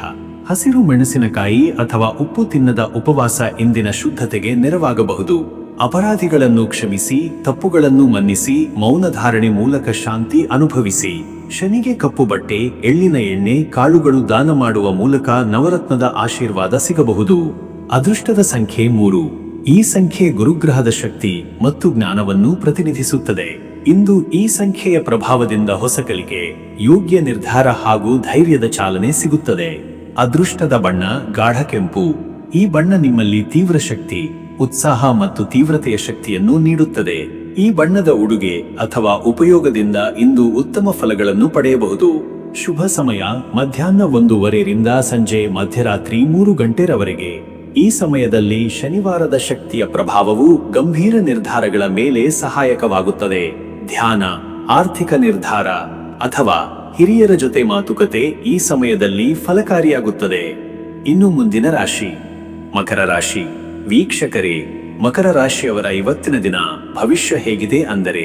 ಹಸಿರು ಮೆಣಸಿನಕಾಯಿ ಅಥವಾ ಉಪ್ಪು ತಿನ್ನದ ಉಪವಾಸ ಇಂದಿನ ಶುದ್ಧತೆಗೆ ನೆರವಾಗಬಹುದು. ಅಪರಾಧಿಗಳನ್ನು ಕ್ಷಮಿಸಿ, ತಪ್ಪುಗಳನ್ನು ಮನ್ನಿಸಿ, ಮೌನ ಧಾರಣೆ ಮೂಲಕ ಶಾಂತಿ ಅನುಭವಿಸಿ. ಶನಿಗೆ ಕಪ್ಪು ಬಟ್ಟೆ, ಎಳ್ಳಿನ ಎಣ್ಣೆ, ಕಾಳುಗಳು ದಾನ ಮಾಡುವ ಮೂಲಕ ನವರತ್ನದ ಆಶೀರ್ವಾದ ಸಿಗಬಹುದು. ಅದೃಷ್ಟದ ಸಂಖ್ಯೆ 3. ಈ ಸಂಖ್ಯೆ ಗುರುಗ್ರಹದ ಶಕ್ತಿ ಮತ್ತು ಜ್ಞಾನವನ್ನು ಪ್ರತಿನಿಧಿಸುತ್ತದೆ. ಇಂದು ಈ ಸಂಖ್ಯೆಯ ಪ್ರಭಾವದಿಂದ ಹೊಸ ಕಲಿಕೆ, ಯೋಗ್ಯ ನಿರ್ಧಾರ ಹಾಗೂ ಧೈರ್ಯದ ಚಾಲನೆ ಸಿಗುತ್ತದೆ. ಅದೃಷ್ಟದ ಬಣ್ಣ ಗಾಢ ಕೆಂಪು. ಈ ಬಣ್ಣ ನಿಮ್ಮಲ್ಲಿ ತೀವ್ರ ಶಕ್ತಿ, ಉತ್ಸಾಹ ಮತ್ತು ತೀವ್ರತೆಯ ಶಕ್ತಿಯನ್ನು ನೀಡುತ್ತದೆ. ಈ ಬಣ್ಣದ ಉಡುಗೆ ಅಥವಾ ಉಪಯೋಗದಿಂದ ಇಂದು ಉತ್ತಮ ಫಲಗಳನ್ನು ಪಡೆಯಬಹುದು. ಶುಭ ಸಮಯ ಮಧ್ಯಾಹ್ನ 1:15ರಿಂದ ಸಂಜೆ ಮಧ್ಯರಾತ್ರಿ 3 ಗಂಟೆರವರೆಗೆ. ಈ ಸಮಯದಲ್ಲಿ ಶನಿವಾರದ ಶಕ್ತಿಯ ಪ್ರಭಾವವು ಗಂಭೀರ ನಿರ್ಧಾರಗಳ ಮೇಲೆ ಸಹಾಯಕವಾಗುತ್ತದೆ. ಧ್ಯಾನ, ಆರ್ಥಿಕ ನಿರ್ಧಾರ ಅಥವಾ ಹಿರಿಯರ ಜೊತೆ ಮಾತುಕತೆ ಈ ಸಮಯದಲ್ಲಿ ಫಲಕಾರಿಯಾಗುತ್ತದೆ. ಇನ್ನು ಮುಂದಿನ ರಾಶಿ ಮಕರ ರಾಶಿ. ವೀಕ್ಷಕರೇ, ಮಕರ ರಾಶಿಯವರ ಇವತ್ತಿನ ದಿನ ಭವಿಷ್ಯ ಹೇಗಿದೆ ಅಂದರೆ,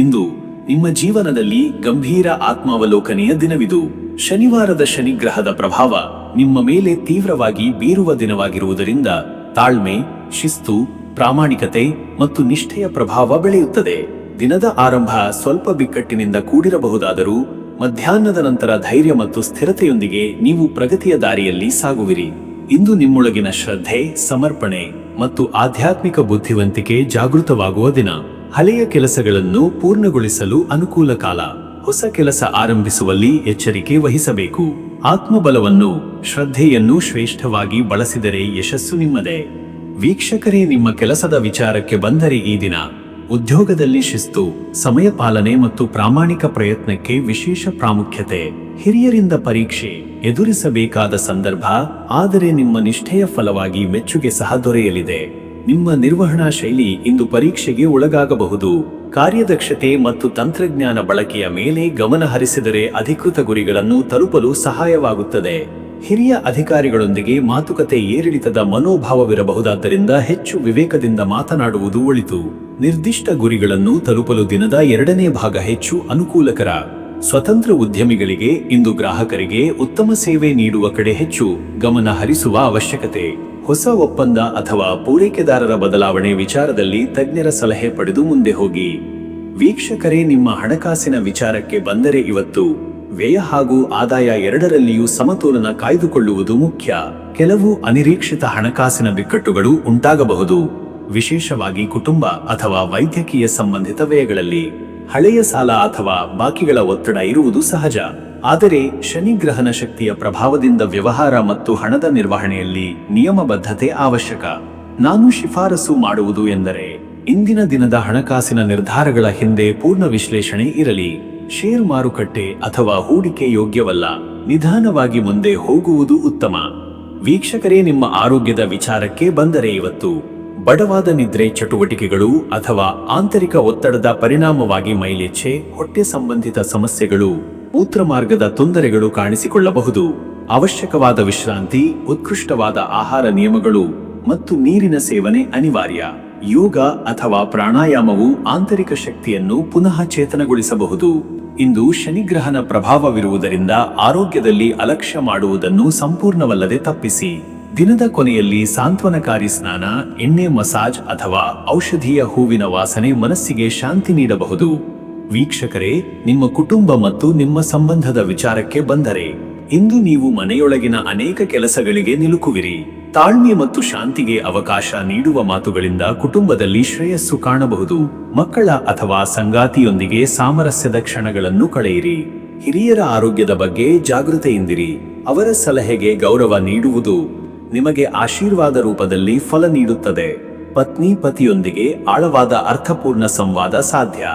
ಇಂದು ನಿಮ್ಮ ಜೀವನದಲ್ಲಿ ಗಂಭೀರ ಆತ್ಮಾವಲೋಕನೆಯ ದಿನವಿದು. ಶನಿವಾರದ ಶನಿಗ್ರಹದ ಪ್ರಭಾವ ನಿಮ್ಮ ಮೇಲೆ ತೀವ್ರವಾಗಿ ಬೀರುವ ದಿನವಾಗಿರುವುದರಿಂದ ತಾಳ್ಮೆ, ಶಿಸ್ತು, ಪ್ರಾಮಾಣಿಕತೆ ಮತ್ತು ನಿಷ್ಠೆಯ ಪ್ರಭಾವ ಬೆಳೆಯುತ್ತದೆ. ದಿನದ ಆರಂಭ ಸ್ವಲ್ಪ ಬಿಕ್ಕಟ್ಟಿನಿಂದ ಕೂಡಿರಬಹುದಾದರೂ ಮಧ್ಯಾಹ್ನದ ನಂತರ ಧೈರ್ಯ ಮತ್ತು ಸ್ಥಿರತೆಯೊಂದಿಗೆ ನೀವು ಪ್ರಗತಿಯ ದಾರಿಯಲ್ಲಿ ಸಾಗುವಿರಿ. ಇಂದು ನಿಮ್ಮೊಳಗಿನ ಶ್ರದ್ಧೆ, ಸಮರ್ಪಣೆ ಮತ್ತು ಆಧ್ಯಾತ್ಮಿಕ ಬುದ್ಧಿವಂತಿಕೆ ಜಾಗೃತವಾಗುವ ದಿನ. ಹಳೆಯ ಕೆಲಸಗಳನ್ನು ಪೂರ್ಣಗೊಳಿಸಲು ಅನುಕೂಲ ಕಾಲ. ಹೊಸ ಕೆಲಸ ಆರಂಭಿಸುವಲ್ಲಿ ಎಚ್ಚರಿಕೆ ವಹಿಸಬೇಕು. ಆತ್ಮಬಲವನ್ನು, ಶ್ರದ್ಧೆಯನ್ನು ಶ್ರೇಷ್ಠವಾಗಿ ಬಳಸಿದರೆ ಯಶಸ್ಸು ನಿಮ್ಮದೇ. ವೀಕ್ಷಕರೇ, ನಿಮ್ಮ ಕೆಲಸದ ವಿಚಾರಕ್ಕೆ ಬಂದರೆ ಈ ದಿನ ಉದ್ಯೋಗದಲ್ಲಿ ಶಿಸ್ತು, ಸಮಯ ಪಾಲನೆ ಮತ್ತು ಪ್ರಾಮಾಣಿಕ ಪ್ರಯತ್ನಕ್ಕೆ ವಿಶೇಷ ಪ್ರಾಮುಖ್ಯತೆ. ಹಿರಿಯರಿಂದ ಪರೀಕ್ಷೆ ಎದುರಿಸಬೇಕಾದ ಸಂದರ್ಭ, ಆದರೆ ನಿಮ್ಮ ನಿಷ್ಠೆಯ ಫಲವಾಗಿ ಮೆಚ್ಚುಗೆ ಸಹ ದೊರೆಯಲಿದೆ. ನಿಮ್ಮ ನಿರ್ವಹಣಾ ಶೈಲಿ ಇಂದು ಪರೀಕ್ಷೆಗೆ ಒಳಗಾಗಬಹುದು. ಕಾರ್ಯದಕ್ಷತೆ ಮತ್ತು ತಂತ್ರಜ್ಞಾನ ಬಳಕೆಯ ಮೇಲೆ ಗಮನ ಹರಿಸಿದರೆ ಅಧಿಕೃತ ಗುರಿಗಳನ್ನು ತಲುಪಲು ಸಹಾಯವಾಗುತ್ತದೆ. ಹಿರಿಯ ಅಧಿಕಾರಿಗಳೊಂದಿಗೆ ಮಾತುಕತೆ ಏರಿಳಿತದ ಮನೋಭಾವವಿರಬಹುದಾದ್ದರಿಂದ ಹೆಚ್ಚು ವಿವೇಕದಿಂದ ಮಾತನಾಡುವುದು ಒಳಿತು. ನಿರ್ದಿಷ್ಟ ಗುರಿಗಳನ್ನು ತಲುಪಲು ದಿನದ 2ನೇ ಭಾಗ ಹೆಚ್ಚು ಅನುಕೂಲಕರ. ಸ್ವತಂತ್ರ ಉದ್ಯಮಿಗಳಿಗೆ ಇಂದು ಗ್ರಾಹಕರಿಗೆ ಉತ್ತಮ ಸೇವೆ ನೀಡುವ ಕಡೆ ಹೆಚ್ಚು ಗಮನ ಹರಿಸುವ ಅವಶ್ಯಕತೆ. ಹೊಸ ಒಪ್ಪಂದ ಅಥವಾ ಪೂರೈಕೆದಾರರ ಬದಲಾವಣೆ ವಿಚಾರದಲ್ಲಿ ತಜ್ಞರ ಸಲಹೆ ಪಡೆದು ಮುಂದೆ ಹೋಗಿ. ವೀಕ್ಷಕರೇ, ನಿಮ್ಮ ಹಣಕಾಸಿನ ವಿಚಾರಕ್ಕೆ ಬಂದರೆ ಇವತ್ತು ವ್ಯಯ ಹಾಗೂ ಆದಾಯ ಎರಡರಲ್ಲಿಯೂ ಸಮತೋಲನ ಕಾಯ್ದುಕೊಳ್ಳುವುದು ಮುಖ್ಯ. ಕೆಲವು ಅನಿರೀಕ್ಷಿತ ಹಣಕಾಸಿನ ಬಿಕ್ಕಟ್ಟುಗಳು ಉಂಟಾಗಬಹುದು, ವಿಶೇಷವಾಗಿ ಕುಟುಂಬ ಅಥವಾ ವೈದ್ಯಕೀಯ ಸಂಬಂಧಿತ ವ್ಯಯಗಳಲ್ಲಿ. ಹಳೆಯ ಸಾಲ ಅಥವಾ ಬಾಕಿಗಳ ಒತ್ತಡ ಇರುವುದು ಸಹಜ. ಆದರೆ ಶನಿ ಗ್ರಹನ ಶಕ್ತಿಯ ಪ್ರಭಾವದಿಂದ ವ್ಯವಹಾರ ಮತ್ತು ಹಣದ ನಿರ್ವಹಣೆಯಲ್ಲಿ ನಿಯಮಬದ್ಧತೆ ಅವಶ್ಯಕ. ನಾನು ಶಿಫಾರಸು ಮಾಡುವುದು ಎಂದರೆ ಇಂದಿನ ದಿನದ ಹಣಕಾಸಿನ ನಿರ್ಧಾರಗಳ ಹಿಂದೆ ಪೂರ್ಣ ವಿಶ್ಲೇಷಣೆ ಇರಲಿ. ಷೇರು ಮಾರುಕಟ್ಟೆ ಅಥವಾ ಹೂಡಿಕೆ ಯೋಗ್ಯವಲ್ಲ. ನಿಧಾನವಾಗಿ ಮುಂದೆ ಹೋಗುವುದು ಉತ್ತಮ. ವೀಕ್ಷಕರೇ, ನಿಮ್ಮ ಆರೋಗ್ಯದ ವಿಚಾರಕ್ಕೆ ಬಂದರೆ ಇವತ್ತು ಬಡವಾದ ನಿದ್ರೆ, ಚಟುವಟಿಕೆಗಳು ಅಥವಾ ಆಂತರಿಕ ಒತ್ತಡದ ಪರಿಣಾಮವಾಗಿ ಮೈಲಿಚ್ಛೆ, ಹೊಟ್ಟೆ ಸಂಬಂಧಿತ ಸಮಸ್ಯೆಗಳು, ಮೂತ್ರಮಾರ್ಗದ ತೊಂದರೆಗಳು ಕಾಣಿಸಿಕೊಳ್ಳಬಹುದು. ಅವಶ್ಯಕವಾದ ವಿಶ್ರಾಂತಿ, ಉತ್ಕೃಷ್ಟವಾದ ಆಹಾರ ನಿಯಮಗಳು ಮತ್ತು ನೀರಿನ ಸೇವನೆ ಅನಿವಾರ್ಯ. ಯೋಗ ಅಥವಾ ಪ್ರಾಣಾಯಾಮವು ಆಂತರಿಕ ಶಕ್ತಿಯನ್ನು ಪುನಃ ಚೇತನಗೊಳಿಸಬಹುದು. ಇಂದು ಶನಿಗ್ರಹನ ಪ್ರಭಾವವಿರುವುದರಿಂದ ಆರೋಗ್ಯದಲ್ಲಿ ಅಲಕ್ಷ್ಯ ಮಾಡುವುದನ್ನು ಸಂಪೂರ್ಣವಲ್ಲದೆ ತಪ್ಪಿಸಿ. ದಿನದ ಕೊನೆಯಲ್ಲಿ ಸಾಂತ್ವನಕಾರಿ ಸ್ನಾನ, ಎಣ್ಣೆ ಮಸಾಜ್ ಅಥವಾ ಔಷಧೀಯ ಹೂವಿನ ವಾಸನೆ ಮನಸ್ಸಿಗೆ ಶಾಂತಿ ನೀಡಬಹುದು. ವೀಕ್ಷಕರೇ, ನಿಮ್ಮ ಕುಟುಂಬ ಮತ್ತು ನಿಮ್ಮ ಸಂಬಂಧದ ವಿಚಾರಕ್ಕೆ ಬಂದರೆ ಇಂದು ನೀವು ಮನೆಯೊಳಗಿನ ಅನೇಕ ಕೆಲಸಗಳಿಗೆ ನಿಲುಕುವಿರಿ. ತಾಳ್ಮೆ ಮತ್ತು ಶಾಂತಿಗೆ ಅವಕಾಶ ನೀಡುವ ಮಾತುಗಳಿಂದ ಕುಟುಂಬದಲ್ಲಿ ಶ್ರೇಯಸ್ಸು ಕಾಣಬಹುದು. ಮಕ್ಕಳ ಅಥವಾ ಸಂಗಾತಿಯೊಂದಿಗೆ ಸಾಮರಸ್ಯದ ಕ್ಷಣಗಳನ್ನು ಕಳೆಯಿರಿ. ಹಿರಿಯರ ಆರೋಗ್ಯದ ಬಗ್ಗೆ ಜಾಗೃತೆಯಿಂದಿರಿ. ಅವರ ಸಲಹೆಗೆ ಗೌರವ ನೀಡುವುದು ನಿಮಗೆ ಆಶೀರ್ವಾದ ರೂಪದಲ್ಲಿ ಫಲ ನೀಡುತ್ತದೆ. ಪತ್ನಿ ಪತಿಯೊಂದಿಗೆ ಆಳವಾದ ಅರ್ಥಪೂರ್ಣ ಸಂವಾದ ಸಾಧ್ಯ.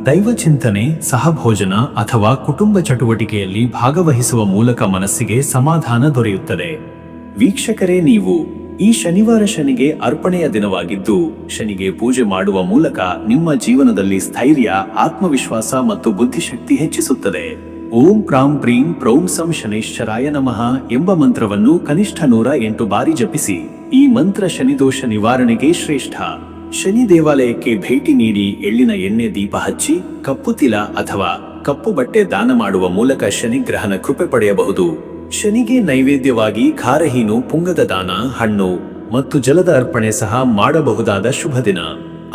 ದೈವ ಚಿಂತನೆ, ಸಹಭೋಜನ ಅಥವಾ ಕುಟುಂಬ ಚಟುವಟಿಕೆಯಲ್ಲಿ ಭಾಗವಹಿಸುವ ಮೂಲಕ ಮನಸ್ಸಿಗೆ ಸಮಾಧಾನ ದೊರೆಯುತ್ತದೆ. ವೀಕ್ಷಕರೇ, ನೀವು ಈ ಶನಿವಾರ ಶನಿಗೆ ಅರ್ಪಣೆಯ ದಿನವಾಗಿದ್ದು, ಶನಿಗೆ ಪೂಜೆ ಮಾಡುವ ಮೂಲಕ ನಿಮ್ಮ ಜೀವನದಲ್ಲಿ ಸ್ಥೈರ್ಯ, ಆತ್ಮವಿಶ್ವಾಸ ಮತ್ತು ಬುದ್ಧಿಶಕ್ತಿ ಹೆಚ್ಚಿಸುತ್ತದೆ. ಓಂ ಪ್ರಾಂ ಪ್ರೀಂ ಪ್ರೌಂ ಸಂ ಶನೈಶ್ಚರಾಯ ನಮಃ ಎಂಬ ಮಂತ್ರವನ್ನು ಕನಿಷ್ಠ 108 ಬಾರಿ ಜಪಿಸಿ. ಈ ಮಂತ್ರ ಶನಿದೋಷ ನಿವಾರಣೆಗೆ ಶ್ರೇಷ್ಠ. ಶನಿ ದೇವಾಲಯಕ್ಕೆ ಭೇಟಿ ನೀಡಿ ಎಳ್ಳಿನ ಎಣ್ಣೆ ದೀಪ ಹಚ್ಚಿ ಕಪ್ಪು ತಿಲ ಅಥವಾ ಕಪ್ಪು ಬಟ್ಟೆ ದಾನ ಮಾಡುವ ಮೂಲಕ ಶನಿಗ್ರಹನ ಕೃಪೆ ಪಡೆಯಬಹುದು. ಶನಿಗೆ ನೈವೇದ್ಯವಾಗಿ ಖಾರಹೀನು, ಪುಂಗದ ದಾನ, ಹಣ್ಣು ಮತ್ತು ಜಲದ ಅರ್ಪಣೆ ಸಹ ಮಾಡಬಹುದಾದ ಶುಭ ದಿನ.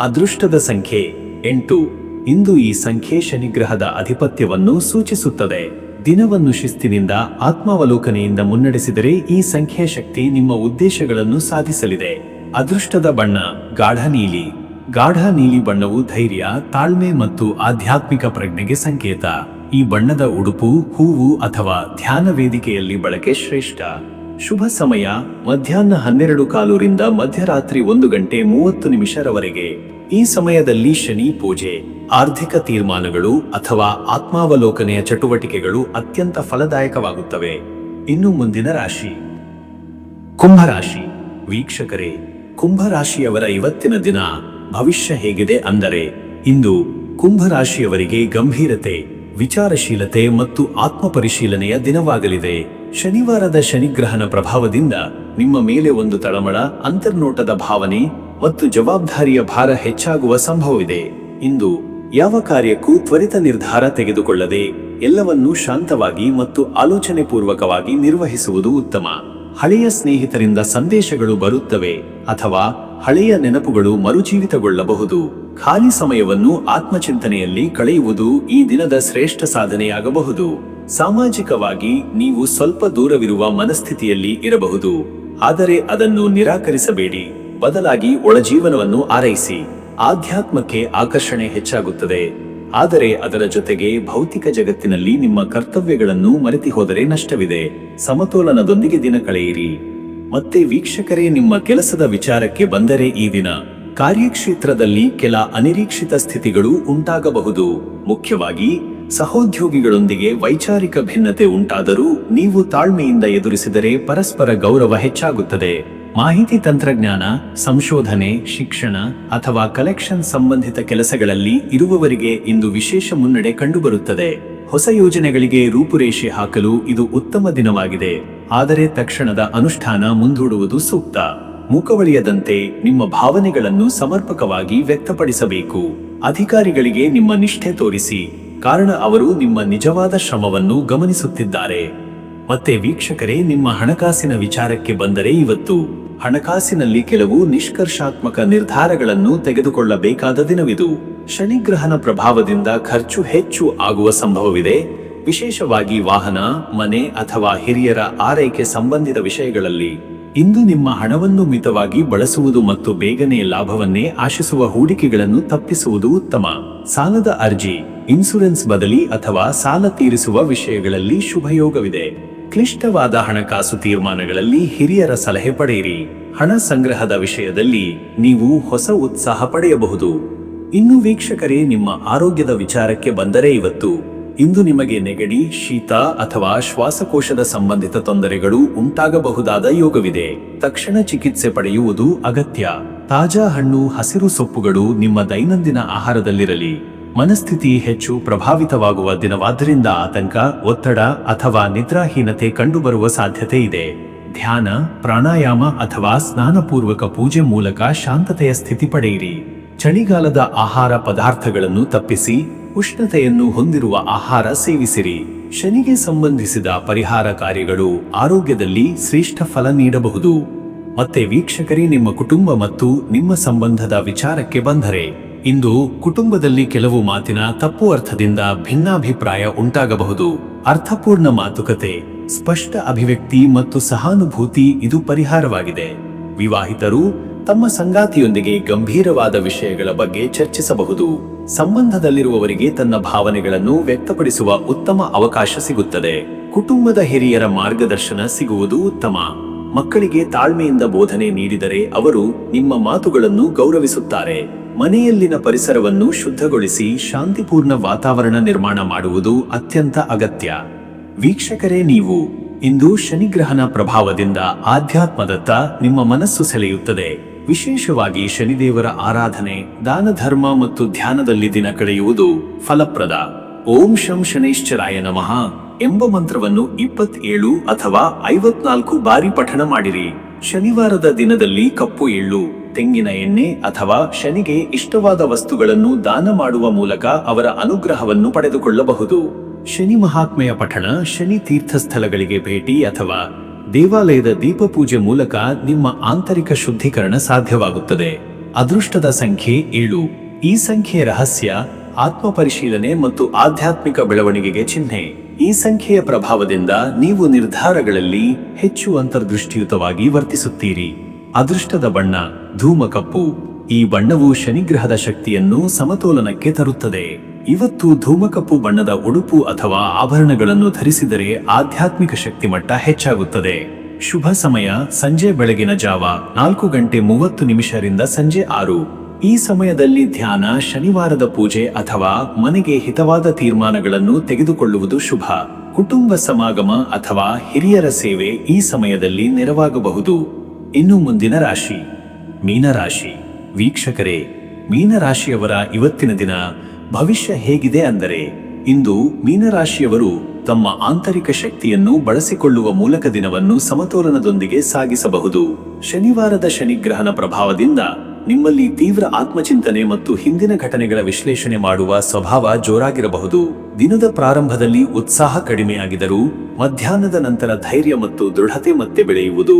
ಅದೃಷ್ಟದ ಸಂಖ್ಯೆ 8. ಇಂದು ಈ ಸಂಖ್ಯೆ ಶನಿಗ್ರಹದ ಅಧಿಪತ್ಯವನ್ನು ಸೂಚಿಸುತ್ತದೆ. ದಿನವನ್ನು ಶಿಸ್ತಿನಿಂದ, ಆತ್ಮಾವಲೋಕನೆಯಿಂದ ಮುನ್ನಡೆಸಿದರೆ ಈ ಸಂಖ್ಯೆಯ ಶಕ್ತಿ ನಿಮ್ಮ ಉದ್ದೇಶಗಳನ್ನು ಸಾಧಿಸಲಿದೆ. ಅದೃಷ್ಟದ ಬಣ್ಣ ಗಾಢ ನೀಲಿ. ಗಾಢ ನೀಲಿ ಬಣ್ಣವು ಧೈರ್ಯ, ತಾಳ್ಮೆ ಮತ್ತು ಆಧ್ಯಾತ್ಮಿಕ ಪ್ರಜ್ಞೆಗೆ ಸಂಕೇತ. ಈ ಬಣ್ಣದ ಉಡುಪು, ಹೂವು ಅಥವಾ ಧ್ಯಾನ ವೇದಿಕೆಯಲ್ಲಿ ಬಳಕೆ ಶ್ರೇಷ್ಠ. ಶುಭ ಸಮಯ ಮಧ್ಯಾಹ್ನ 12:15 ರಿಂದ ಮಧ್ಯರಾತ್ರಿ 1:30 ಈ ಸಮಯದಲ್ಲಿ ಶನಿ ಪೂಜೆ, ಆರ್ಥಿಕ ತೀರ್ಮಾನಗಳು ಅಥವಾ ಆತ್ಮಾವಲೋಕನೆಯ ಚಟುವಟಿಕೆಗಳು ಅತ್ಯಂತ ಫಲದಾಯಕವಾಗುತ್ತವೆ. ಇನ್ನು ಮುಂದಿನ ರಾಶಿ ಕುಂಭರಾಶಿ. ವೀಕ್ಷಕರೇ, ಕುಂಭರಾಶಿಯವರ ಇವತ್ತಿನ ದಿನ ಭವಿಷ್ಯ ಹೇಗಿದೆ ಅಂದರೆ, ಇಂದು ಕುಂಭರಾಶಿಯವರಿಗೆ ಗಂಭೀರತೆ, ವಿಚಾರಶೀಲತೆ ಮತ್ತು ಆತ್ಮಪರಿಶೀಲನೆಯ ದಿನವಾಗಲಿದೆ. ಶನಿವಾರದ ಶನಿಗ್ರಹನ ಪ್ರಭಾವದಿಂದ ನಿಮ್ಮ ಮೇಲೆ ಒಂದು ತಳಮಳ, ಅಂತರ್ನೋಟದ ಭಾವನೆ ಮತ್ತು ಜವಾಬ್ದಾರಿಯ ಭಾರ ಹೆಚ್ಚಾಗುವ ಸಂಭವವಿದೆ. ಇಂದು ಯಾವ ಕಾರ್ಯಕ್ಕೂ ತ್ವರಿತ ನಿರ್ಧಾರ ತೆಗೆದುಕೊಳ್ಳದೆ ಎಲ್ಲವನ್ನೂ ಶಾಂತವಾಗಿ ಮತ್ತು ಆಲೋಚನೆ ಪೂರ್ವಕವಾಗಿ ನಿರ್ವಹಿಸುವುದು ಉತ್ತಮ. ಹಳೆಯ ಸ್ನೇಹಿತರಿಂದ ಸಂದೇಶಗಳು ಬರುತ್ತವೆ ಅಥವಾ ಹಳೆಯ ನೆನಪುಗಳು ಮರುಜೀವಿತಗೊಳ್ಳಬಹುದು. ಖಾಲಿ ಸಮಯವನ್ನು ಆತ್ಮಚಿಂತನೆಯಲ್ಲಿ ಕಳೆಯುವುದು ಈ ದಿನದ ಶ್ರೇಷ್ಠ ಸಾಧನೆಯಾಗಬಹುದು. ಸಾಮಾಜಿಕವಾಗಿ ನೀವು ಸ್ವಲ್ಪ ದೂರವಿರುವ ಮನಸ್ಥಿತಿಯಲ್ಲಿ ಇರಬಹುದು, ಆದರೆ ಅದನ್ನು ನಿರಾಕರಿಸಬೇಡಿ. ಬದಲಾಗಿ ಒಳಜೀವನವನ್ನು ಆರೈಸಿ. ಆಧ್ಯಾತ್ಮಕ್ಕೆ ಆಕರ್ಷಣೆ ಹೆಚ್ಚಾಗುತ್ತದೆ, ಆದರೆ ಅದರ ಜೊತೆಗೆ ಭೌತಿಕ ಜಗತ್ತಿನಲ್ಲಿ ನಿಮ್ಮ ಕರ್ತವ್ಯಗಳನ್ನು ಮರೆತು ಹೋದರೆ ನಷ್ಟವಿದೆ. ಸಮತೋಲನದೊಂದಿಗೆ ದಿನ ಕಳೆಯಿರಿ. ಮತ್ತೆ ವೀಕ್ಷಕರೇ, ನಿಮ್ಮ ಕೆಲಸದ ವಿಚಾರಕ್ಕೆ ಬಂದರೆ ಈ ದಿನ ಕಾರ್ಯಕ್ಷೇತ್ರದಲ್ಲಿ ಕೆಲ ಅನಿರೀಕ್ಷಿತ ಸ್ಥಿತಿಗಳು ಉಂಟಾಗಬಹುದು. ಮುಖ್ಯವಾಗಿ ಸಹೋದ್ಯೋಗಿಗಳೊಂದಿಗೆ ವೈಚಾರಿಕ ಭಿನ್ನತೆ ಉಂಟಾದರೂ ನೀವು ತಾಳ್ಮೆಯಿಂದ ಎದುರಿಸಿದರೆ ಪರಸ್ಪರ ಗೌರವ ಹೆಚ್ಚಾಗುತ್ತದೆ. ಮಾಹಿತಿ ತಂತ್ರಜ್ಞಾನ, ಸಂಶೋಧನೆ, ಶಿಕ್ಷಣ ಅಥವಾ ಕಲೆಕ್ಷನ್ ಸಂಬಂಧಿತ ಕೆಲಸಗಳಲ್ಲಿ ಇರುವವರಿಗೆ ಇಂದು ವಿಶೇಷ ಮುನ್ನಡೆ ಕಂಡುಬರುತ್ತದೆ. ಹೊಸ ಯೋಜನೆಗಳಿಗೆ ರೂಪುರೇಷೆ ಹಾಕಲು ಇದು ಉತ್ತಮ ದಿನವಾಗಿದೆ, ಆದರೆ ತಕ್ಷಣದ ಅನುಷ್ಠಾನ ಮುಂದೂಡುವುದು ಸೂಕ್ತ. ಮುಖವಳಿಯದಂತೆ ನಿಮ್ಮ ಭಾವನೆಗಳನ್ನು ಸಮರ್ಪಕವಾಗಿ ವ್ಯಕ್ತಪಡಿಸಬೇಕು. ಅಧಿಕಾರಿಗಳಿಗೆ ನಿಮ್ಮ ನಿಷ್ಠೆ ತೋರಿಸಿ, ಕಾರಣ ಅವರು ನಿಮ್ಮ ನಿಜವಾದ ಶ್ರಮವನ್ನು ಗಮನಿಸುತ್ತಿದ್ದಾರೆ. ಮತ್ತೆ ವೀಕ್ಷಕರೇ, ನಿಮ್ಮ ಹಣಕಾಸಿನ ವಿಚಾರಕ್ಕೆ ಬಂದರೆ ಇವತ್ತು ಹಣಕಾಸಿನಲ್ಲಿ ಕೆಲವು ನಿಷ್ಕರ್ಷಾತ್ಮಕ ನಿರ್ಧಾರಗಳನ್ನು ತೆಗೆದುಕೊಳ್ಳಬೇಕಾದ ದಿನವಿದು. ಶನಿಗ್ರಹನ ಪ್ರಭಾವದಿಂದ ಖರ್ಚು ಹೆಚ್ಚು ಆಗುವ ಸಂಭವವಿದೆ. ವಿಶೇಷವಾಗಿ ವಾಹನ, ಮನೆ ಅಥವಾ ಹಿರಿಯರ ಆರೈಕೆ ಸಂಬಂಧಿತ ವಿಷಯಗಳಲ್ಲಿ. ಇಂದು ನಿಮ್ಮ ಹಣವನ್ನು ಮಿತವಾಗಿ ಬಳಸುವುದು ಮತ್ತು ಬೇಗನೆ ಲಾಭವನ್ನೇ ಆಶಿಸುವ ಹೂಡಿಕೆಗಳನ್ನು ತಪ್ಪಿಸುವುದು ಉತ್ತಮ. ಸಾಲದ ಅರ್ಜಿ, ಇನ್ಶೂರೆನ್ಸ್ ಬದಲಿ ಅಥವಾ ಸಾಲ ತೀರಿಸುವ ವಿಷಯಗಳಲ್ಲಿ ಶುಭಯೋಗವಿದೆ. ಕ್ಲಿಷ್ಟವಾದ ಹಣಕಾಸು ತೀರ್ಮಾನಗಳಲ್ಲಿ ಹಿರಿಯರ ಸಲಹೆ ಪಡೆಯಿರಿ. ಹಣ ಸಂಗ್ರಹದ ವಿಷಯದಲ್ಲಿ ನೀವು ಹೊಸ ಉತ್ಸಾಹ ಪಡೆಯಬಹುದು. ಇನ್ನು ವೀಕ್ಷಕರೇ, ನಿಮ್ಮ ಆರೋಗ್ಯದ ವಿಚಾರಕ್ಕೆ ಬಂದರೆ ಇಂದು ನಿಮಗೆ ನೆಗಡಿ, ಶೀತ ಅಥವಾ ಶ್ವಾಸಕೋಶದ ಸಂಬಂಧಿತ ತೊಂದರೆಗಳು ಉಂಟಾಗಬಹುದಾದ ಯೋಗವಿದೆ. ತಕ್ಷಣ ಚಿಕಿತ್ಸೆ ಪಡೆಯುವುದು ಅಗತ್ಯ. ತಾಜಾ ಹಣ್ಣು, ಹಸಿರು ಸೊಪ್ಪುಗಳು ನಿಮ್ಮ ದೈನಂದಿನ ಆಹಾರದಲ್ಲಿರಲಿ. ಮನಸ್ಥಿತಿ ಹೆಚ್ಚು ಪ್ರಭಾವಿತವಾಗುವ ದಿನವಾದ್ದರಿಂದ ಆತಂಕ, ಒತ್ತಡ ಅಥವಾ ನಿದ್ರಾಹೀನತೆ ಕಂಡುಬರುವ ಸಾಧ್ಯತೆ ಇದೆ. ಧ್ಯಾನ, ಪ್ರಾಣಾಯಾಮ ಅಥವಾ ಸ್ನಾನಪೂರ್ವಕ ಪೂಜೆ ಮೂಲಕ ಶಾಂತತೆಯ ಸ್ಥಿತಿ ಪಡೆಯಿರಿ. ಚಳಿಗಾಲದ ಆಹಾರ ಪದಾರ್ಥಗಳನ್ನು ತಪ್ಪಿಸಿ ಉಷ್ಣತೆಯನ್ನು ಹೊಂದಿರುವ ಆಹಾರ ಸೇವಿಸಿರಿ. ಶನಿಗೆ ಸಂಬಂಧಿಸಿದ ಪರಿಹಾರ ಕಾರ್ಯಗಳು ಆರೋಗ್ಯದಲ್ಲಿ ಶ್ರೇಷ್ಠ ಫಲ ನೀಡಬಹುದು. ಮತ್ತೆ ವೀಕ್ಷಕರೇ, ನಿಮ್ಮ ಕುಟುಂಬ ಮತ್ತು ನಿಮ್ಮ ಸಂಬಂಧದ ವಿಚಾರಕ್ಕೆ ಬಂದರೆ ಇಂದು ಕುಟುಂಬದಲ್ಲಿ ಕೆಲವು ಮಾತಿನ ತಪ್ಪು ಅರ್ಥದಿಂದ ಭಿನ್ನಾಭಿಪ್ರಾಯ ಉಂಟಾಗಬಹುದು. ಅರ್ಥಪೂರ್ಣ ಮಾತುಕತೆ, ಸ್ಪಷ್ಟ ಅಭಿವ್ಯಕ್ತಿ ಮತ್ತು ಸಹಾನುಭೂತಿ ಇದು ಪರಿಹಾರವಾಗಿದೆ. ವಿವಾಹಿತರು ತಮ್ಮ ಸಂಗಾತಿಯೊಂದಿಗೆ ಗಂಭೀರವಾದ ವಿಷಯಗಳ ಬಗ್ಗೆ ಚರ್ಚಿಸಬಹುದು. ಸಂಬಂಧದಲ್ಲಿರುವವರಿಗೆ ತನ್ನ ಭಾವನೆಗಳನ್ನು ವ್ಯಕ್ತಪಡಿಸುವ ಉತ್ತಮ ಅವಕಾಶ ಸಿಗುತ್ತದೆ. ಕುಟುಂಬದ ಹಿರಿಯರ ಮಾರ್ಗದರ್ಶನ ಸಿಗುವುದು ಉತ್ತಮ. ಮಕ್ಕಳಿಗೆ ತಾಳ್ಮೆಯಿಂದ ಬೋಧನೆ ನೀಡಿದರೆ ಅವರು ನಿಮ್ಮ ಮಾತುಗಳನ್ನು ಗೌರವಿಸುತ್ತಾರೆ. ಮನೆಯಲ್ಲಿನ ಪರಿಸರವನ್ನು ಶುದ್ಧಗೊಳಿಸಿ ಶಾಂತಿಪೂರ್ಣ ವಾತಾವರಣ ನಿರ್ಮಾಣ ಮಾಡುವುದು ಅತ್ಯಂತ ಅಗತ್ಯ. ವೀಕ್ಷಕರೇ, ನೀವು ಇಂದು ಶನಿಗ್ರಹನ ಪ್ರಭಾವದಿಂದ ಆಧ್ಯಾತ್ಮದತ್ತ ನಿಮ್ಮ ಮನಸ್ಸು ಸೆಳೆಯುತ್ತದೆ. ವಿಶೇಷವಾಗಿ ಶನಿದೇವರ ಆರಾಧನೆ, ದಾನ ಧರ್ಮ ಮತ್ತು ಧ್ಯಾನದಲ್ಲಿ ದಿನ ಕಳೆಯುವುದು ಫಲಪ್ರದ. ಓಂ ಶಂ ಶನೈಶ್ಚರಾಯ ನಮಃ ಎಂಬ ಮಂತ್ರವನ್ನು 27 ಅಥವಾ 54 ಬಾರಿ ಪಠಣ ಮಾಡಿರಿ. ಶನಿವಾರದ ದಿನದಲ್ಲಿ ಕಪ್ಪು ಎಳ್ಳು, ತೆಂಗಿನ ಎಣ್ಣೆ ಅಥವಾ ಶನಿಗೆ ಇಷ್ಟವಾದ ವಸ್ತುಗಳನ್ನು ದಾನ ಮಾಡುವ ಮೂಲಕ ಅವರ ಅನುಗ್ರಹವನ್ನು ಪಡೆದುಕೊಳ್ಳಬಹುದು. ಶನಿ ಮಹಾತ್ಮೆಯ ಪಠಣ, ಶನಿ ತೀರ್ಥಸ್ಥಳಗಳಿಗೆ ಭೇಟಿ ಅಥವಾ ದೇವಾಲಯದ ದೀಪ ಪೂಜೆ ಮೂಲಕ ನಿಮ್ಮ ಆಂತರಿಕ ಶುದ್ಧೀಕರಣ ಸಾಧ್ಯವಾಗುತ್ತದೆ. ಅದೃಷ್ಟದ ಸಂಖ್ಯೆ 7. ಈ ಸಂಖ್ಯೆಯ ರಹಸ್ಯ ಆತ್ಮ ಪರಿಶೀಲನೆ ಮತ್ತು ಆಧ್ಯಾತ್ಮಿಕ ಬೆಳವಣಿಗೆಗೆ ಚಿಹ್ನೆ. ಈ ಸಂಖ್ಯೆಯ ಪ್ರಭಾವದಿಂದ ನೀವು ನಿರ್ಧಾರಗಳಲ್ಲಿ ಹೆಚ್ಚು ಅಂತರ್ದೃಷ್ಟಿಯುತವಾಗಿ ವರ್ತಿಸುತ್ತೀರಿ. ಅದೃಷ್ಟದ ಬಣ್ಣ ಧೂಮಕಪ್ಪು. ಈ ಬಣ್ಣವು ಶನಿಗ್ರಹದ ಶಕ್ತಿಯನ್ನು ಸಮತೋಲನಕ್ಕೆ ತರುತ್ತದೆ. ಇವತ್ತು ಧೂಮಕಪ್ಪು ಬಣ್ಣದ ಉಡುಪು ಅಥವಾ ಆಭರಣಗಳನ್ನು ಧರಿಸಿದರೆ ಆಧ್ಯಾತ್ಮಿಕ ಶಕ್ತಿ ಮಟ್ಟ ಹೆಚ್ಚಾಗುತ್ತದೆ. ಶುಭ ಸಮಯ ಸಂಜೆ ಬೆಳಗಿನ ಜಾವ 4:30 ರಿಂದ ಸಂಜೆ 6. ಈ ಸಮಯದಲ್ಲಿ ಧ್ಯಾನ, ಶನಿವಾರದ ಪೂಜೆ ಅಥವಾ ಮನೆಗೆ ಹಿತವಾದ ತೀರ್ಮಾನಗಳನ್ನು ತೆಗೆದುಕೊಳ್ಳುವುದು ಶುಭ. ಕುಟುಂಬ ಸಮಾಗಮ ಅಥವಾ ಹಿರಿಯರ ಸೇವೆ ಈ ಸಮಯದಲ್ಲಿ ನೆರವಾಗಬಹುದು. ಇನ್ನು ಮುಂದಿನ ರಾಶಿ ಮೀನರಾಶಿ. ವೀಕ್ಷಕರೇ, ಮೀನರಾಶಿಯವರ ಇವತ್ತಿನ ದಿನ ಭವಿಷ್ಯ ಹೇಗಿದೆ ಅಂದರೆ, ಇಂದು ಮೀನರಾಶಿಯವರು ತಮ್ಮ ಆಂತರಿಕ ಶಕ್ತಿಯನ್ನು ಬಳಸಿಕೊಳ್ಳುವ ಮೂಲಕ ದಿನವನ್ನು ಸಮತೋಲನದೊಂದಿಗೆ ಸಾಗಿಸಬಹುದು. ಶನಿವಾರದ ಶನಿಗ್ರಹನ ಪ್ರಭಾವದಿಂದ ನಿಮ್ಮಲ್ಲಿ ತೀವ್ರ ಆತ್ಮಚಿಂತನೆ ಮತ್ತು ಹಿಂದಿನ ಘಟನೆಗಳ ವಿಶ್ಲೇಷಣೆ ಮಾಡುವ ಸ್ವಭಾವ ಜೋರಾಗಿರಬಹುದು. ದಿನದ ಪ್ರಾರಂಭದಲ್ಲಿ ಉತ್ಸಾಹ ಕಡಿಮೆಯಾಗಿದರೂ ಮಧ್ಯಾಹ್ನದ ನಂತರ ಧೈರ್ಯ ಮತ್ತು ದೃಢತೆ ಮತ್ತೆ ಬೆಳೆಯುವುದು.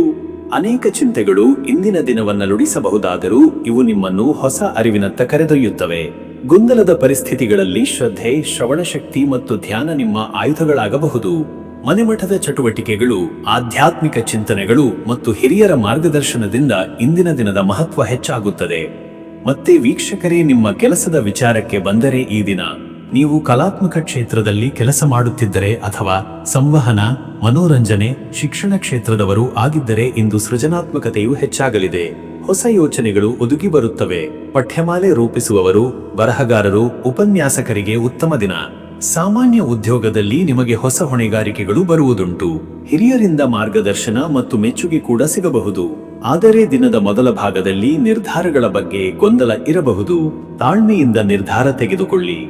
ಅನೇಕ ಚಿಂತೆಗಳು ಇಂದಿನ ದಿನವನ್ನ ನುಡಿಸಬಹುದಾದರೂ ಇವು ನಿಮ್ಮನ್ನು ಹೊಸ ಅರಿವಿನತ್ತ ಕರೆದೊಯ್ಯುತ್ತವೆ. ಗೊಂದಲದ ಪರಿಸ್ಥಿತಿಗಳಲ್ಲಿ ಶ್ರದ್ಧೆ, ಶ್ರವಣ ಶಕ್ತಿ ಮತ್ತು ಧ್ಯಾನ ನಿಮ್ಮ ಆಯುಧಗಳಾಗಬಹುದು. ಮನೆಮಠದ ಚಟುವಟಿಕೆಗಳು, ಆಧ್ಯಾತ್ಮಿಕ ಚಿಂತನೆಗಳು ಮತ್ತು ಹಿರಿಯರ ಮಾರ್ಗದರ್ಶನದಿಂದ ಇಂದಿನ ದಿನದ ಮಹತ್ವ ಹೆಚ್ಚಾಗುತ್ತದೆ. ಮತ್ತೆ ವೀಕ್ಷಕರೇ, ನಿಮ್ಮ ಕೆಲಸದ ವಿಚಾರಕ್ಕೆ ಬಂದರೆ ಈ ದಿನ ನೀವು ಕಲಾತ್ಮಕ ಕ್ಷೇತ್ರದಲ್ಲಿ ಕೆಲಸ ಮಾಡುತ್ತಿದ್ದರೆ ಅಥವಾ ಸಂವಹನ, ಮನೋರಂಜನೆ, ಶಿಕ್ಷಣ ಕ್ಷೇತ್ರದವರು ಆಗಿದ್ದರೆ ಇಂದು ಸೃಜನಾತ್ಮಕತೆಯು ಹೆಚ್ಚಾಗಲಿದೆ. ಹೊಸ ಯೋಚನೆಗಳು ಒದಗಿ ಬರುತ್ತವೆ. ಪಠ್ಯಮಾಲೆ ರೂಪಿಸುವವರು, ಬರಹಗಾರರು, ಉಪನ್ಯಾಸಕರಿಗೆ ಉತ್ತಮ ದಿನ. ಸಾಮಾನ್ಯ ಉದ್ಯೋಗದಲ್ಲಿ ನಿಮಗೆ ಹೊಸ ಹೊಣೆಗಾರಿಕೆಗಳು ಬರುವುದುಂಟು. ಹಿರಿಯರಿಂದ ಮಾರ್ಗದರ್ಶನ ಮತ್ತು ಮೆಚ್ಚುಗೆ ಕೂಡ ಸಿಗಬಹುದು. ಆದರೆ ದಿನದ ಮೊದಲ ಭಾಗದಲ್ಲಿ ನಿರ್ಧಾರಗಳ ಬಗ್ಗೆ ಗೊಂದಲ ಇರಬಹುದು. ತಾಳ್ಮೆಯಿಂದ ನಿರ್ಧಾರ ತೆಗೆದುಕೊಳ್ಳಿ.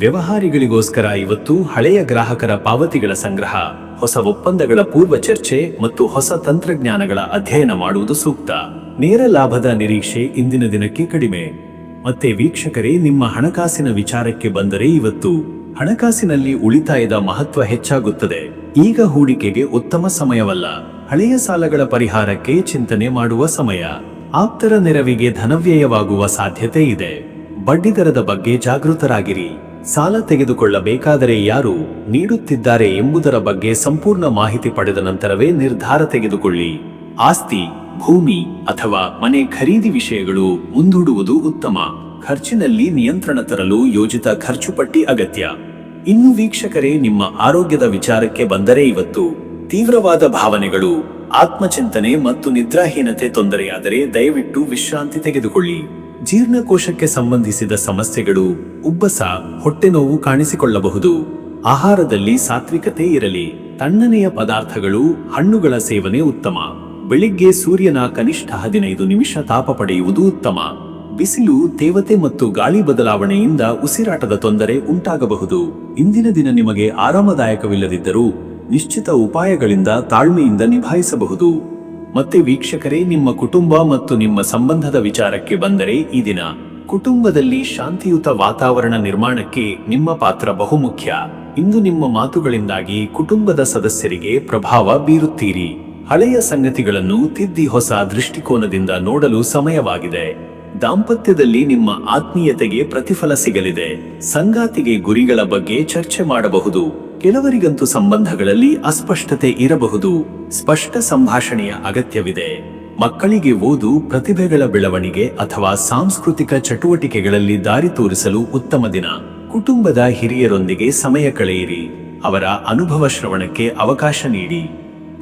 ವ್ಯವಹಾರಿಗಳಿಗೋಸ್ಕರ ಇವತ್ತು ಹಳೆಯ ಗ್ರಾಹಕರ ಪಾವತಿಗಳ ಸಂಗ್ರಹ, ಹೊಸ ಒಪ್ಪಂದಗಳ ಪೂರ್ವ ಚರ್ಚೆ ಮತ್ತು ಹೊಸ ತಂತ್ರಜ್ಞಾನಗಳ ಅಧ್ಯಯನ ಮಾಡುವುದು ಸೂಕ್ತ. ನೇರ ಲಾಭದ ನಿರೀಕ್ಷೆ ಇಂದಿನ ದಿನಕ್ಕೆ ಕಡಿಮೆ. ಮತ್ತೆ ವೀಕ್ಷಕರೇ, ನಿಮ್ಮ ಹಣಕಾಸಿನ ವಿಚಾರಕ್ಕೆ ಬಂದರೆ ಇವತ್ತು ಹಣಕಾಸಿನಲ್ಲಿ ಉಳಿತಾಯದ ಮಹತ್ವ ಹೆಚ್ಚಾಗುತ್ತದೆ. ಈಗ ಹೂಡಿಕೆಗೆ ಉತ್ತಮ ಸಮಯವಲ್ಲ. ಹಳೆಯ ಸಾಲಗಳ ಪರಿಹಾರಕ್ಕೆ ಚಿಂತನೆ ಮಾಡುವ ಸಮಯ. ಆಪ್ತರ ನೆರವಿಗೆ ಧನವ್ಯಯವಾಗುವ ಸಾಧ್ಯತೆ ಇದೆ. ಬಡ್ಡಿದರದ ಬಗ್ಗೆ ಜಾಗೃತರಾಗಿರಿ. ಸಾಲ ತೆಗೆದುಕೊಳ್ಳಬೇಕಾದರೆ ಯಾರು ನೀಡುತ್ತಿದ್ದಾರೆ ಎಂಬುದರ ಬಗ್ಗೆ ಸಂಪೂರ್ಣ ಮಾಹಿತಿ ಪಡೆದ ನಂತರವೇ ನಿರ್ಧಾರ ತೆಗೆದುಕೊಳ್ಳಿ. ಆಸ್ತಿ, ಭೂಮಿ ಅಥವಾ ಮನೆ ಖರೀದಿ ವಿಷಯಗಳು ಮುಂದೂಡುವುದು ಉತ್ತಮ. ಖರ್ಚಿನಲ್ಲಿ ನಿಯಂತ್ರಣ ತರಲು ಯೋಜಿತ ಖರ್ಚು ಪಟ್ಟಿ ಅಗತ್ಯ. ಇನ್ನು ವೀಕ್ಷಕರೇ, ನಿಮ್ಮ ಆರೋಗ್ಯದ ವಿಚಾರಕ್ಕೆ ಬಂದರೆ ಇವತ್ತು ತೀವ್ರವಾದ ಭಾವನೆಗಳು, ಆತ್ಮಚಿಂತನೆ ಮತ್ತು ನಿದ್ರಾಹೀನತೆ ತೊಂದರೆಯಾದರೆ ದಯವಿಟ್ಟು ವಿಶ್ರಾಂತಿ ತೆಗೆದುಕೊಳ್ಳಿ. ಜೀರ್ಣಕೋಶಕ್ಕೆ ಸಂಬಂಧಿಸಿದ ಸಮಸ್ಯೆಗಳು, ಉಬ್ಬಸ, ಹೊಟ್ಟೆ ನೋವು ಕಾಣಿಸಿಕೊಳ್ಳಬಹುದು. ಆಹಾರದಲ್ಲಿ ಸಾತ್ವಿಕತೆ ಇರಲಿ. ತಣ್ಣನೆಯ ಪದಾರ್ಥಗಳು, ಹಣ್ಣುಗಳ ಸೇವನೆ ಉತ್ತಮ. ಬೆಳಿಗ್ಗೆ ಸೂರ್ಯನ ಕನಿಷ್ಠ 15 ನಿಮಿಷ ತಾಪ ಪಡೆಯುವುದು ಉತ್ತಮ. ಬಿಸಿಲು, ತೇವತೆ ಮತ್ತು ಗಾಳಿ ಬದಲಾವಣೆಯಿಂದ ಉಸಿರಾಟದ ತೊಂದರೆ ಉಂಟಾಗಬಹುದು. ಇಂದಿನ ದಿನ ನಿಮಗೆ ಆರಾಮದಾಯಕವಿಲ್ಲದಿದ್ದರೂ ನಿಶ್ಚಿತ ಉಪಾಯಗಳಿಂದ ತಾಳ್ಮೆಯಿಂದ ನಿಭಾಯಿಸಬಹುದು. ಮತ್ತೆ ವೀಕ್ಷಕರೇ, ನಿಮ್ಮ ಕುಟುಂಬ ಮತ್ತು ನಿಮ್ಮ ಸಂಬಂಧದ ವಿಚಾರಕ್ಕೆ ಬಂದರೆ ಈ ದಿನ ಕುಟುಂಬದಲ್ಲಿ ಶಾಂತಿಯುತ ವಾತಾವರಣ ನಿರ್ಮಾಣಕ್ಕೆ ನಿಮ್ಮ ಪಾತ್ರ ಬಹುಮುಖ್ಯ. ಇಂದು ನಿಮ್ಮ ಮಾತುಗಳಿಂದಾಗಿ ಕುಟುಂಬದ ಸದಸ್ಯರಿಗೆ ಪ್ರಭಾವ ಬೀರುತ್ತೀರಿ. ಹಳೆಯ ಸಂಗತಿಗಳನ್ನು ತಿದ್ದಿ ಹೊಸ ದೃಷ್ಟಿಕೋನದಿಂದ ನೋಡಲು ಸಮಯವಾಗಿದೆ. ದಾಂಪತ್ಯದಲ್ಲಿ ನಿಮ್ಮ ಆತ್ಮೀಯತೆಗೆ ಪ್ರತಿಫಲ ಸಿಗಲಿದೆ. ಸಂಗಾತಿಗೆ ಗುರಿಗಳ ಬಗ್ಗೆ ಚರ್ಚೆ ಮಾಡಬಹುದು. ಕೆಲವರಿಗಂತೂ ಸಂಬಂಧಗಳಲ್ಲಿ ಅಸ್ಪಷ್ಟತೆ ಇರಬಹುದು. ಸ್ಪಷ್ಟ ಸಂಭಾಷಣೆಯ ಅಗತ್ಯವಿದೆ. ಮಕ್ಕಳಿಗೆ ಓದು, ಪ್ರತಿಭೆಗಳ ಬೆಳವಣಿಗೆ ಅಥವಾ ಸಾಂಸ್ಕೃತಿಕ ಚಟುವಟಿಕೆಗಳಲ್ಲಿ ದಾರಿ ತೋರಿಸಲು ಉತ್ತಮ ದಿನ. ಕುಟುಂಬದ ಹಿರಿಯರೊಂದಿಗೆ ಸಮಯ ಕಳೆಯಿರಿ. ಅವರ ಅನುಭವ ಶ್ರವಣಕ್ಕೆ ಅವಕಾಶ ನೀಡಿ.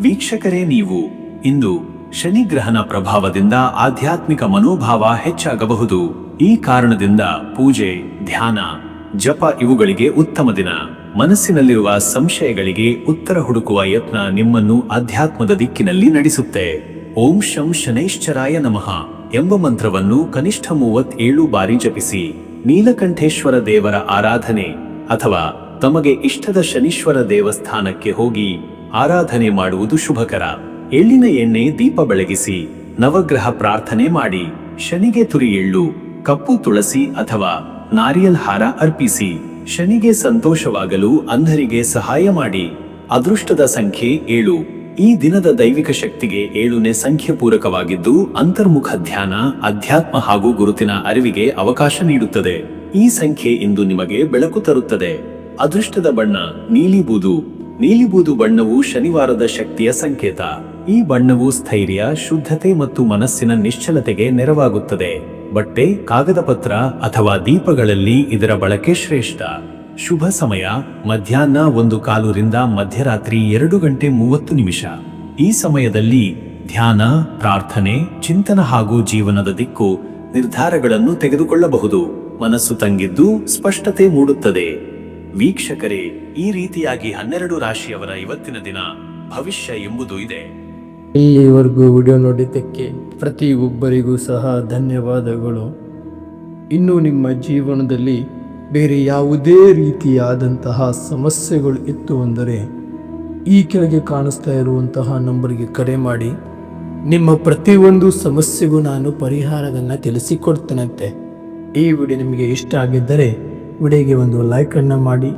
ವೀಕ್ಷಕರೇ, ನೀವು ಇಂದು ಶನಿಗ್ರಹನ ಪ್ರಭಾವದಿಂದ ಆಧ್ಯಾತ್ಮಿಕ ಮನೋಭಾವ ಹೆಚ್ಚಾಗಬಹುದು. ಈ ಕಾರಣದಿಂದ ಪೂಜೆ, ಧ್ಯಾನ, ಜಪ ಇವುಗಳಿಗೆ ಉತ್ತಮ ದಿನ. ಮನಸ್ಸಿನಲ್ಲಿರುವ ಸಂಶಯಗಳಿಗೆ ಉತ್ತರ ಹುಡುಕುವ ಯತ್ನ ನಿಮ್ಮನ್ನು ಅಧ್ಯಾತ್ಮದ ದಿಕ್ಕಿನಲ್ಲಿ ನಡೆಸುತ್ತೆ. ಓಂ ಶಂ ಶನೈಶ್ಚರಾಯ ನಮಃ ಎಂಬ ಮಂತ್ರವನ್ನು ಕನಿಷ್ಠ 37 ಬಾರಿ ಜಪಿಸಿ. ನೀಲಕಂಠೇಶ್ವರ ದೇವರ ಆರಾಧನೆ ಅಥವಾ ತಮಗೆ ಇಷ್ಟದ ಶನೀಶ್ವರ ದೇವಸ್ಥಾನಕ್ಕೆ ಹೋಗಿ ಆರಾಧನೆ ಮಾಡುವುದು ಶುಭಕರ. ಎಳ್ಳಿನ ಎಣ್ಣೆ ದೀಪ ಬೆಳಗಿಸಿ ನವಗ್ರಹ ಪ್ರಾರ್ಥನೆ ಮಾಡಿ. ಶನಿಗೆ ತುರಿ ಎಳ್ಳು, ಕಪ್ಪು ತುಳಸಿ ಅಥವಾ ನಾರಿಯಲ್ ಹಾರ ಅರ್ಪಿಸಿ. ಶನಿಗೆ ಸಂತೋಷವಾಗಲು ಅಂಧರಿಗೆ ಸಹಾಯ ಮಾಡಿ. ಅದೃಷ್ಟದ ಸಂಖ್ಯೆ 7. ಈ ದಿನದ ದೈವಿಕ ಶಕ್ತಿಗೆ 7ನೇ ಸಂಖ್ಯೆ ಪೂರಕವಾಗಿದ್ದು ಅಂತರ್ಮುಖ ಧ್ಯಾನ, ಅಧ್ಯಾತ್ಮ ಹಾಗೂ ಗುರುತಿನ ಅರಿವಿಗೆ ಅವಕಾಶ ನೀಡುತ್ತದೆ. ಈ ಸಂಖ್ಯೆ ಇಂದು ನಿಮಗೆ ಬೆಳಕು ತರುತ್ತದೆ. ಅದೃಷ್ಟದ ಬಣ್ಣ ನೀಲಿ ಬೂದು. ನೀಲಿ ಬೂದು ಬಣ್ಣವು ಶನಿವಾರದ ಶಕ್ತಿಯ ಸಂಕೇತ. ಈ ಬಣ್ಣವು ಸ್ಥೈರ್ಯ, ಶುದ್ಧತೆ ಮತ್ತು ಮನಸ್ಸಿನ ನಿಶ್ಚಲತೆಗೆ ನೆರವಾಗುತ್ತದೆ. ಬಟ್ಟೆ, ಕಾಗದ ಪತ್ರ ಅಥವಾ ದೀಪಗಳಲ್ಲಿ ಇದರ ಬಳಕೆ ಶ್ರೇಷ್ಠ. ಶುಭ ಸಮಯ ಮಧ್ಯಾಹ್ನ 1:15 ರಿಂದ ಮಧ್ಯರಾತ್ರಿ 2:30. ಈ ಸಮಯದಲ್ಲಿ ಧ್ಯಾನ, ಪ್ರಾರ್ಥನೆ, ಚಿಂತನ ಹಾಗೂ ಜೀವನದ ದಿಕ್ಕು ನಿರ್ಧಾರಗಳನ್ನು ತೆಗೆದುಕೊಳ್ಳಬಹುದು. ಮನಸ್ಸು ತಂಗಿದ್ದು ಸ್ಪಷ್ಟತೆ ಮೂಡುತ್ತದೆ. ವೀಕ್ಷಕರೇ, ಈ ರೀತಿಯಾಗಿ 12 ರಾಶಿಯವರ ಇವತ್ತಿನ ದಿನ ಭವಿಷ್ಯ ಎಂಬುದು ಇದೆ. ಇಲ್ಲಿವರೆಗೂ ವಿಡಿಯೋ ನೋಡಿದ್ದಕ್ಕೆ ಪ್ರತಿಯೊಬ್ಬರಿಗೂ ಸಹ ಧನ್ಯವಾದಗಳು. ಇನ್ನು ನಿಮ್ಮ ಜೀವನದಲ್ಲಿ ಬೇರೆ ಯಾವುದೇ ರೀತಿಯಾದಂತಹ ಸಮಸ್ಯೆಗಳು ಇತ್ತು ಅಂದರೆ ಈ ಕೆಳಗೆ ಕಾಣಿಸ್ತಾ ಇರುವಂತಹ ನಂಬರ್ಗೆ ಕರೆ ಮಾಡಿ. ನಿಮ್ಮ ಪ್ರತಿಯೊಂದು ಸಮಸ್ಯೆಗೂ ನಾನು ಪರಿಹಾರವನ್ನು ತಿಳಿಸಿಕೊಡ್ತೇನಂತೆ. ಈ ವಿಡಿಯೋ ನಿಮಗೆ ಇಷ್ಟ ಆಗಿದ್ದರೆ ವಿಡಿಯೋಗೆ ಒಂದು ಲೈಕನ್ನು ಮಾಡಿ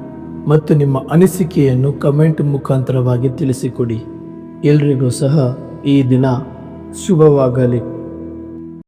ಮತ್ತು ನಿಮ್ಮ ಅನಿಸಿಕೆಯನ್ನು ಕಮೆಂಟ್ ಮುಖಾಂತರವಾಗಿ ತಿಳಿಸಿಕೊಡಿ. ಎಲ್ರಿಗೂ ಸಹ ಈ ದಿನ ಶುಭವಾಗಲಿ.